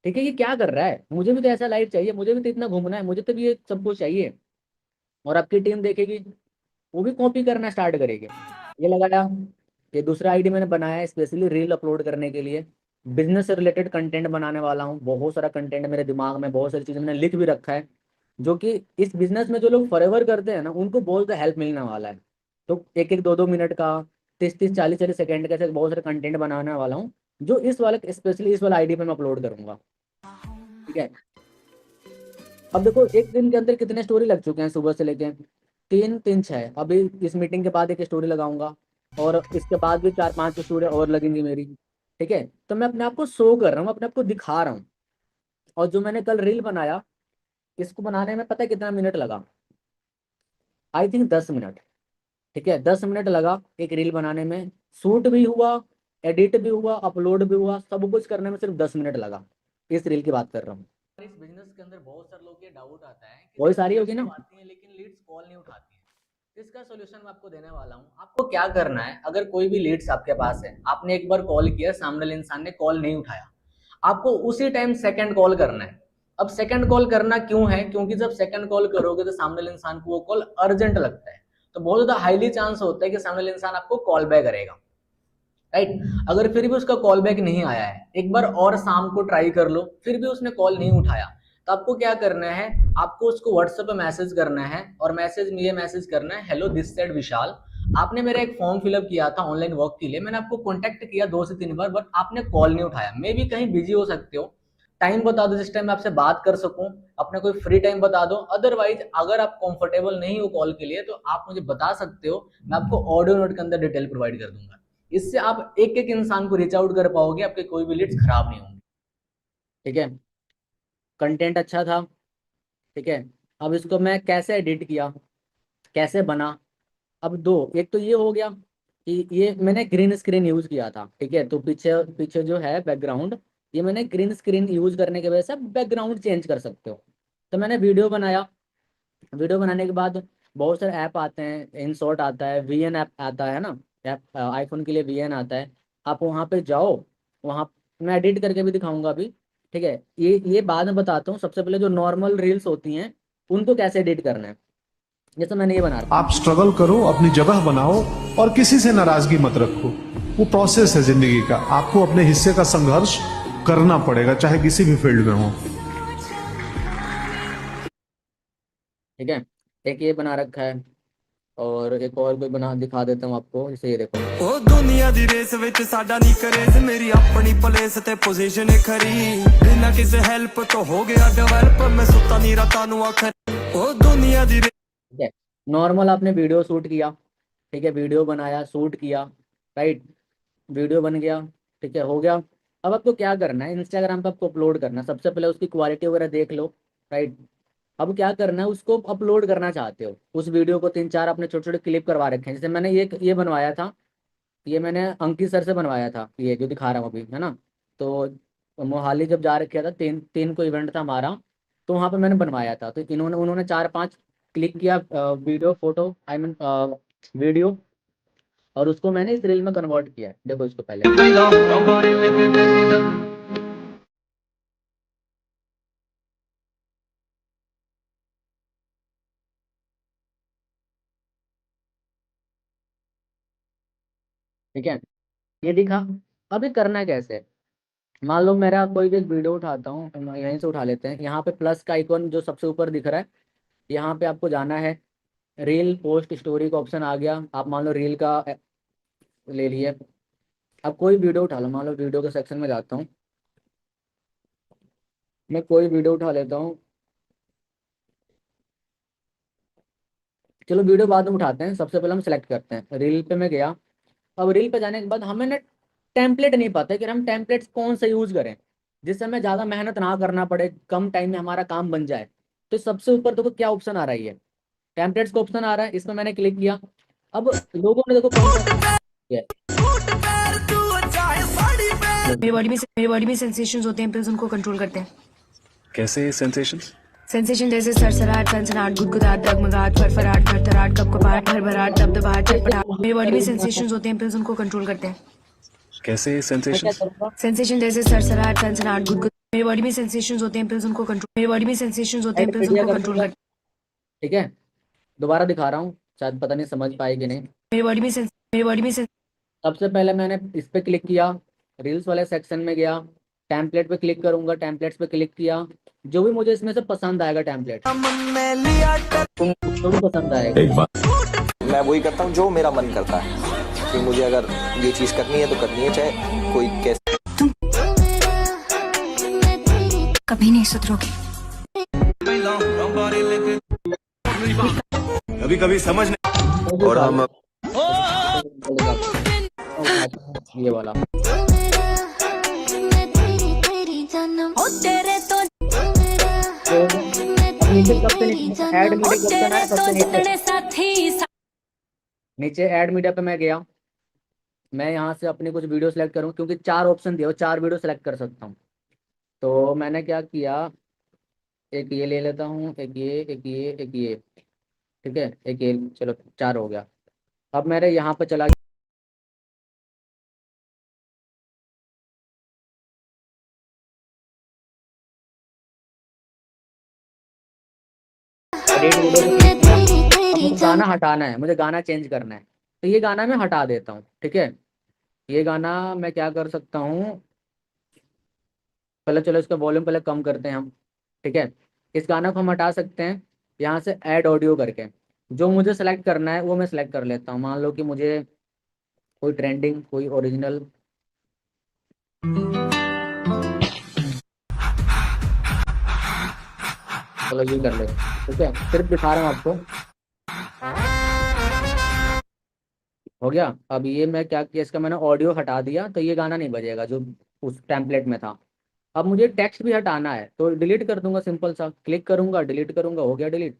ठीक है, ये क्या कर रहा है, मुझे भी तो ऐसा लाइफ चाहिए, मुझे भी तो इतना घूमना है, मुझे तो भी ये सब कुछ चाहिए। और आपकी टीम देखेगी, वो भी कॉपी करना स्टार्ट करेगी। ये लगाया। ये दूसरा आईडी मैंने बनाया है स्पेशली रील अपलोड करने के लिए। बिजनेस से रिलेटेड कंटेंट बनाने वाला हूँ, बहुत सारा कंटेंट मेरे दिमाग में, बहुत सारी चीजें मैंने लिख भी रखा है, जो कि इस बिजनेस में जो लोग फॉरएवर करते हैं ना उनको बहुत हेल्प मिलने वाला है। तो 1-1 2-2 मिनट का, 30-30 40-40 सेकंड का ऐसे बहुत सारे कंटेंट बनाने वाला हूँ, जो इस वाले स्पेशली इस वाला आईडी पे मैं अपलोड करूंगा। ठीक है। अब देखो एक दिन के अंदर कितने स्टोरी लग चुके हैं, सुबह से लेके 3 3 6, अभी इस मीटिंग के बाद एक स्टोरी लगाऊंगा, और इसके बाद भी 4-5 स्टोरी और लगेंगी मेरी। ठीक है। तो मैं अपने आप को शो कर रहा हूँ, अपने आप को दिखा रहा हूँ। और जो मैंने कल रील बनाया, इसको बनाने में पता है कितना मिनट लगा? I think 10 minute. ठीक है, 10 मिनट लगा एक रील बनाने में, शूट भी हुआ, एडिट भी हुआ, अपलोड भी हुआ, सब कुछ करने में सिर्फ 10 मिनट लगा। इस रील की बात कर रहा हूँ। इस बिजनेस के अंदर बहुत सारे लोग ये डाउट आता है कि वॉइस आ रही होगी ना, आती है लेकिन लीड्स कॉल नहीं उठाती है। इसका सोल्यूशन मैं आपको देने वाला हूँ। आपको क्या करना है, अगर कोई भी लीड्स आपके पास है, आपने एक बार कॉल किया, सामने वाले इंसान ने कॉल नहीं उठाया, आपको उसी टाइम सेकंड कॉल करना है। अब सेकंड कॉल करना क्यों है, क्योंकि जब सेकंड कॉल करोगे तो सामने वाले इंसान को वो कॉल अर्जेंट लगता है, तो बहुत ज्यादा हाईली चांस होता है कि सामने वाले इंसान आपको कॉल बैक करेगा, राइट। अगर फिर भी उसका कॉल बैक नहीं आया है, एक बार और शाम को ट्राई कर लो, फिर भी उसने कॉल नहीं उठाया, तो आपको क्या करना है, आपको उसको व्हाट्सएप पे मैसेज करना है, और मैसेज में ये मैसेज करना है, हेलो दिस साइड विशाल, आपने मेरा एक फॉर्म फिलअप किया था ऑनलाइन वर्क के लिए, मैंने आपको कॉन्टेक्ट किया 2 से 3 बार, बट आपने कॉल नहीं उठाया, मे भी कहीं बिजी हो सकते हो, टाइम बता दो जिस टाइम मैं आपसे बात कर सकूं, अपने कोई फ्री टाइम बता दो, अदरवाइज अगर आप कंफर्टेबल नहीं हो कॉल के लिए तो आप मुझे बता सकते हो, मैं आपको ऑडियो नोट के अंदर डिटेल प्रोवाइड कर दूंगा। इससे आप एक एक इंसान को रीच आउट कर पाओगे, आपके कोई भी लीड्स खराब नहीं होंगे। ठीक है, कंटेंट अच्छा था। ठीक है, अब इसको मैं कैसे एडिट किया, कैसे बना, अब दो, एक तो ये हो गया कि ये मैंने ग्रीन स्क्रीन यूज किया था। ठीक है, तो पीछे पीछे जो है बैकग्राउंड, ये मैंने ग्रीन स्क्रीन यूज करने की वजह से बैकग्राउंड चेंज कर सकते हो। तो मैंने वीडियो बनाया, वीडियो बनाने के बाद बहुत सारे ऐप आते हैं, InShot आता है, VN ऐप आता है ना, ऐप आईफोन के लिए VN आता है, आप वहाँ पे जाओ, वहाँ मैं एडिट करके भी दिखाऊंगा अभी। ठीक है, ये बाद में बताता हूँ। सबसे पहले जो नॉर्मल रील्स होती हैं उनको कैसे एडिट करना है, जैसे मैंने ये बना रखा। आप स्ट्रगल करो, अपनी जगह बनाओ और किसी से नाराजगी मत रखो। वो प्रोसेस है जिंदगी का, आपको अपने हिस्से का संघर्ष करना पड़ेगा, चाहे किसी भी फील्ड में हो। ठीक है, एक ये बना रखा है, और एक और कोई बना दिखा देता हूँ आपको, जैसे ये देखो। ओ दुनिया दी रेस विच साडा नहीं करेज, मेरी अपनी प्लेस ते पोजीशन है खरी, बिना किसी हेल्प तो हो गया डेवलप, मैं सुता नहीं रहता नु आखर ओ दुनिया दी। ठीक है, नॉर्मल आपने वीडियो शूट किया, ठीक है, वीडियो बनाया, शूट किया, राइट, वीडियो बन गया, ठीक है, हो गया। अब आपको क्या करना है, इंस्टाग्राम पे आपको अपलोड करना है। सबसे पहले उसकी क्वालिटी वगैरह देख लो, राइट। अब क्या करना है, उसको अपलोड करना चाहते हो, उस वीडियो को 3-4 आपने छोटे छोटे क्लिप करवा रखे हैं, जैसे मैंने ये बनवाया था, ये मैंने अंकित सर से बनवाया था, ये जो दिखा रहा हूँ अभी, है ना। तो मोहाली जब जा रखा था, तीन तीन को इवेंट था हमारा, तो वहाँ पे मैंने बनवाया था, तो उन्होंने 4-5 क्लिक किया, video, photo, I mean video, और उसको मैंने इस रील में कन्वर्ट किया है। देखो इसको पहले, ठीक है, ये दिखा। अब ये करना कैसे है? मान लो मेरा कोई भी वीडियो उठाता हूँ, तो मैं यहीं से उठा लेते हैं, यहाँ पे प्लस का आइकॉन जो सबसे ऊपर दिख रहा है, यहाँ पे आपको जाना है, रील पोस्ट स्टोरी का ऑप्शन आ गया। आप मान लो रील का ले लिए, अब कोई वीडियो उठा लो, मान लो वीडियो के सेक्शन में जाता हूँ, मैं कोई वीडियो उठा लेता हूँ, चलो वीडियो बाद में उठाते हैं, सबसे पहले हम सेलेक्ट करते हैं, रील पे मैं गया। अब रील पे जाने के बाद हमें ना टेम्पलेट नहीं पता कि हम टेम्पलेट्स कौन सा यूज करें, जिससे हमें ज़्यादा मेहनत ना करना पड़े, कम टाइम में हमारा काम बन जाए। तो सबसे ऊपर देखो क्या ऑप्शन आ रही है, टेम्पलेट्स का ऑप्शन आ रहा है, इसमें मैंने क्लिक किया। अब लोगों ने देखो कौन सा है, मेरी बॉडी में सेंसेशंस होते हैं, पिल्स उनको कंट्रोल करते हैं। कैसे सेंसेशंस? सेंसेशन जैसे सरसराहट, सनसनाहट, गुदगुदाहट, डगमगाहट, फरफराहट, थरथराहट, कपकपाहट, भरभराहट, दबदबाहट, चटपटाहट। मेरी बॉडी में सेंसेशंस होते हैं, पिल्स उनको कंट्रोल करते हैं। कैसे मैं क्या सेंसेशंस? करूँगा, सेंसेशन जैसे सरसराहट, सनसनाहट, गुदगुद। मेरी बॉडी में सेंसेशंस होते हैं, पिल्स उनको कंट्रोल। मेरी बॉडी में सेंसेशंस होते हैं, एड पिल्स मीडिया उनको कर कंट्रोल दूंगा। करते ठीक है, दोबारा दिखा रहा हूँ, शायद पता नहीं समझ पाए कि नहीं। हैं। मेरी बॉडी में सबसे पहले मैंने इस पे क्लिक किया, रील्स वाले सेक्शन में गया, टेम्पलेट पे क्लिक करूंगा, टेम्पलेट्स पे क्लिक किया, जो भी मुझे इसमें से पसंद आएगा टेम्पलेट, तुमको भी पसंद आएगा। एक बात, मैं वही करता हूँ जो मेरा मन करता है कि मुझे अगर ये चीज करनी है तो करनी है, चाहे कोई कैसे। कभी नहीं सुधरोगे। कभी कभी समझ नहीं। और हम ये वाला तो नीचे सबसे नीचे ऐड मीडिया ऑप्शन है, सबसे नीचे नीचे ऐड मीडिया पे मैं गया, मैं यहाँ से अपनी कुछ वीडियो सेलेक्ट करूँ, क्योंकि 4 ऑप्शन दिए, 4 वीडियो सेलेक्ट कर सकता हूँ। तो मैंने क्या किया, एक ये ले लेता हूँ, एक ये, एक ये, एक ये, ठीक है, एक ये, चलो 4 हो गया। अब मेरे यहाँ पे चला एडिट वीडियो पे क्लिक किया। अब मुझे गाना हटाना है, मुझे गाना चेंज करना है, तो ये गाना मैं हटा देता हूँ, ठीक है। ये गाना मैं क्या कर सकता हूँ, पहले चलो इसका वॉल्यूम पहले कम करते हैं हम, ठीक है। इस गाना को हम हटा सकते हैं यहाँ से ऐड ऑडियो करके। जो मुझे सेलेक्ट करना है वो मैं सेलेक्ट कर लेता हूँ। मान लो कि मुझे कोई ट्रेंडिंग, कोई ओरिजिनल, चलो ये कर ले, ठीक है, सिर्फ दिखा रहा हूँ आपको। हो गया। अब ये मैं क्या किया, इसका मैंने ऑडियो हटा दिया, तो ये गाना नहीं बजेगा जो उस टेम्पलेट में था। अब मुझे टेक्स्ट भी हटाना है, तो डिलीट कर दूंगा, सिंपल सा क्लिक करूंगा, डिलीट करूंगा, हो गया डिलीट,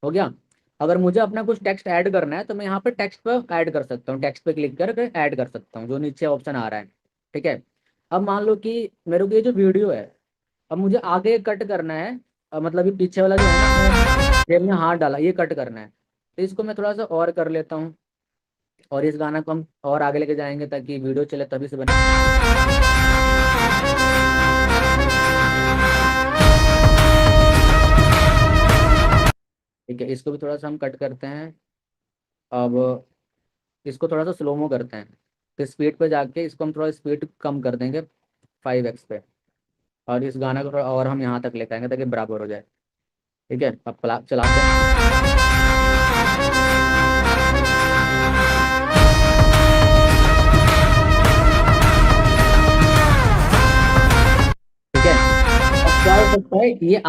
हो गया। अगर मुझे अपना कुछ टेक्स्ट ऐड करना है तो मैं यहाँ पे टेक्स्ट पे ऐड कर सकता हूँ, टेक्स्ट पे क्लिक करके ऐड कर सकता हूँ, जो नीचे ऑप्शन आ रहा है, ठीक है। अब मान लो कि मेरे को ये जो वीडियो है, अब मुझे आगे कट करना है, मतलब ये पीछे वाला जो है ना, जेब में हाथ डाला, ये कट करना है, तो इसको मैं थोड़ा सा और कर लेता हूँ, और इस गाना को हम और आगे लेके जाएंगे ताकि वीडियो चले तभी से बने। ठीक है, इसको भी थोड़ा सा हम कट करते हैं। अब इसको थोड़ा सा स्लोमो करते हैं, तो स्पीड पे जाके इसको हम थोड़ा स्पीड कम कर देंगे 5x पे, और इस गाना को थोड़ा और हम यहाँ तक लेके आएंगे ताकि बराबर हो जाए, ठीक है। अब चलाते हैं। ठीक है, अब क्या हो सकता है, ये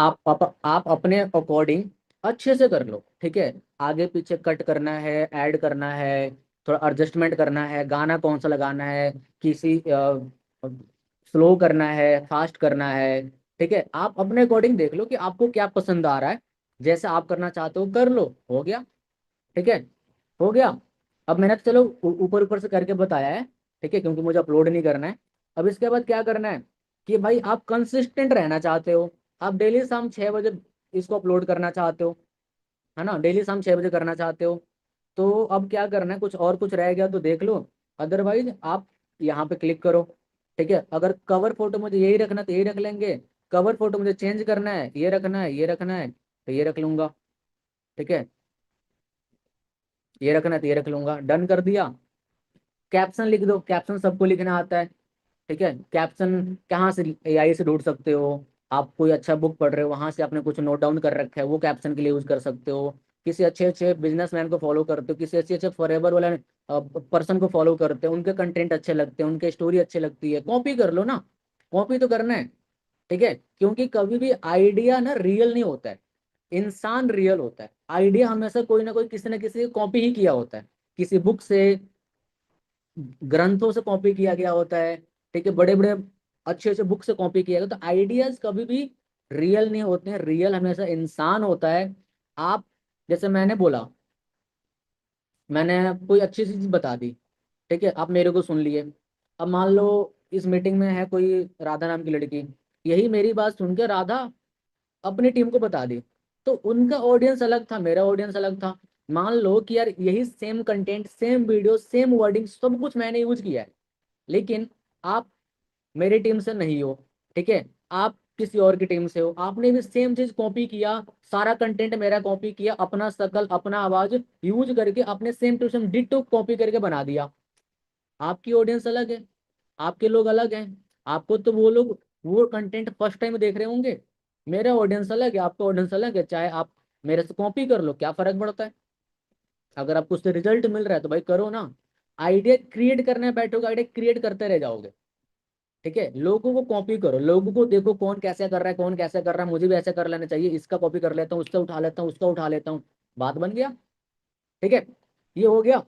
आप अपने अकॉर्डिंग अच्छे से कर लो, ठीक है। आगे पीछे कट करना है, ऐड करना है, थोड़ा एडजस्टमेंट करना है, गाना कौन सा लगाना है, किसी स्लो करना है, फास्ट करना है, ठीक है। आप अपने अकॉर्डिंग देख लो कि आपको क्या पसंद आ रहा है, जैसे आप करना चाहते हो कर लो, हो गया, ठीक है, हो गया। अब मैंने तो चलो ऊपर ऊपर से करके बताया है, ठीक है, क्योंकि मुझे अपलोड नहीं करना है। अब इसके बाद क्या करना है कि भाई आप कंसिस्टेंट रहना चाहते हो, आप डेली शाम 6 बजे इसको अपलोड करना चाहते हो, है ना, डेली शाम 6 बजे करना चाहते हो, तो अब क्या करना है, कुछ और कुछ रह गया तो देख लो, अदरवाइज आप यहाँ पे क्लिक करो, ठीक है। अगर कवर फोटो मुझे यही रखना तो यही रख लेंगे, कवर फोटो मुझे चेंज करना है, ये रखना है, ये रखना है, तो ये रख लूंगा, ठीक है, ये रखना है तो ये रख लूंगा, डन कर दिया। कैप्शन लिख दो, कैप्शन सबको लिखना आता है, ठीक है। कैप्शन कहाँ से, एआई से ढूंढ सकते हो, आप कोई अच्छा बुक पढ़ रहे हो वहां से आपने कुछ नोट डाउन कर रखा है, वो कैप्शन के लिए यूज कर सकते हो। किसी अच्छे अच्छे बिजनेसमैन को फॉलो करते हो, किसी अच्छे अच्छे फॉरएवर वाले पर्सन को फॉलो करते हो, उनके कंटेंट अच्छे लगते हैं, उनके स्टोरी अच्छी लगती है, कॉपी कर लो ना, कॉपी तो करना है, ठीक है। क्योंकि कभी भी आइडिया ना रियल नहीं होता है, इंसान रियल होता है। आइडिया हमेशा कोई ना कोई किसी न किसी कॉपी ही किया होता है, किसी बुक से, ग्रंथों से कॉपी किया गया होता है, ठीक है, बड़े बड़े अच्छे अच्छे बुक से कॉपी किया गया। तो आइडियाज कभी भी रियल नहीं होते हैं, रियल हमेशा इंसान होता है। आप, जैसे मैंने बोला, मैंने कोई अच्छी सी चीज बता दी, ठीक है, आप मेरे को सुन लिए। अब मान लो इस मीटिंग में है कोई राधा नाम की लड़की, यही मेरी बात सुन के राधा अपनी टीम को बता दी, तो उनका ऑडियंस अलग था, मेरा ऑडियंस अलग था। मान लो कि यार यही same content, same video, same wording, सब कुछ मैंने यूज किया है, लेकिन आप मेरी टीम से नहीं हो, ठीक है, आप किसी और की टीम से हो, आपने भी सेम चीज कॉपी किया, सारा कंटेंट मेरा कॉपी किया, अपना शकल अपना आवाज यूज करके आपने same to same ditto copy करके बना दिया। आपकी ऑडियंस अलग है, आपके लोग अलग हैं, आपको तो वो लोग वो कंटेंट फर्स्ट टाइम देख रहे होंगे, मेरा ऑडियंस अलग है, आपका ऑडियंस अलग है, चाहे आप मेरे से कॉपी कर लो, क्या फर्क पड़ता है। अगर आपको उससे रिजल्ट मिल रहा है तो भाई करो ना। आइडिया क्रिएट करने बैठोगे, आइडिया क्रिएट करते रह जाओगे, ठीक है। लोगों को कॉपी करो, लोगों को देखो कौन कैसे कर रहा है, कौन कैसे कर रहा है, मुझे भी ऐसे कर लेना चाहिए, इसका कॉपी कर लेता हूँ, उससे उठा लेता हूँ, उसका उठा लेता हूँ, बात बन गया, ठीक है। ये हो गया,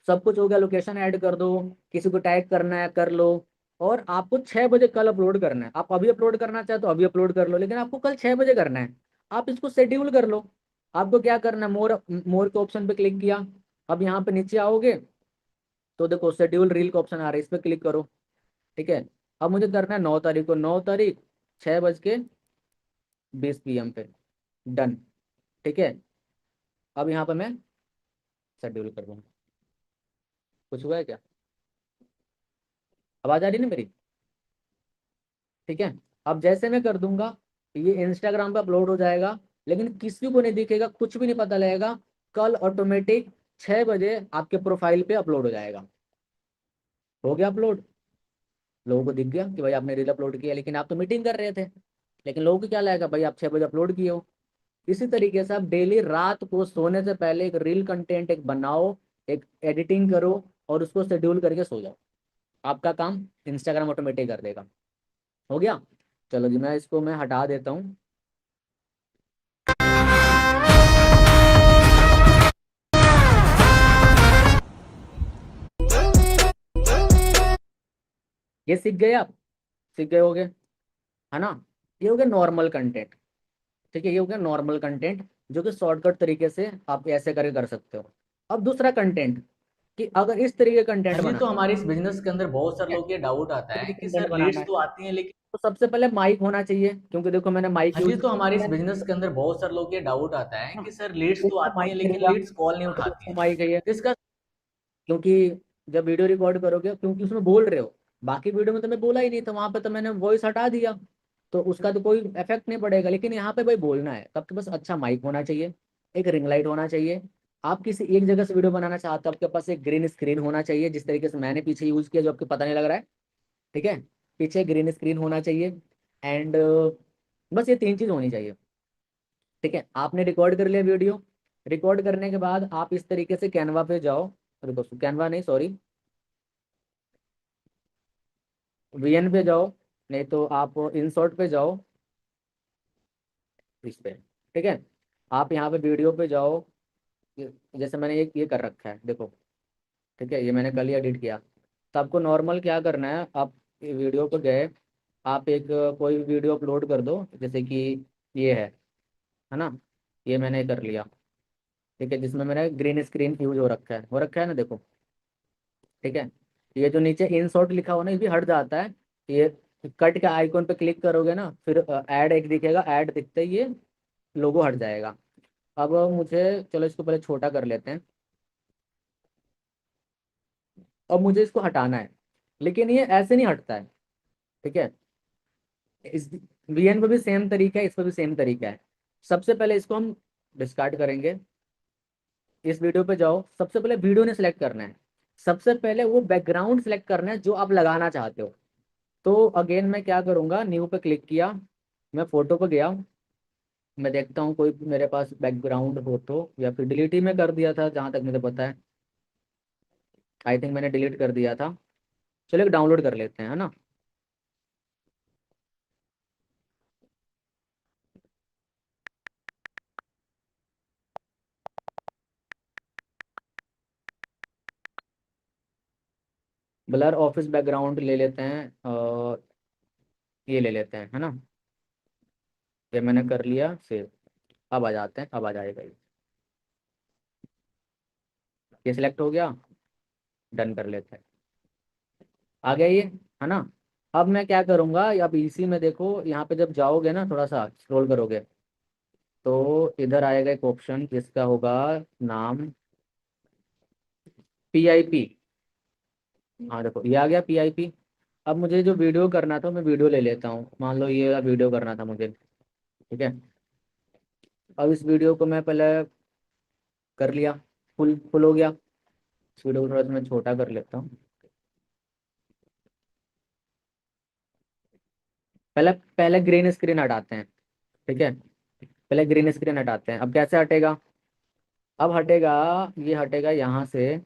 सब कुछ हो गया। लोकेशन ऐड कर दो, किसी को टैग करना है कर लो, और आपको 6 बजे कल अपलोड करना है, आप अभी अपलोड करना चाहे तो अभी अपलोड कर लो, लेकिन आपको कल 6 बजे करना है, आप इसको शेड्यूल कर लो। आपको क्या करना है, मोर मोर के ऑप्शन पे क्लिक किया। अब यहाँ पे नीचे आओगे तो देखो शेड्यूल रील का ऑप्शन आ रहा है, इस पर क्लिक करो। ठीक है, अब मुझे करना है 9 तारीख को, 9 तारीख 6:20 PM पे, डन। ठीक है, अब यहाँ पे मैं शेड्यूल कर दूँगा। कुछ हुआ है क्या? आवाज आ रही ना मेरी? ठीक है, अब जैसे मैं कर दूंगा ये इंस्टाग्राम पे अपलोड हो जाएगा, लेकिन किसी को नहीं दिखेगा, कुछ भी नहीं पता लगेगा। कल ऑटोमेटिक 6 बजे आपके प्रोफाइल पे अपलोड हो जाएगा। हो गया अपलोड, लोगों को दिख गया कि भाई आपने रील अपलोड किया, लेकिन आप तो मीटिंग कर रहे थे। लेकिन लोगों को क्या लगेगा, भाई आप 6 बजे अपलोड किए हो। इसी तरीके से आप डेली रात को सोने से पहले एक रील कंटेंट एक बनाओ, एक एडिटिंग करो और उसको शेड्यूल करके सो जाओ। आपका काम इंस्टाग्राम ऑटोमेटिक कर देगा। हो गया? चलो जी, मैं इसको मैं हटा देता हूँ। ये सीख गए आप? सीख गए होगे, है ना? ये हो गया नॉर्मल कंटेंट। ठीक है, ये हो गया नॉर्मल कंटेंट, जो कि शॉर्टकट तरीके से आप ऐसे करके कर सकते हो। अब दूसरा कंटेंट, कि अगर इस तरीके का कंटेंट जी, बना, तो हमारे इस बिजनेस के अंदर बहुत सारे लोग ये डाउट आता है कि कंटेंट सर बनाना लीड्स है, तो आती हैं लेकिन तो सबसे पहले माइक होना चाहिए, क्योंकि देखो मैंने माइक हाँ जी, यूज तो हमारे इस किया बिजनेस के अंदर बहुत सारे लोग ये डाउट आता है है। कि सर लीड्स तो इसको आती माइक हैं लेकिन मिलेगा, लीड्स कॉल नहीं उठाती इसको हैं। माइक है ये, तो इसका क्योंकि जब वीडियो रिकॉर्ड करोगे, क्योंकि उसमें बोल रहे हो, बाकी वीडियो में तो मैं बोला ही नहीं था, वहां पे तो मैंने वॉइस हटा दिया, तो उसका तो कोई इफेक्ट नहीं पड़ेगा। लेकिन यहाँ पे भाई बोलना है, तब तो बस अच्छा माइक होना चाहिए, एक रिंग लाइट होना चाहिए। आप किसी एक जगह से वीडियो बनाना चाहते हो, आपके पास एक ग्रीन स्क्रीन होना चाहिए, जिस तरीके से मैंने पीछे यूज किया, जो आपको पता नहीं लग रहा है। ठीक है, पीछे ग्रीन स्क्रीन होना चाहिए, एंड बस ये 3 चीज होनी चाहिए। ठीक है, आपने रिकॉर्ड कर लिया वीडियो, रिकॉर्ड करने के बाद आप इस तरीके से कैनवा पे जाओ, रुको, कैनवा नहीं सॉरी, वीएन पे जाओ, नहीं तो आप इंसर्ट पे जाओ, इस पे। ठीक है, आप यहाँ पे वीडियो पे जाओ, जैसे मैंने ये कर रखा है देखो। ठीक है, ये मैंने कल ही एडिट किया। तो आपको नॉर्मल क्या करना है, आप वीडियो पे गए, आप एक कोई वीडियो अपलोड कर दो, जैसे कि ये है ना, ये मैंने कर लिया। ठीक है, जिसमें मेरा ग्रीन स्क्रीन यूज हो रखा है ना, देखो। ठीक है, ये जो नीचे इन शॉर्ट लिखा हुआ ना, ये भी हट जाता है। ये कट के आइकॉन पे क्लिक करोगे ना, फिर ऐड एक दिखेगा, ऐड दिखते ही ये लोगो हट जाएगा। अब मुझे, चलो इसको पहले छोटा कर लेते हैं। अब मुझे इसको हटाना है, लेकिन ये ऐसे नहीं हटता है। ठीक है, इस वीएन पे भी सेम तरीका है, इस पर भी सेम तरीका है। सबसे पहले इसको हम डिस्कार्ड करेंगे। इस वीडियो पे जाओ, सबसे पहले वीडियो ने सिलेक्ट करना है, सबसे पहले वो बैकग्राउंड सिलेक्ट करना है जो आप लगाना चाहते हो। तो अगेन मैं क्या करूँगा, न्यू पे क्लिक किया, मैं फोटो पे गया, मैं देखता हूँ कोई मेरे पास बैकग्राउंड हो तो, या फिर डिलीट ही मैं कर दिया था जहाँ तक मुझे पता है। आई थिंक मैंने डिलीट कर दिया था। चलो एक डाउनलोड कर लेते हैं, है ना। ब्लर ऑफिस बैकग्राउंड ले लेते हैं, और ये ले लेते हैं, है ना। ये मैंने कर लिया सेव। अब आ जाते हैं, अब आ जाएगा ये सिलेक्ट हो गया, डन कर लेते हैं। आ गया ये, है ना। अब मैं क्या करूँगा, अब इसी में देखो, यहाँ पे जब जाओगे ना, थोड़ा सा स्क्रॉल करोगे, तो इधर आएगा एक ऑप्शन जिसका होगा नाम PIP। हाँ देखो, ये आ गया PIP। अब मुझे जो वीडियो करना था, मैं वीडियो ले लेता हूँ, मान लो ये वाला वीडियो करना था मुझे। ठीक है, अब इस वीडियो को मैं पहले कर लिया, फुल फुल हो गया। इस वीडियो को थोड़ा सा मैं छोटा कर लेता हूँ। पहले पहले ग्रीन स्क्रीन हटाते हैं। ठीक है, पहले ग्रीन स्क्रीन हटाते हैं। अब कैसे हटेगा, अब हटेगा, ये हटेगा यहाँ से।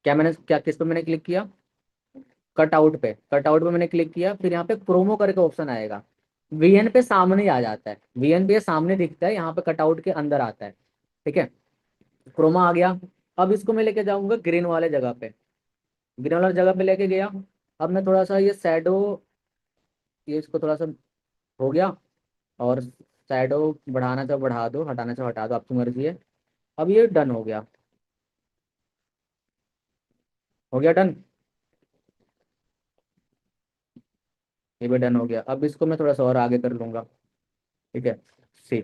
क्या मैंने क्या किस पे मैंने क्लिक किया, कटआउट पे, कटआउट पे मैंने क्लिक किया, फिर यहाँ पे प्रोमो करके ऑप्शन आएगा। वीएन पे सामने ही आ जाता है, वीएन पे सामने दिखता है, यहाँ पे कटआउट के अंदर आता है। ठीक है, क्रोमा आ गया। अब इसको मैं लेके जाऊंगा ग्रीन वाले जगह पे, ग्रीन वाले जगह पे लेके गया। अब मैं थोड़ा सा ये शैडो, ये इसको थोड़ा सा हो गया, और शैडो बढ़ाना चाहो बढ़ा दो, हटाना चाहो हटा दो, आपकी मर्जी है। अब ये डन हो गया, हो गया डन, ये भी डन हो गया। अब इसको मैं थोड़ा सा और आगे कर लूंगा, ठीक है। सी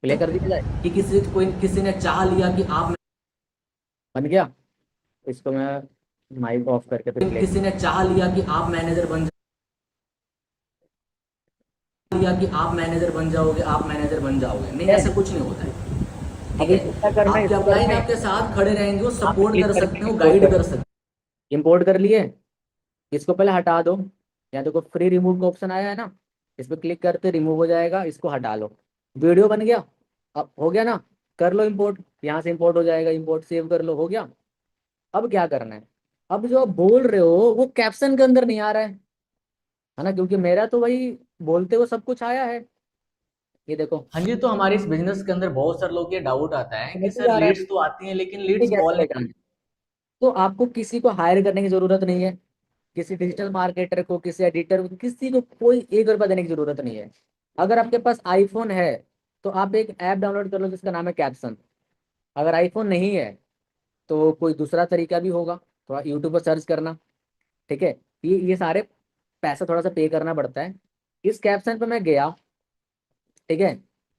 प्ले कर दिया जाए कि किसी ने चाह लिया कि आप, बन गया। इसको मैं माइक ऑफ करके फिर प्ले, किसी ने चाह लिया कि आप मैनेजर बन लिया कि आप मैनेजर बन जाओगे, आप मैनेजर बन जाओगे, नहीं ऐसा कुछ नहीं होता है। ठीक है, आपके अपलाइन आपके साथ खड़े रहेंगे, वो सपोर्ट कर सकते हो, गाइड कर सकते हो। इंपोर्ट कर लिए, इसको पहले हटा दो। यहाँ देखो फ्री रिमूव का ऑप्शन आया है ना, इस पर क्लिक करते रिमूव हो जाएगा, इसको हटा लो। वीडियो बन गया, अब हो गया ना, कर लो इंपोर्ट, यहाँ से इंपोर्ट हो जाएगा, इंपोर्ट सेव कर लो, हो गया। अब क्या करना है, अब जो आप बोल रहे हो वो कैप्शन के अंदर नहीं आ रहा है ना, क्योंकि मेरा तो वही बोलते हुए सब कुछ आया है, ये देखो। हाँ जी, तो हमारे इस बिजनेस के अंदर बहुत सारे लोग ये डाउट आता है कि मैसेज सर आ रहा है, लीड्स तो आती हैं लेकिन ये लीड्स कैसे कॉल नहीं। लेकर आना है? तो आपको किसी को हायर करने की जरूरत नहीं है, किसी डिजिटल मार्केटर को, किसी एडिटर को, किसी को कोई 1 रुपया देने की जरूरत नहीं है। अगर आपके पास आईफोन है तो आप एक ऐप डाउनलोड कर लो जिसका नाम है कैप्सन। अगर आईफोन नहीं है तो कोई दूसरा तरीका भी होगा, थोड़ा यूट्यूब पर सर्च करना, ठीक है। ये सारे पैसा थोड़ा सा पे करना पड़ता है। इस कैप्शन पे मैं गया, ठीक है।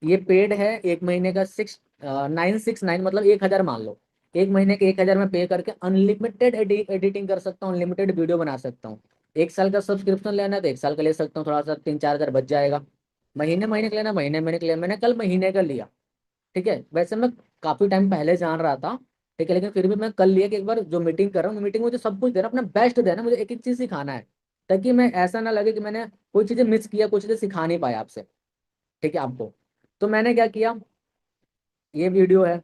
ये पेड है, 1 महीने का 6969, मतलब 1,000 मान लो। 1 महीने के 1,000 में पे करके अनलिमिटेड एडिटिंग कर सकता हूँ, अनलिमिटेड वीडियो बना सकता हूँ। 1 साल का सब्सक्रिप्शन लेना है तो 1 साल का ले सकता हूँ, थोड़ा सा 3-4 हज़ार बच जाएगा। महीने महीने का लेना, महीने महीने का लिया, मैंने कल महीने का लिया, ठीक है। वैसे मैं काफ़ी टाइम पहले जान रहा था, ठीक है, लेकिन फिर भी मैं कल लिया कि एक बार जो मीटिंग कर रहा हूँ, मीटिंग मुझे सब कुछ देना, अपना बेस्ट देना, मुझे एक एक चीज़ सिखाना है, ताकि मैं ऐसा ना लगे कि मैंने कोई चीज़ें मिस किया, कुछ चीज़ें सिखा नहीं पाया आपसे, ठीक है आपको। तो मैंने क्या किया, ये वीडियो है,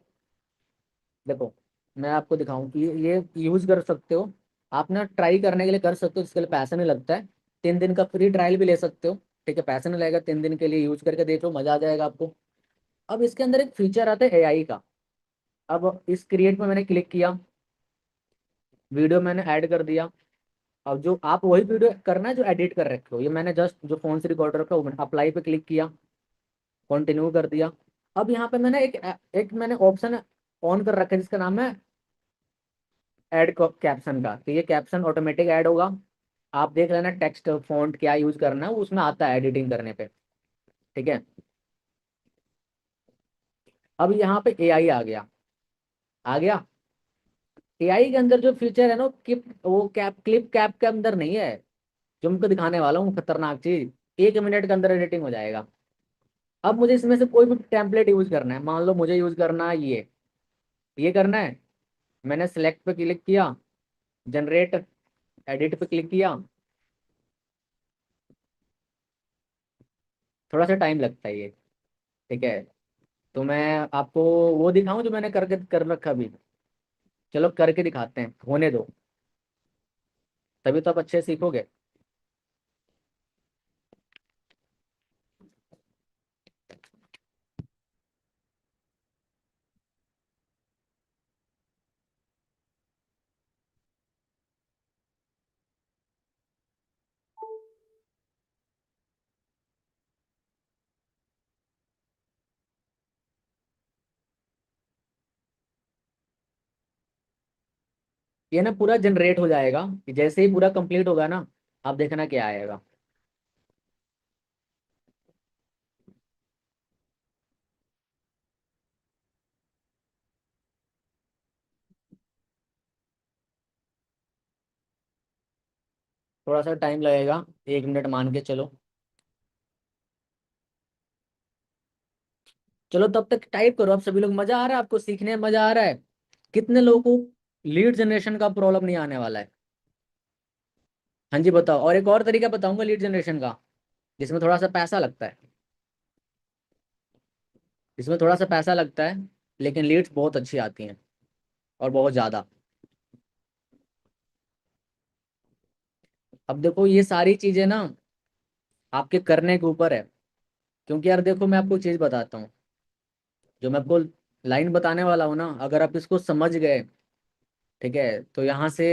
देखो मैं आपको दिखाऊं कि ये यूज कर सकते हो आप ना, ट्राई करने के लिए कर सकते हो, इसके लिए पैसा नहीं लगता है। 3 दिन का फ्री ट्रायल भी ले सकते हो, ठीक है, पैसा नहीं लगेगा, 3 दिन के लिए यूज करके देख लो, मजा आ जाएगा आपको। अब इसके अंदर एक फीचर आता है एआई का। अब इस क्रिएट में मैंने क्लिक किया, वीडियो मैंने ऐड कर दिया। अब जो आप वही वीडियो करना है जो एडिट कर रखे हो, ये मैंने जस्ट जो फोन से रिकॉर्ड रखा वो मैंने अप्लाई पे क्लिक किया, कंटिन्यू कर दिया। अब यहाँ पे मैंने एक मैंने ऑप्शन ऑन कर रखा है जिसका नाम है ऐड कैप्शन का, तो ये कैप्शन ऑटोमेटिक ऐड होगा। आप देख लेना टेक्स्ट फॉन्ट क्या यूज करना है, वो उसमें आता है एडिटिंग करने पे, ठीक है। अब यहाँ पे एआई आ गया, आ गया। एआई के अंदर जो फीचर है ना, वो क्लिप कैप के अंदर नहीं है, जो मैं दिखाने वाला हूँ खतरनाक चीज। 1 मिनट के अंदर एडिटिंग हो जाएगा। अब मुझे इसमें से कोई भी टेम्पलेट यूज करना है, मान लो मुझे यूज करना है ये करना है। मैंने सेलेक्ट पे क्लिक किया, जनरेट एडिट पे क्लिक किया, थोड़ा सा टाइम लगता है ये, ठीक है। तो मैं आपको वो दिखाऊं जो मैंने करके कर रखा अभी, चलो करके दिखाते हैं, होने दो, तभी तो आप अच्छे से सीखोगे। ये ना पूरा जनरेट हो जाएगा, कि जैसे ही पूरा कंप्लीट होगा ना, आप देखना क्या आएगा। थोड़ा सा टाइम लगेगा, 1 मिनट मान के चलो। चलो तब तक टाइप करो आप सभी लोग, मजा आ रहा है आपको सीखने में, मजा आ रहा है। कितने लोगों को लीड जनरेशन का प्रॉब्लम नहीं आने वाला है? हाँ जी बताओ। और एक और तरीका बताऊंगा लीड जनरेशन का, जिसमें थोड़ा सा पैसा लगता है, इसमें थोड़ा सा पैसा लगता है, लेकिन लीड्स बहुत अच्छी आती हैं, और बहुत ज़्यादा। अब देखो ये सारी चीज़ें ना आपके करने के ऊपर है, क्योंकि यार देखो मैं आपको चीज़ बताता हूँ, जो मैं आपको लाइन बताने वाला हूँ ना, अगर आप इसको समझ गए, ठीक है, तो यहाँ से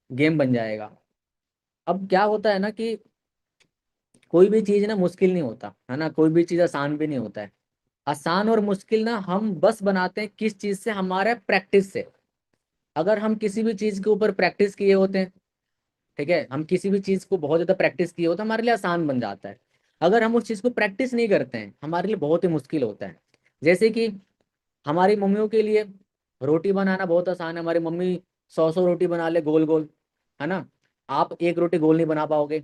गेम बन जाएगा। अब क्या होता है ना कि कोई भी चीज ना मुश्किल नहीं होता है ना, कोई भी चीज आसान भी नहीं होता है। आसान और मुश्किल ना हम बस बनाते हैं किस चीज से, हमारे प्रैक्टिस से। अगर हम किसी भी चीज के ऊपर प्रैक्टिस किए होते हैं, ठीक है, हम किसी भी चीज को बहुत ज्यादा प्रैक्टिस किए होते हैं, हमारे लिए आसान बन जाता है। अगर हम उस चीज को प्रैक्टिस नहीं करते हैं, हमारे लिए बहुत ही मुश्किल होता है। जैसे कि हमारी मम्मियों के लिए रोटी बनाना बहुत आसान है, हमारी मम्मी 100 रोटी बना ले गोल गोल, है ना। आप एक रोटी गोल नहीं बना पाओगे।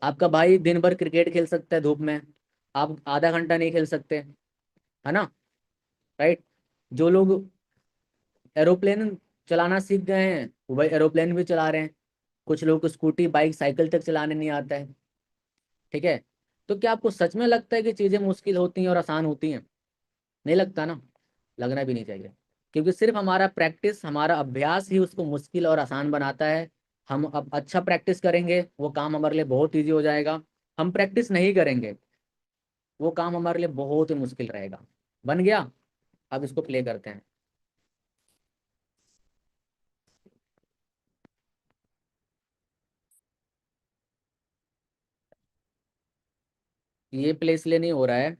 आपका भाई दिन भर क्रिकेट खेल सकता है धूप में, आप आधा घंटा नहीं खेल सकते, है ना, राइट। जो लोग एरोप्लेन चलाना सीख गए हैं वो भाई एरोप्लेन भी चला रहे हैं। कुछ लोग को स्कूटी बाइक साइकिल तक चलाने नहीं आता है, ठीक है। तो क्या आपको सच में लगता है कि चीज़ें मुश्किल होती हैं और आसान होती हैं? नहीं लगता ना, लगना भी नहीं चाहिए। क्योंकि सिर्फ हमारा प्रैक्टिस, हमारा अभ्यास ही उसको मुश्किल और आसान बनाता है। हम अब अच्छा प्रैक्टिस करेंगे, वो काम हमारे लिए बहुत ईजी हो जाएगा। हम प्रैक्टिस नहीं करेंगे, वो काम हमारे लिए बहुत ही मुश्किल रहेगा। बन गया? अब इसको प्ले करते हैं। ये प्ले इसलिए नहीं हो रहा है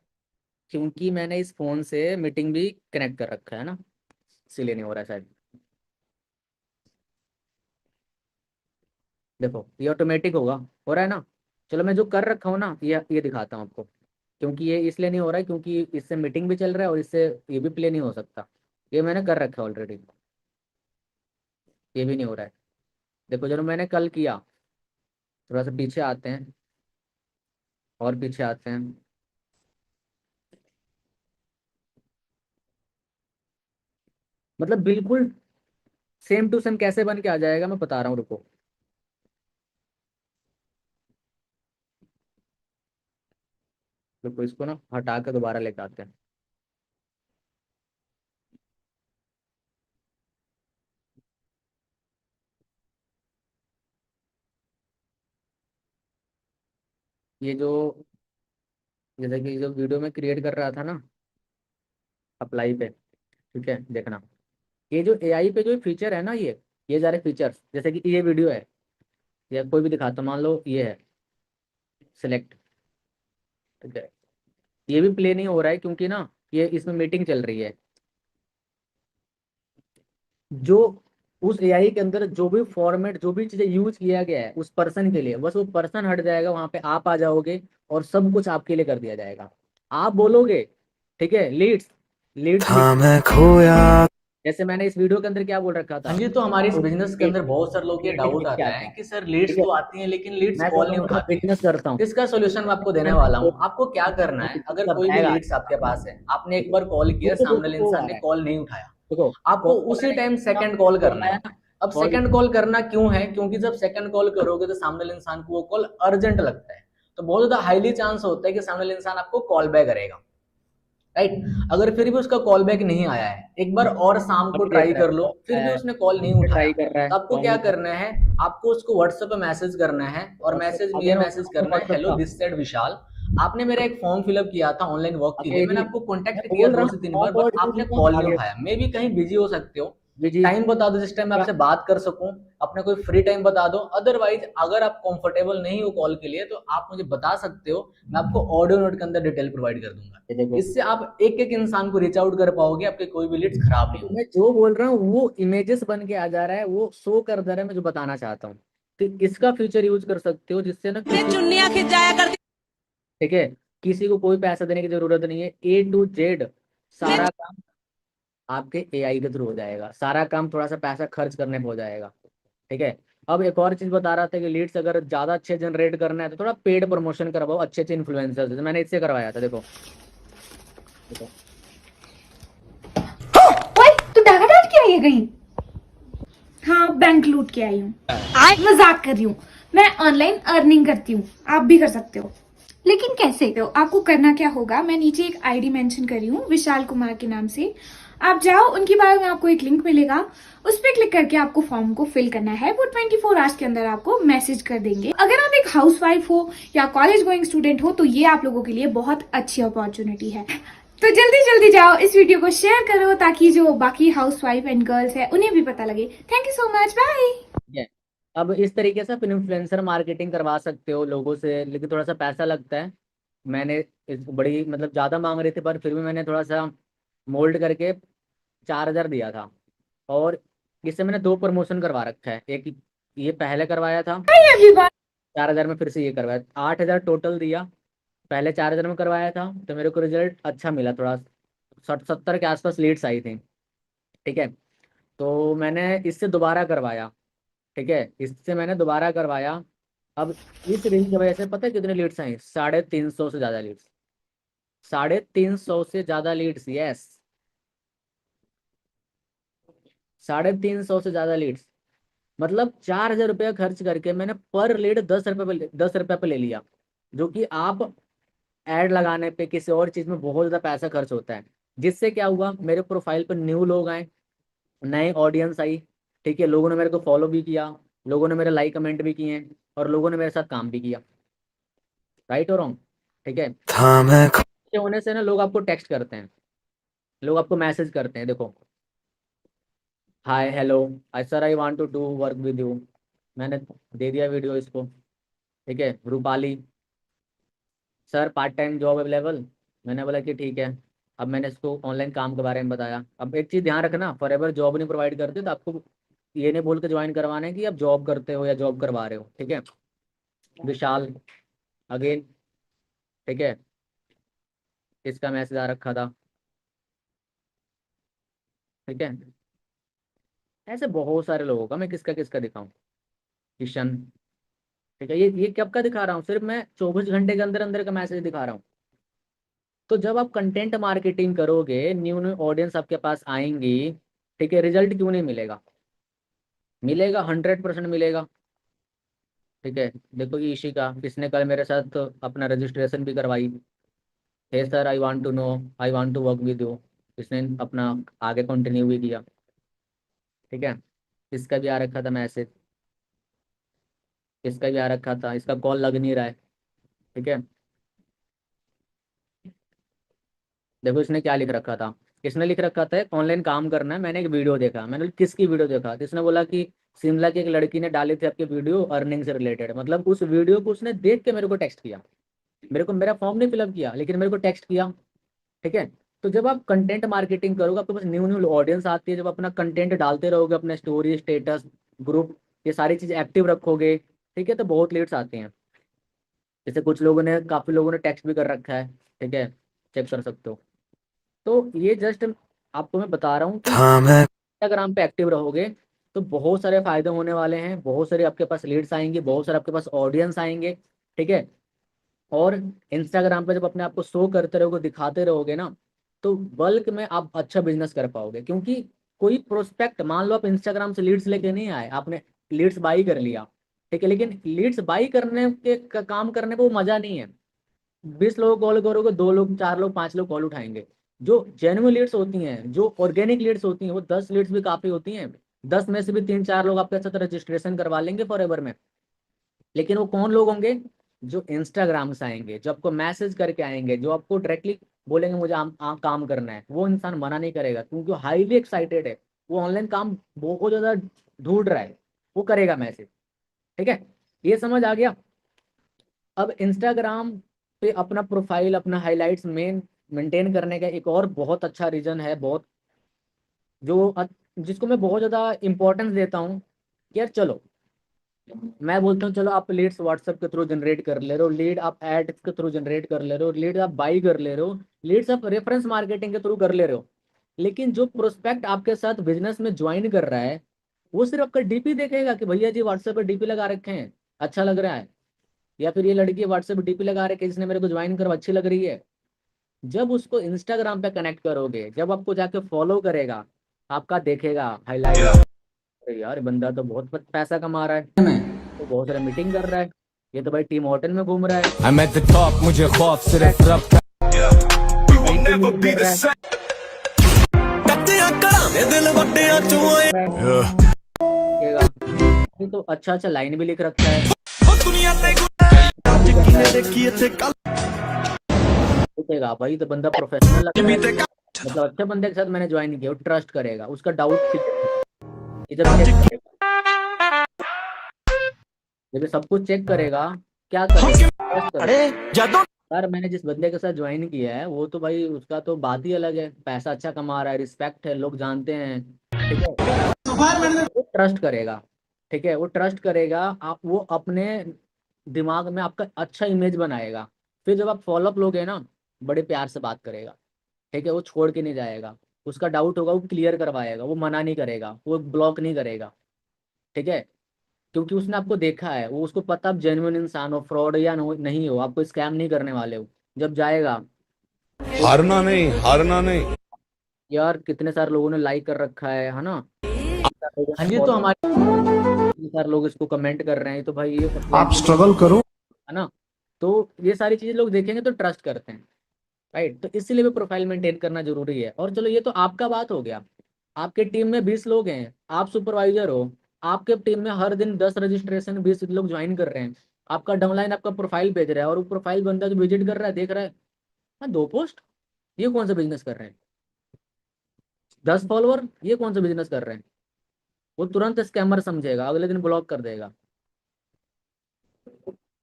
क्योंकि मैंने इस फोन से मीटिंग भी कनेक्ट कर रखा है ना, इसीलिए नहीं हो रहा है शायद। देखो ये ऑटोमेटिक होगा, हो रहा है ना। चलो मैं जो कर रखा हूँ ना ये दिखाता हूँ आपको। क्योंकि ये इसलिए नहीं हो रहा है क्योंकि इससे मीटिंग भी चल रहा है और इससे ये भी प्ले नहीं हो सकता। ये मैंने कर रखा है ऑलरेडी, ये भी नहीं हो रहा है। देखो जो मैंने कल किया, थोड़ा सा पीछे आते हैं और पीछे आते हैं। मतलब बिल्कुल सेम टू सेम कैसे बन के आ जाएगा मैं बता रहा हूँ, रुको। रुको इसको ना हटा के दोबारा लेके आते हैं। ये जो जैसे कि जो वीडियो में क्रिएट कर रहा था ना अप्लाई पे, ठीक है, देखना। ये जो एआई पे जो फीचर है ना, ये सारे फीचर्स, जैसे कि ये वीडियो है या कोई भी दिखाता हूं, मान लो ये है सिलेक्ट, ठीक है। ये भी प्ले नहीं हो रहा है क्योंकि ना ये इसमें मीटिंग चल रही है। जो उस एआई के अंदर जो भी फॉर्मेट, जो भी चीजें यूज किया गया है उस पर्सन के लिए, बस वो पर्सन हट जाएगा, वहां पे आप आ जाओगे और सब कुछ आपके लिए कर दिया जाएगा। आप बोलोगे, ठीक है, लीड्स लीड्स था मैं खोया। जैसे मैंने इस वीडियो के अंदर क्या बोल रखा था। हाँ जी, तो हमारे इस बिजनेस के अंदर बहुत सारे लोग ये डाउट आता है कि सर लीड्स तो आती हैं लेकिन लीड्स मैं कॉल नहीं उठाती। बिजनेस करता हूँ, इसका सोल्यूशन मैं आपको देने वाला हूँ। आपको क्या करना है, अगर कोई भी लीड्स आपके पास है, आपने एक बार कॉल किया, सामने वाले इंसान ने कॉल नहीं उठाया, देखो आपको उसी टाइम सेकंड कॉल करना है। अब सेकंड कॉल करना क्यों है? क्योंकि जब सेकंड कॉल करोगे तो सामने वाले इंसान को वो कॉल अर्जेंट लगता है, तो बहुत ज्यादा हाईली चांस होता है कि सामने वाले इंसान आपको कॉल बैक करेगा, राइट। अगर फिर भी उसका कॉल बैक नहीं आया है, एक बार और शाम को ट्राई कर लो, फिर भी उसने कॉल नहीं उठाया, तो आपको क्या करना है, आपको उसको व्हाट्सएप पे मैसेज करना है और मैसेज में ये मैसेज करना है, हेलो दिस साइड विशाल, आपने मेरा एक फॉर्म फिलअप किया था ऑनलाइन वर्क के लिए, मैंने आपको कॉन्टेक्ट किया 2 से 3 बार, बट आपने कॉल नहीं उठाया। मे भी कहीं बिजी हो सकते हो, टाइम बता दो जिस टाइम मैं आपसे बात कर सकूं, अपना कोई फ्री टाइम बता दो। अदरवाइज अगर आप कंफर्टेबल नहीं हो कॉल के लिए तो आप मुझे बता सकते हो, मैं आपको ऑडियो नोट के अंदर डिटेल प्रोवाइड कर दूंगा। इससे आप एक एक इंसान को रीच आउट कर पाओगे, आपके कोई भी लीड्स खराब नहीं होंगे। मैं जो बोल रहा हूँ वो इमेजेस बन के आ जा रहा है, वो शो कर दे रहा है मैं जो बताना चाहता हूँ। तो इसका फीचर यूज कर सकते हो जिससे ना चुन्नियां खिंचाया करती, ठीक है, किसी को कोई पैसा देने की जरूरत नहीं है। A to Z सारा काम आपके एआई के थ्रू हो जाएगा, सारा काम थोड़ा सा पैसा खर्च करने पे हो जाएगा, ठीक है। अब एक और चीज बता रहा था कि लीड्स अगर ज्यादा अच्छे जनरेट करना है तो थोड़ा पेड प्रमोशन करवाओ अच्छे अच्छे इन्फ्लुएंसर, जैसे मैंने इससे करवाया था। देखो देखो ओए तू डाका डाल के आई है कहीं? हाँ बैंक लूट के आई हूँ, मजाक कर रही हूँ। मैं ऑनलाइन अर्निंग करती हूँ, आप भी कर सकते हो। लेकिन कैसे? तो आपको करना क्या होगा, मैं नीचे एक आईडी मेंशन कर रही हूँ विशाल कुमार के नाम से, आप जाओ, उनकी बायो में आपको एक लिंक मिलेगा, उस पर क्लिक करके आपको फॉर्म को फिल करना है। वो 24 आवर्स के अंदर आपको मैसेज कर देंगे। अगर आप एक हाउसवाइफ हो या कॉलेज गोइंग स्टूडेंट हो तो ये आप लोगों के लिए बहुत अच्छी अपॉर्चुनिटी है। तो जल्दी जल्दी जाओ, इस वीडियो को शेयर करो ताकि जो बाकी हाउसवाइफ एंड गर्ल्स है उन्हें भी पता लगे। Thank you so much, bye. अब इस तरीके से आप इन्फ्लुएंसर मार्केटिंग करवा सकते हो लोगों से, लेकिन थोड़ा सा पैसा लगता है। मैंने इस बड़ी मतलब ज़्यादा मांग रहे थे, पर फिर भी मैंने थोड़ा सा मोल्ड करके 4,000 दिया था। और इससे मैंने 2 प्रमोशन करवा रखा है। एक ये पहले करवाया था 4,000 में, फिर से ये करवाया, 8,000 टोटल दिया। पहले 4,000 में करवाया था तो मेरे को रिजल्ट अच्छा मिला, थोड़ा 60-70 के आसपास लीड्स आई थी। ठीक है, तो मैंने इससे दोबारा करवाया। ठीक है, इससे मैंने दोबारा करवाया। अब इस रिंग की वजह से पता है कितने लीड्स आई? 350 से ज़्यादा लीड्स। 350 से ज़्यादा लीड्स, यस, 350 से ज़्यादा लीड्स। मतलब 4,000 रुपया खर्च करके मैंने पर लीड 10 रुपये पे ले लिया। जो कि आप ऐड लगाने पे किसी और चीज़ में बहुत ज़्यादा पैसा खर्च होता है। जिससे क्या हुआ, मेरे प्रोफाइल पर न्यू लोग आए, नए ऑडियंस आई। ठीक है, लोगों ने मेरे को फॉलो भी किया, लोगों ने मेरे लाइक कमेंट भी किए, और लोगों ने मेरे साथ काम भी किया। राइट और रॉन्ग? ठीक है, ये होने से ना लोग आपको टेक्स्ट करते हैं, लोग आपको मैसेज करते हैं। देखो, hi hello, I sir I want to do work with you. मैंने दे दिया वीडियो इसको। ठीक है, Rupali, sir part time job available. मैंने बोला कि ठीक है। अब मैंने इसको ऑनलाइन काम के बारे में बताया। अब एक चीज़ ध्यान रखना, फॉरएवर जॉब नहीं प्रोवाइड करते तो आपको ये नहीं बोल के ज्वाइन करवाना है कि आप जॉब करते हो या जॉब करवा रहे हो। ठीक है, विशाल अगेन। ठीक है, इसका मैसेज आ रखा था। ठीक है, ऐसे बहुत सारे लोगों का, मैं किसका किसका दिखाऊं? किशन। ठीक है, ये कब का दिखा रहा हूँ? सिर्फ मैं 24 घंटे के अंदर अंदर का मैसेज दिखा रहा हूँ। तो जब आप कंटेंट मार्केटिंग करोगे, न्यू न्यू ऑडियंस आपके पास आएंगी। ठीक है, रिजल्ट क्यों नहीं मिलेगा? मिलेगा, 100% मिलेगा। ठीक है, देखो ये इशिका, इसने कल मेरे साथ अपना रजिस्ट्रेशन भी करवाई। Hey sir I want to know, I want to work with you. इसने अपना आगे कंटिन्यू भी किया। ठीक है, इसका भी आ रखा था मैसेज, इसका भी आ रखा था, इसका कॉल लग नहीं रहा है। ठीक है, देखो इसने क्या लिख रखा था। इसने लिख रखा था ऑनलाइन काम करना है। मैंने एक वीडियो देखा, मैंने बोला, किसकी वीडियो देखा? तो इसने बोला कि शिमला की एक लड़की ने डाली थी आपकी वीडियो अर्निंग से रिलेटेड। मतलब उस वीडियो को उसने देख के मेरे को टेक्स्ट किया। मेरे को मेरा फॉर्म नहीं फिलअप किया, लेकिन मेरे को टेक्स्ट किया। ठीक है, तो जब आप कंटेंट मार्केटिंग करोगे, आपके पास न्यू न्यू ऑडियंस आती है। जब अपना कंटेंट डालते रहोगे, अपने स्टोरी, स्टेटस, ग्रुप, ये सारी चीज़ एक्टिव रखोगे, ठीक है, तो बहुत लीड्स आती हैं। जैसे कुछ लोगों ने, काफ़ी लोगों ने टेक्स्ट भी कर रखा है। ठीक है, चेक कर सकते हो। तो ये जस्ट आपको मैं बता रहा हूँ कि इंस्टाग्राम पे एक्टिव रहोगे तो बहुत सारे फायदे होने वाले हैं। बहुत सारे आपके पास लीड्स आएंगे, बहुत सारे आपके पास ऑडियंस आएंगे। ठीक है, और इंस्टाग्राम पे जब अपने आप को शो करते रहोगे, दिखाते रहोगे ना, तो बल्क में आप अच्छा बिजनेस कर पाओगे। क्योंकि कोई प्रोस्पेक्ट, मान लो आप इंस्टाग्राम से लीड्स लेके नहीं आए, आपने लीड्स बाई कर लिया। ठीक है, लेकिन लीड्स बाई करने के काम करने को मजा नहीं है। 20 लोग कॉल करोगे, 2 लोग, 4 लोग, 5 लोग कॉल उठाएंगे। जो जेन्युइन लीड्स होती हैं, जो ऑर्गेनिक लीड्स होती हैं, वो 10 लीड्स भी काफी होती हैं। 10 में से भी 3-4 लोग आपके साथ रजिस्ट्रेशन करवा लेंगे फॉरएवर में। लेकिन वो कौन लोग होंगे? जो इंस्टाग्राम से आएंगे, जो आपको मैसेज करके आएंगे, जो आपको डायरेक्टली बोलेंगे मुझे काम करना है। वो इंसान मना नहीं करेगा, क्योंकि वो हाईली एक्साइटेड है, वो ऑनलाइन काम बहुत ज़्यादा ढूंढ रहा है, वो करेगा मैसेज। ठीक है, ये समझ आ गया? अब इंस्टाग्राम पे अपना प्रोफाइल, अपना हाइलाइट्स मेंटेन करने का एक और बहुत अच्छा रीजन है, बहुत जिसको मैं बहुत ज़्यादा इंपॉर्टेंस देता हूँ। यार चलो, मैं बोलता हूँ चलो आप लीड्स व्हाट्सएप के थ्रू जनरेट कर ले रहे हो, लीड आप एड्स के थ्रू जनरेट कर ले रहे हो, लीड आप बाई कर ले रहे हो, लीड्स आप रेफरेंस मार्केटिंग के थ्रू कर ले रहे हो। लेकिन जो प्रोस्पेक्ट आपके साथ बिजनेस में ज्वाइन कर रहा है, वो सिर्फ आपका डीपी देखेगा कि भैया जी व्हाट्सएप पर डीपी लगा रखे हैं, अच्छा लग रहा है, या फिर ये लड़की व्हाट्सएप पर डीपी लगा रखी है, जिसने मेरे को ज्वाइन करो, अच्छी लग रही है। जब उसको इंस्टाग्राम पे कनेक्ट करोगे, जब आपको जाके फॉलो करेगा, आपका देखेगा हाईलाइट, अरे यार बंदा तो बहुत पैसा कमा रहा है, तो बहुत सारा मीटिंग कर रहा है, ये तो भाई टीम होटल में घूम रहा है। I'm at the top, मुझे खौफ सिर्फ रब का ये तो अच्छा अच्छा लाइन भी लिख रखा है। देखेगा भाई, तो बंदा प्रोफेशनल लग रहा है, मतलब अच्छे बंदे के साथ मैंने ज्वाइन किया, ट्रस्ट करेगा, उसका डाउट जब ये सब कुछ चेक करेगा, क्या करेगा, ट्रस्ट करेगा। ਜਦੋਂ सर मैंने जिस बंदे के साथ ज्वाइन किया है वो तो भाई उसका तो बात ही अलग है, पैसा अच्छा कमा रहा है, रिस्पेक्ट है, लोग जानते हैं, ठीक है, वो ट्रस्ट करेगा। ठीक है, वो ट्रस्ट करेगा, आप वो अपने दिमाग में आपका अच्छा इमेज बनाएगा। फिर जब आप फॉलोअप लोगे ना, बड़े प्यार से बात करेगा। ठीक है, वो छोड़ के नहीं जाएगा, उसका डाउट होगा वो क्लियर करवाएगा, वो मना नहीं करेगा, वो ब्लॉक नहीं करेगा। ठीक है, क्योंकि उसने आपको देखा है, वो उसको पता आप जेन्युइन इंसान हो, फ्रॉड या नहीं हो, आपको स्कैम नहीं करने वाले हो। जब जाएगा, हारना नहीं, हारना नहीं। यार कितने सारे लोगों ने लाइक कर रखा है ना, हाँ जी, तो हमारे कितने सारे लोग इसको कमेंट कर रहे हैं, तो भाई ये आप स्ट्रगल करो। है ना। तो ये सारी चीजें लोग देखेंगे तो ट्रस्ट करते हैं, राइट। तो इसीलिए भी प्रोफाइल मेंटेन करना जरूरी है। और चलो ये तो आपका बात हो गया, आपके टीम में 20 लोग हैं, आप सुपरवाइजर हो, आपके टीम में हर दिन 10 रजिस्ट्रेशन 20 लोग ज्वाइन कर रहे हैं, आपका डाउनलाइन आपका प्रोफाइल भेज रहा है, और वो प्रोफाइल बंदा जो विजिट कर रहा है देख रहा है, हाँ 2 पोस्ट, ये कौन सा बिजनेस कर रहे हैं, 10 फॉलोअर, ये कौन सा बिजनेस कर रहे हैं, वो तुरंत स्कैमर समझेगा, अगले दिन ब्लॉक कर देगा।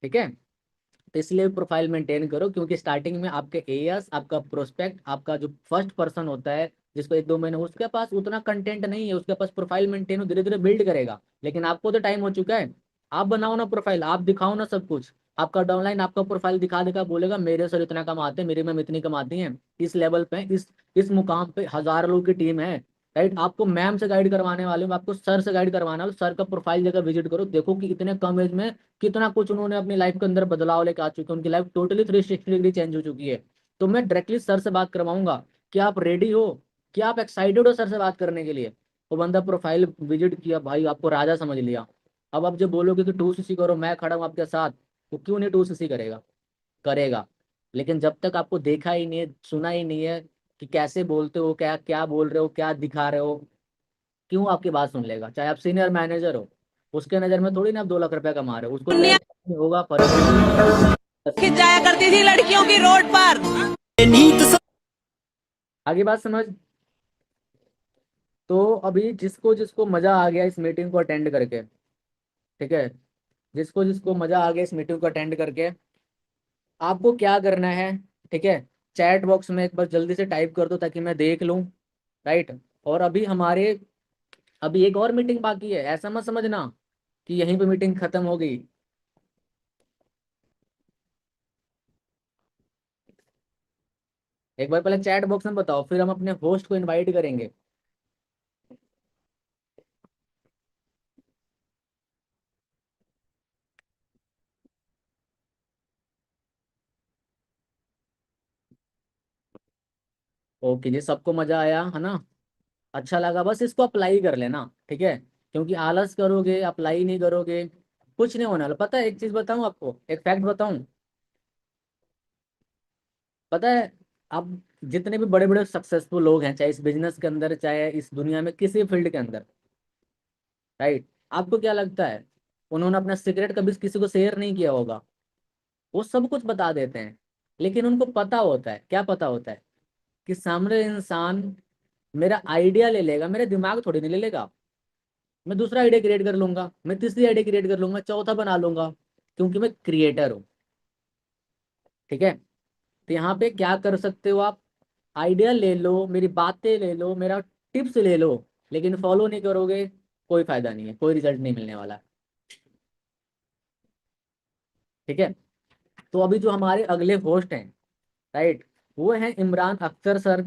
ठीक है, तो इसलिए प्रोफाइल मेंटेन करो, क्योंकि स्टार्टिंग में आपके एएस, आपका प्रोस्पेक्ट, आपका जो फर्स्ट पर्सन होता है जिसको 1-2 महीने, उसके पास उतना कंटेंट नहीं है, उसके पास प्रोफाइल मेंटेन हो, धीरे धीरे बिल्ड करेगा। लेकिन आपको तो टाइम हो चुका है, आप बनाओ ना प्रोफाइल, आप दिखाओ ना सब कुछ। आपका डाउनलाइन आपका प्रोफाइल दिखा देगा, बोलेगा मेरे सर इतना कमाते हैं, मेरी मैम इतनी कमाती हैं, इस लेवल पे, इस मुकाम पे 1000 लोगों की टीम है, राइट। आपको मैम से गाइड करवाने वाले हूँ, आपको सर से गाइड करवाना है, सर का प्रोफाइल जगह विजिट करो, देखो कि इतने कम एज में कितना कुछ उन्होंने अपनी लाइफ के अंदर बदलाव लेकर आ चुके हैं, उनकी लाइफ टोटली 360 डिग्री चेंज हो चुकी है। तो मैं डायरेक्टली सर से बात करवाऊंगा, क्या आप रेडी हो, क्या आप एक्साइटेड हो सर से बात करने के लिए। वो बंदा प्रोफाइल विजिट किया, भाई आपको राजा समझ लिया। अब आप जब बोलोगे कि 2cc करो, मैं खड़ा हूँ आपके साथ, तो क्यों नहीं 2cc करेगा, करेगा। लेकिन जब तक आपको देखा ही नहीं है, सुना ही नहीं है कि कैसे बोलते हो, क्या क्या बोल रहे हो, क्या दिखा रहे हो, क्यों आपकी बात सुन लेगा। चाहे आप सीनियर मैनेजर हो, उसके नज़र में थोड़ी ना आप 2 लाख रुपया कमा रहे हो, उसको नहीं होगा फर्क। जाया करती थी लड़कियों की रोड पर। आगे बात समझ। तो अभी जिसको जिसको मजा आ गया इस मीटिंग को अटेंड करके, ठीक है, जिसको जिसको मजा आ गया इस मीटिंग को अटेंड करके, आपको क्या करना है, ठीक है, चैट बॉक्स में एक बार जल्दी से टाइप कर दो ताकि मैं देख लूँ, राइट। और अभी एक और मीटिंग बाकी है, ऐसा मत समझना कि यहीं पे मीटिंग खत्म हो गई। एक बार पहले चैट बॉक्स में बताओ, फिर हम अपने होस्ट को इनवाइट करेंगे। ओके जी, सबको मजा आया है ना, अच्छा लगा, बस इसको अप्लाई कर लेना, ठीक है। क्योंकि आलस करोगे, अप्लाई नहीं करोगे, कुछ नहीं होने वाला। पता है एक चीज बताऊं आपको, एक फैक्ट बताऊं, पता है, अब जितने भी बड़े बड़े सक्सेसफुल लोग हैं, चाहे इस बिजनेस के अंदर, चाहे इस दुनिया में किसी फील्ड के अंदर, राइट, आपको क्या लगता है उन्होंने अपना सीक्रेट कभी किसी को शेयर नहीं किया होगा। वो सब कुछ बता देते हैं, लेकिन उनको पता होता है, क्या पता होता है, कि सामने इंसान मेरा आइडिया ले लेगा, मेरा दिमाग थोड़ी नहीं ले लेगा। मैं दूसरा आइडिया क्रिएट कर लूंगा, मैं तीसरी आइडिया क्रिएट कर लूंगा, चौथा बना लूंगा, क्योंकि मैं क्रिएटर हूँ। ठीक है, तो यहाँ पे क्या कर सकते हो आप, आइडिया ले लो, मेरी बातें ले लो, मेरा टिप्स ले लो, लेकिन फॉलो नहीं करोगे, कोई फायदा नहीं है, कोई रिजल्ट नहीं मिलने वाला। ठीक है, तो अभी जो हमारे अगले होस्ट हैं, राइट, वो हैं इमरान अख्तर सर,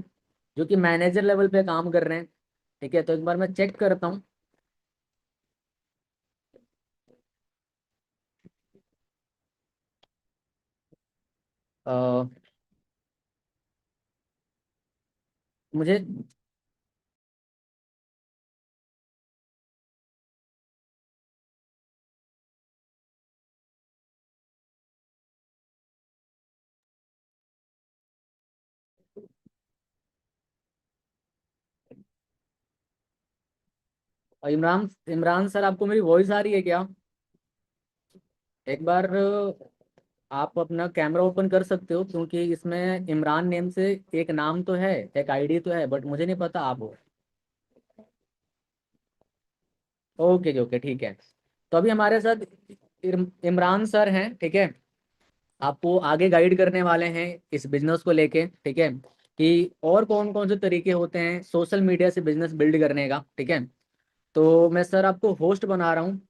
जो कि मैनेजर लेवल पे काम कर रहे हैं। ठीक है, तो एक बार मैं चेक करता हूँ। अ, मुझे इमरान इमरान सर, आपको मेरी वॉइस आ रही है क्या? एक बार आप अपना कैमरा ओपन कर सकते हो, क्योंकि इसमें इमरान नेम से एक नाम तो है, एक आईडी तो है, बट मुझे नहीं पता आप हो। ओके जी, ओके, ठीक है। तो अभी हमारे साथ इमरान सर हैं, ठीक है, आपको आगे गाइड करने वाले हैं इस बिजनेस को लेके, ठीक है, कि और कौन कौन से तरीके होते हैं सोशल मीडिया से बिजनेस बिल्ड करने का, ठीक है। तो मैं सर आपको होस्ट बना रहा हूँ